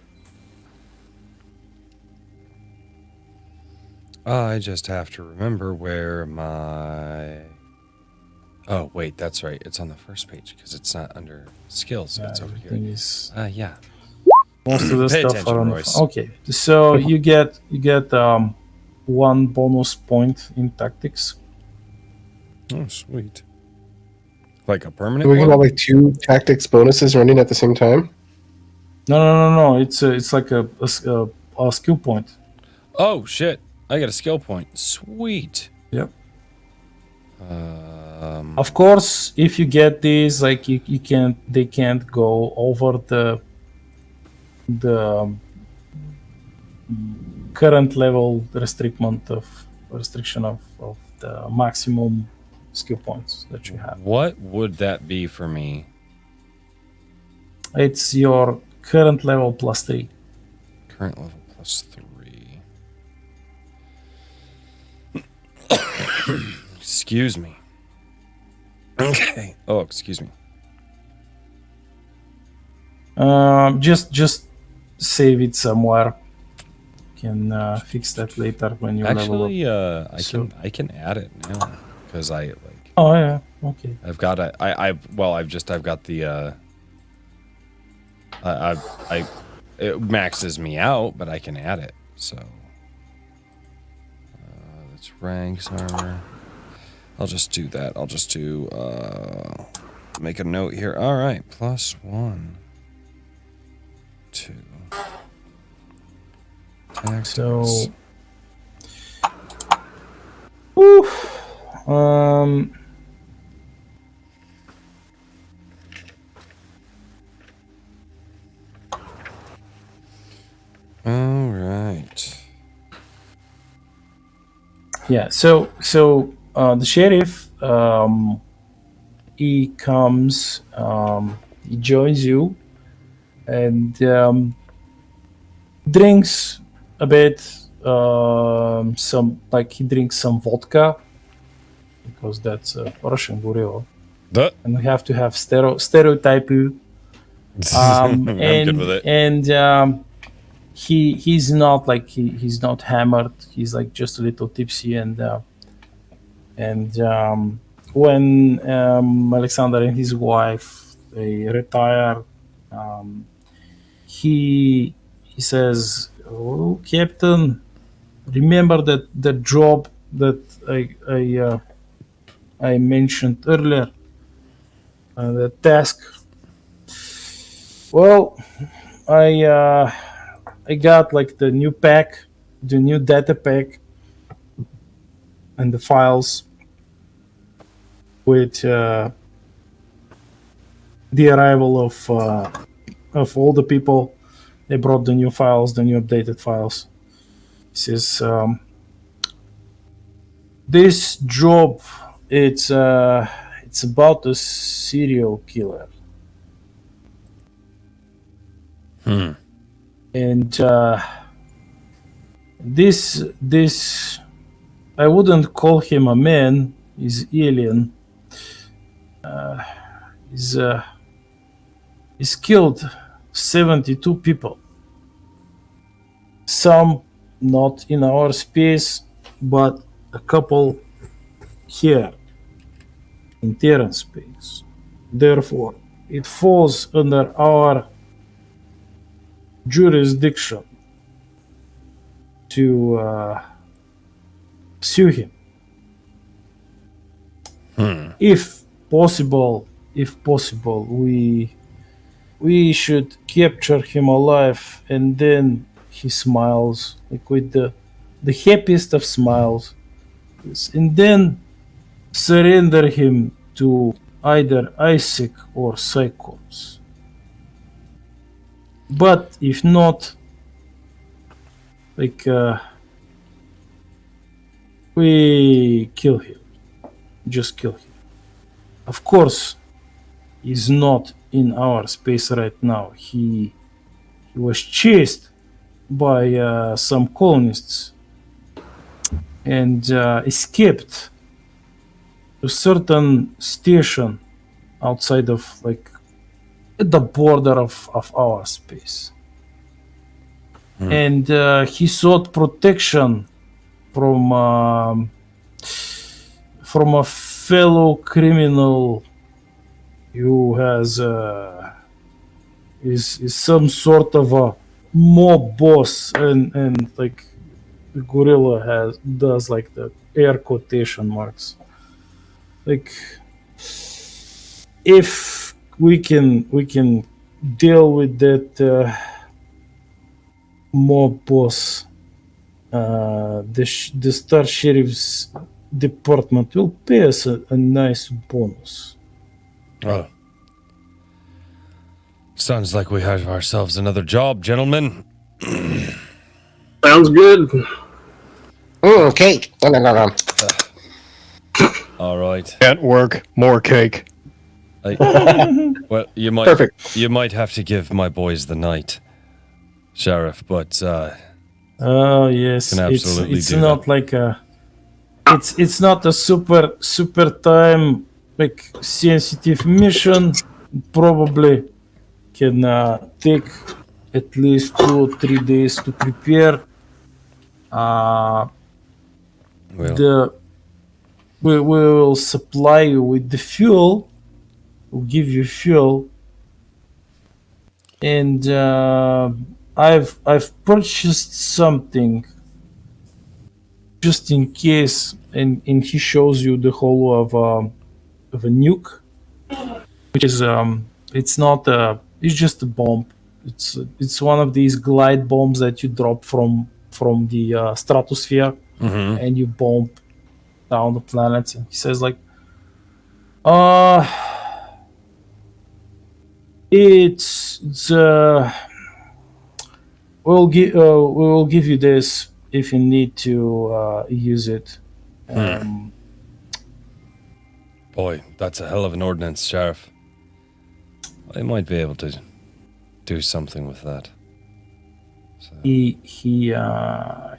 I just have to remember where my... Oh, wait, that's right. It's on the first page because it's not under skills. It's over here. Yeah. Most of the Pay stuff attention, are on. Royce. Okay, so you get one bonus point in tactics. Oh, sweet. Like a permanent Do we one? have like 2 tactics bonuses running at the same time? No. It's like a skill point. Oh, shit. I got a skill point. Sweet. Yep. Of course, if you get these, like they can't go over the current level restriction of the maximum skill points that you have. What would that be for me? It's your current level plus 3. current level plus 3. Excuse me. Okay. Oh, excuse me. Just save it somewhere. Can fix that later when you level up. Actually, I can add it now because I like. Oh yeah. Okay. I've got I've got the it maxes me out, but I can add it. So that's ranks armor. I'll just do that. I'll just do make a note here. All right, +1, 2. So, Tactics. All right. yeah. So the sheriff, he comes, he joins you, and drinks a bit. He drinks some vodka because that's a Russian gorilla, and we have to have stereotype you. I'm good with it. And he's not like he's not hammered. He's like just a little tipsy, and when Alexander and his wife they retire, he says, "Oh, Captain, remember that job that I mentioned earlier, the task. Well, I got like the new pack, the new data pack, and the files with the arrival of all the people. They brought the new files, the new updated files. This is this job. It's about a serial killer. And this I wouldn't call him a man. He's alien. He's killed 72 people. Some not in our space, but a couple here in Terran space. Therefore, it falls under our jurisdiction to sue him. If possible, we should capture him alive, and then he smiles like with the happiest of smiles, and then surrender him to either Isaac or Cyclops. But if not, like we kill him, just kill him. Of course, he's not in our space right now. He was chased by some colonists and escaped to a certain station outside of like at the border of our space. And he sought protection from a fellow criminal who has is some sort of a mob boss, and like the gorilla does like the air quotation marks. Like if we can deal with that mob boss, the Star Sheriff's department will pay us a nice bonus. Oh. Sounds like we have ourselves another job, gentlemen. Sounds good. Cake. No. All right. Can't work. More cake. Well, you might Perfect. You might have to give my boys the night. Sheriff, but Oh yes, Can absolutely it's do not that. like a, it's not a super time like sensitive mission. Probably can take at least 2 or 3 days to prepare. well, The we will supply you with the fuel. We'll give you fuel, and I've purchased something just in case, and he shows you the whole of a nuke, which is it's not a, it's just a bomb. It's one of these glide bombs that you drop from the stratosphere, and you bomb down the planets. And he says like, uh it's we will give you this if you need to use it. boy, that's a hell of an ordnance, Sheriff. I might be able to do something with that. So, He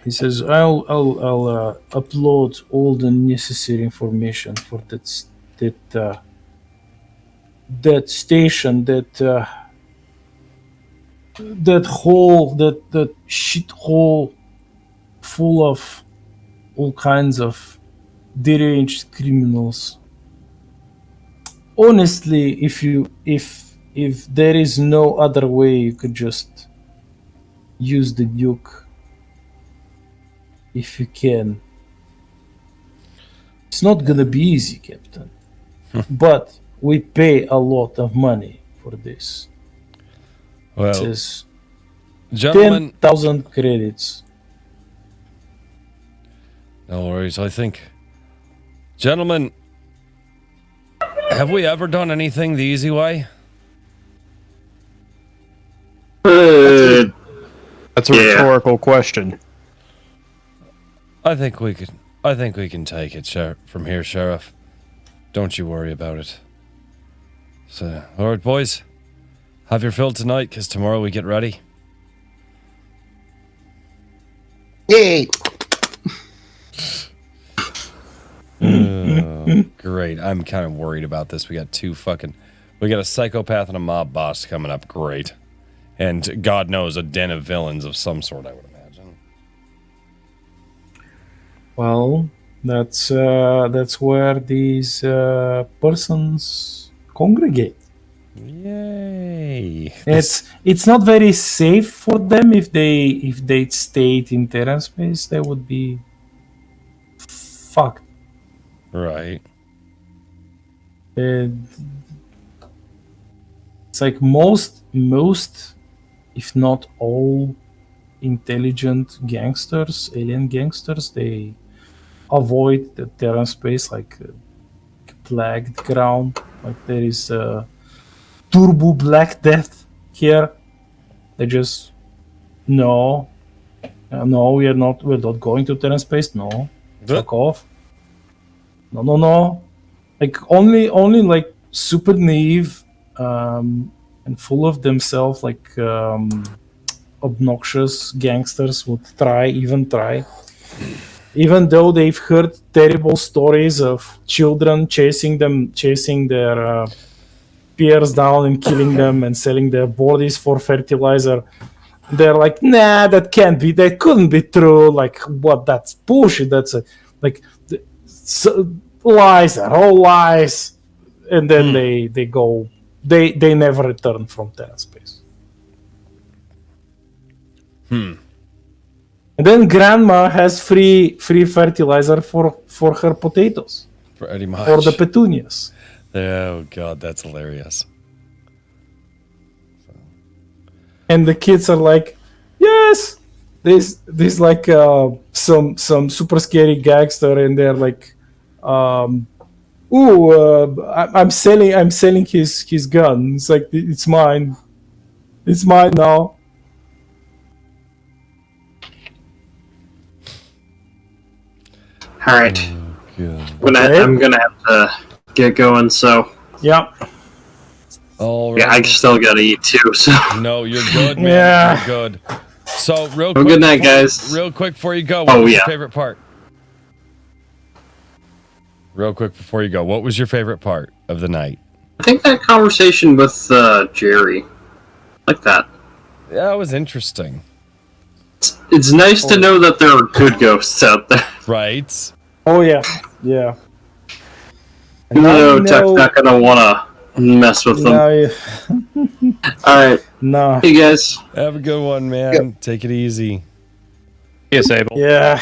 says I'll upload all the necessary information for that station, that shit hole full of all kinds of deranged criminals. Honestly, if there is no other way, you could just use the nuke if you can. It's not gonna be easy, Captain. But we pay a lot of money for this. It well, says gentlemen, 10,000 credits. no worries. I think, gentlemen, have we ever done anything the easy way? That's a Yeah. rhetorical question. I think we can take it, from here, Sheriff. Don't you worry about it. So, all right, boys, have your fill tonight, because tomorrow we get ready. Yay! Great. I'm kind of worried about this. We got a psychopath and a mob boss coming up. Great. And God knows a den of villains of some sort, I would imagine. Well, that's where these persons congregate. Yay. It's not very safe for them if they stayed in Terran space. They would be fucked. Right. It's like most, if not all, intelligent gangsters, alien gangsters, they avoid the Terran space like plagued ground. Like there is turbo black death here. They just no, we're not going to Terran space. No, fuck off. No. Like only like super naive and full of themselves, like obnoxious gangsters would try, even though they've heard terrible stories of children chasing their peers down and killing them and selling their bodies for fertilizer. They're like, nah, that couldn't be true. Like, what? That's bullshit. That's lies. Are all lies. And then they go. They never return from Terran space. And then Grandma has free fertilizer for her potatoes. Pretty much. Or the petunias. Oh God, that's hilarious. And the kids are like, yes, this like some super scary gangster, and they're like, I'm selling his gun. It's like, it's mine now. All right. I'm gonna have to get going. So Yeah. All yeah, I right. still gotta eat too. So No, you're good, man. Yeah. You're good. So real Have a quick, good night, guys. Real quick before you go, what was your favorite part? Real quick before you go, what was your favorite part of the night? I think that conversation with Jerry, like that. Yeah, it was interesting. It's nice to know that there are good ghosts out there. Right. Oh yeah, yeah. Even though Tech's not gonna wanna mess with them. Alright. No. Hey guys. Have a good one, man. Yep. Take it easy. Yes, Abel. Yeah.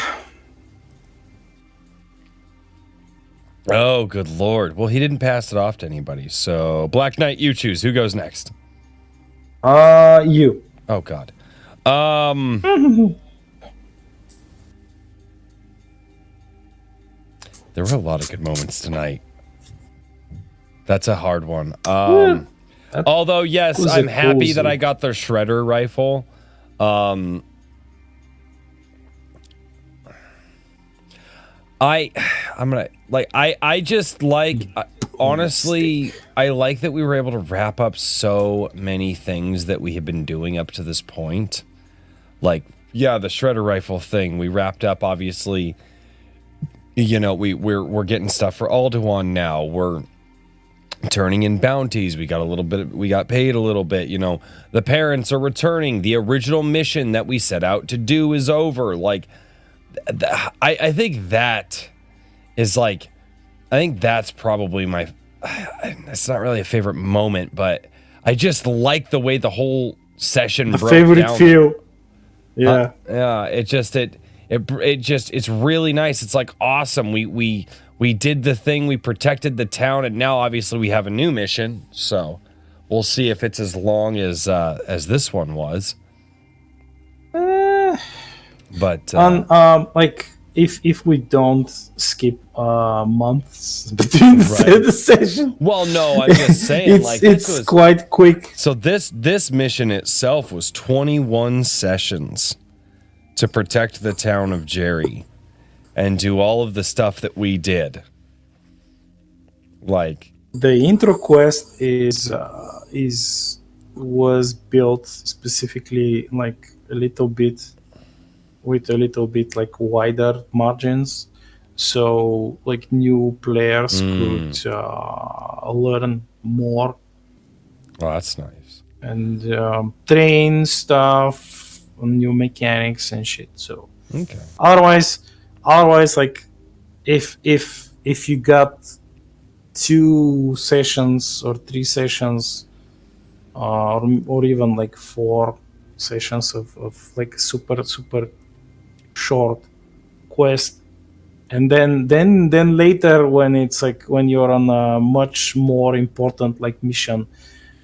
Oh, good lord. Well, he didn't pass it off to anybody. So, Black Knight, you choose. Who goes next? You. Oh god. There were a lot of good moments tonight. That's a hard one. Although, yes, I'm happy that I got the shredder rifle. I just like, honestly, I like that we were able to wrap up so many things that we have been doing up to this point. Like, yeah, the shredder rifle thing we wrapped up. Obviously, you know, we're getting stuff for Alduin now. We're turning in bounties. We got a little bit. We got paid a little bit. You know, the parents are returning. The original mission that we set out to do is over. Like, I think that is like, I think that's probably my. It's not really a favorite moment, but I just like the way the whole session broke favorite down. feel. Yeah. Yeah. It's really nice. It's like awesome. We did the thing. We protected the town, and now obviously we have a new mission. So we'll see if it's as long as this one was. But like if we don't skip months between the session. Well, no, I'm just saying it's quite quick. So this mission itself was 21 sessions to protect the town of Jerry and do all of the stuff that we did. Like, the intro quest was built specifically like a little bit like wider margins, so like new players could learn more. Oh, that's nice. And train stuff, new mechanics and shit. So okay. Otherwise, like if you got 2 sessions or 3 sessions, or even like 4 sessions of like super short quest, and then later when it's like when you're on a much more important like mission,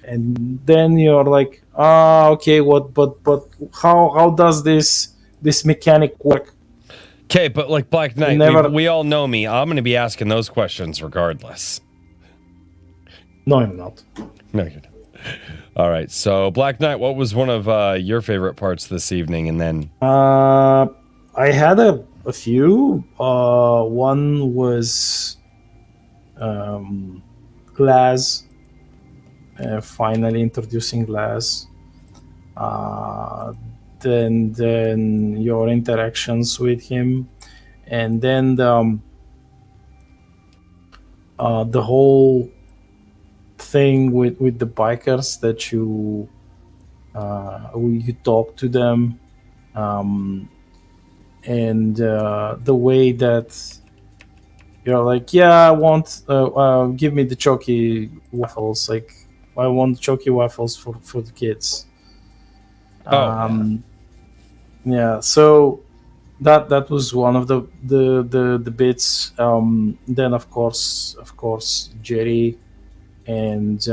and then you're like, okay, but how does this mechanic work? Okay, but like Black Knight, we all know me. I'm going to be asking those questions regardless. No, I'm not. No, you're not. All right, so Black Knight, what was one of your favorite parts this evening? And then I had a few. One was Glass. Finally introducing Glass. Then your interactions with him, and then the whole thing with the bikers that you talk to them, and the way that you're like, yeah, I want give me the choky waffles, like I want choky waffles for the kids. Yeah, so that was one of the bits. Then of course Jerry and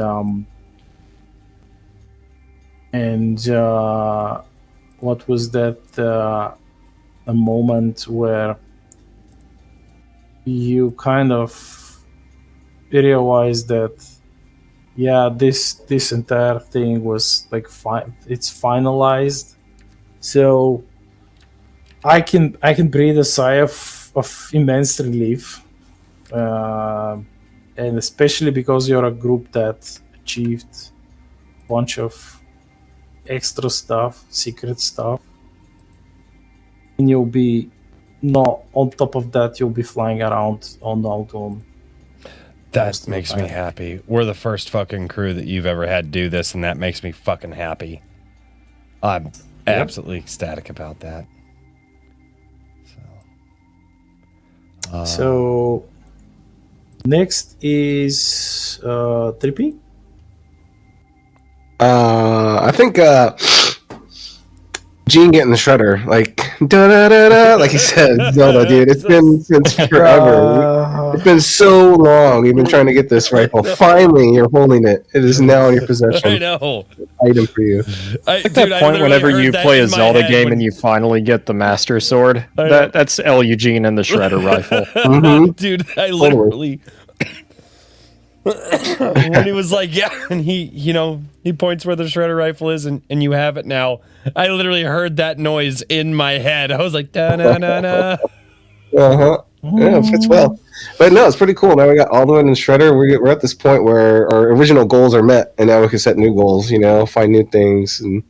what was that a moment where you kind of realize that this entire thing was like it's finalized, so I can breathe a sigh of immense relief, and especially because you're a group that achieved a bunch of extra stuff, secret stuff. and you'll be not on top of that. You'll be flying around on Alton. That makes me happy. We're the first fucking crew that you've ever had do this, and that makes me fucking happy. I'm absolutely ecstatic about that. So next is 3P. I think Gene getting the shredder, like da da da da, like he said, Zelda, dude. It's been since forever. It's been so long. You've been trying to get this rifle. Finally, you're holding it. It is now in your possession. I know. Item for you. Like that point whenever you play a Zelda game and you finally get the Master Sword. That's L. Eugene and the Shredder rifle. Dude, I literally. When he was like, yeah, and he points where the shredder rifle is, and you have it now. I literally heard that noise in my head. I was like, da na na na. Yeah, it fits well. But no, it's pretty cool. Now we got Alduin and Shredder. We're at this point where our original goals are met, and now we can set new goals. Find new things and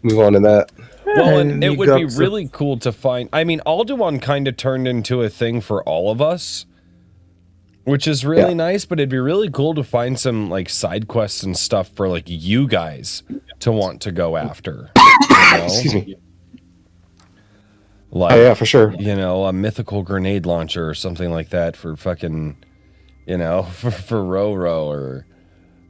move on to that. Well, and it would be really cool to find. I mean, Alduin kind of turned into a thing for all of us. Which is really nice, but it'd be really cool to find some like side quests and stuff for like you guys to want to go after. Excuse me. Like, yeah, for sure. A mythical grenade launcher or something like that for fucking, for Roro or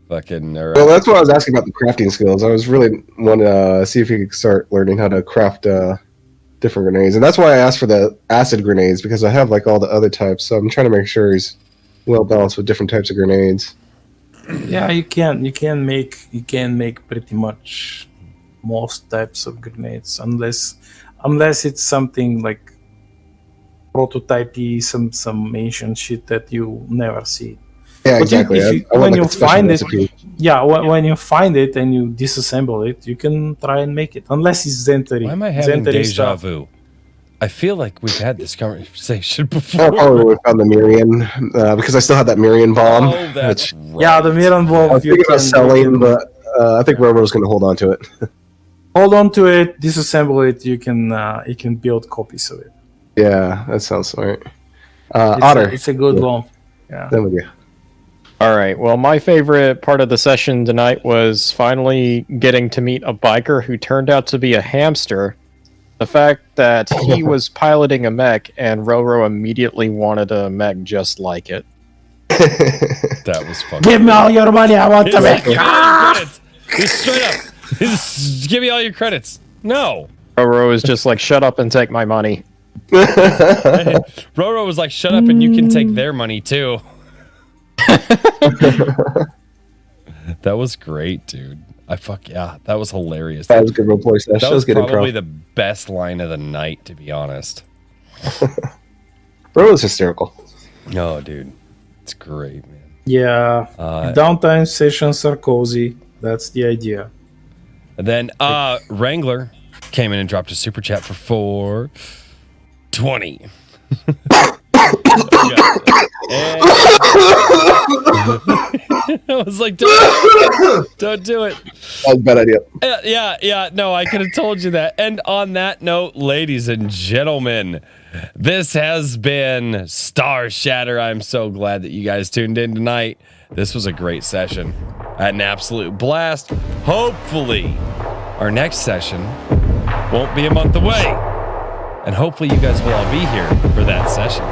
fucking. Well, that's what I was asking about the crafting skills. I was really wanting to see if you could start learning how to craft different grenades, and that's why I asked for the acid grenades because I have like all the other types. So I'm trying to make sure he's well balanced with different types of grenades. Yeah, you can make pretty much most types of grenades unless it's something like prototypey, some ancient shit that you never see. Yeah, exactly. When you find it and you disassemble it, you can try and make it. Unless it's Zentari. Why am I having deja vu? I feel like we've had this conversation before. I probably would have found the Mirian because I still have that Mirian bomb. Oh, that's right. Yeah, the Mirian bomb. I was thinking about selling, but I think Robo's going to hold on to it. Hold on to it, disassemble it. You can build copies of it. Yeah, that sounds smart. Otter. It's a good one. Yeah. Then with you. All right. Well, my favorite part of the session tonight was finally getting to meet a biker who turned out to be a hamster. The fact that he was piloting a mech and Roro immediately wanted a mech just like it. That was fucking. Give me all your money. I want the mech. Give me all your credits. Just straight up. Just give me all your credits. No. Roro is just like, shut up and take my money. Roro was like, shut up and you can take their money too. That was great, dude. That was hilarious. That was a good roleplay session. That was good probably improv. the best line of the night, to be honest. Bro was hysterical. No, dude. It's great, man. Yeah. Downtime sessions are cozy. That's the idea. And then Wrangler came in and dropped a super chat for $4.20. I was like, don't do it. That was a bad idea. Yeah. No, I could have told you that. And on that note, ladies and gentlemen, this has been Star Shatter. I'm so glad that you guys tuned in tonight. This was a great session. I had an absolute blast. Hopefully, our next session won't be a month away. And hopefully you guys will all be here for that session.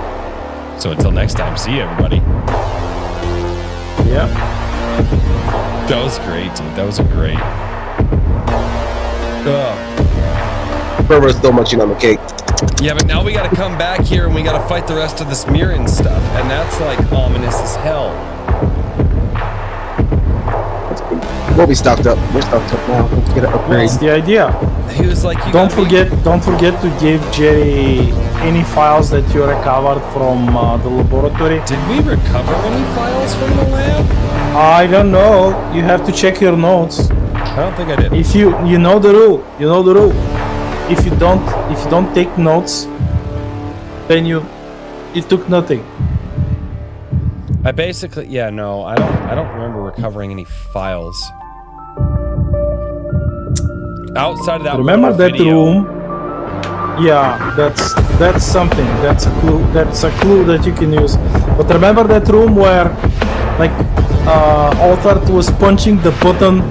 So until next time, see you, everybody. Yeah. That was great, dude. That was a great. Robo's still munching on the cake. Yeah, but now we gotta come back here and we gotta fight the rest of this Mirren stuff. And that's like ominous as hell. We'll be stocked up. We're stocked up now. Let's get an upgrade. That's the idea. He was like, Don't forget to give Jerry any files that you recovered from the laboratory. Did we recover any files from the lab? I don't know. You have to check your notes. I don't think I did. If you know the rule, If you don't take notes, then you took nothing. I basically, I don't remember recovering any files. Outside of that Remember that video. room? Yeah, that's something. That's a clue. That's a clue that you can use. But remember that room where, like, Althart was punching the button,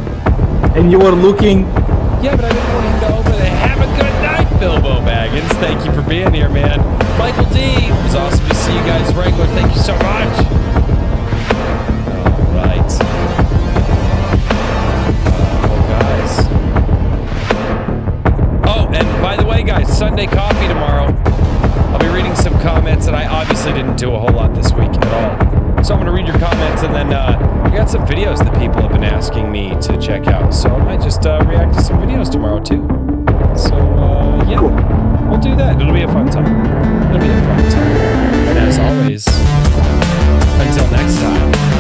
and you were looking. Yeah, but I didn't want him to open it. Have a good night, Bilbo Baggins. Thank you for being here, man. Michael D. It was awesome to see you guys regular. Thank you so much. All right. Guys. Oh, and by the way, guys, Sunday coffee tomorrow. I'll be reading some comments, and I obviously didn't do a whole lot this week at all. So I'm going to read your comments, and then I got some videos that people have been asking me to check out. So I might just react to some videos tomorrow, too. So, yeah, we'll do that. It'll be a fun time. It'll be a fun time. And as always, until next time.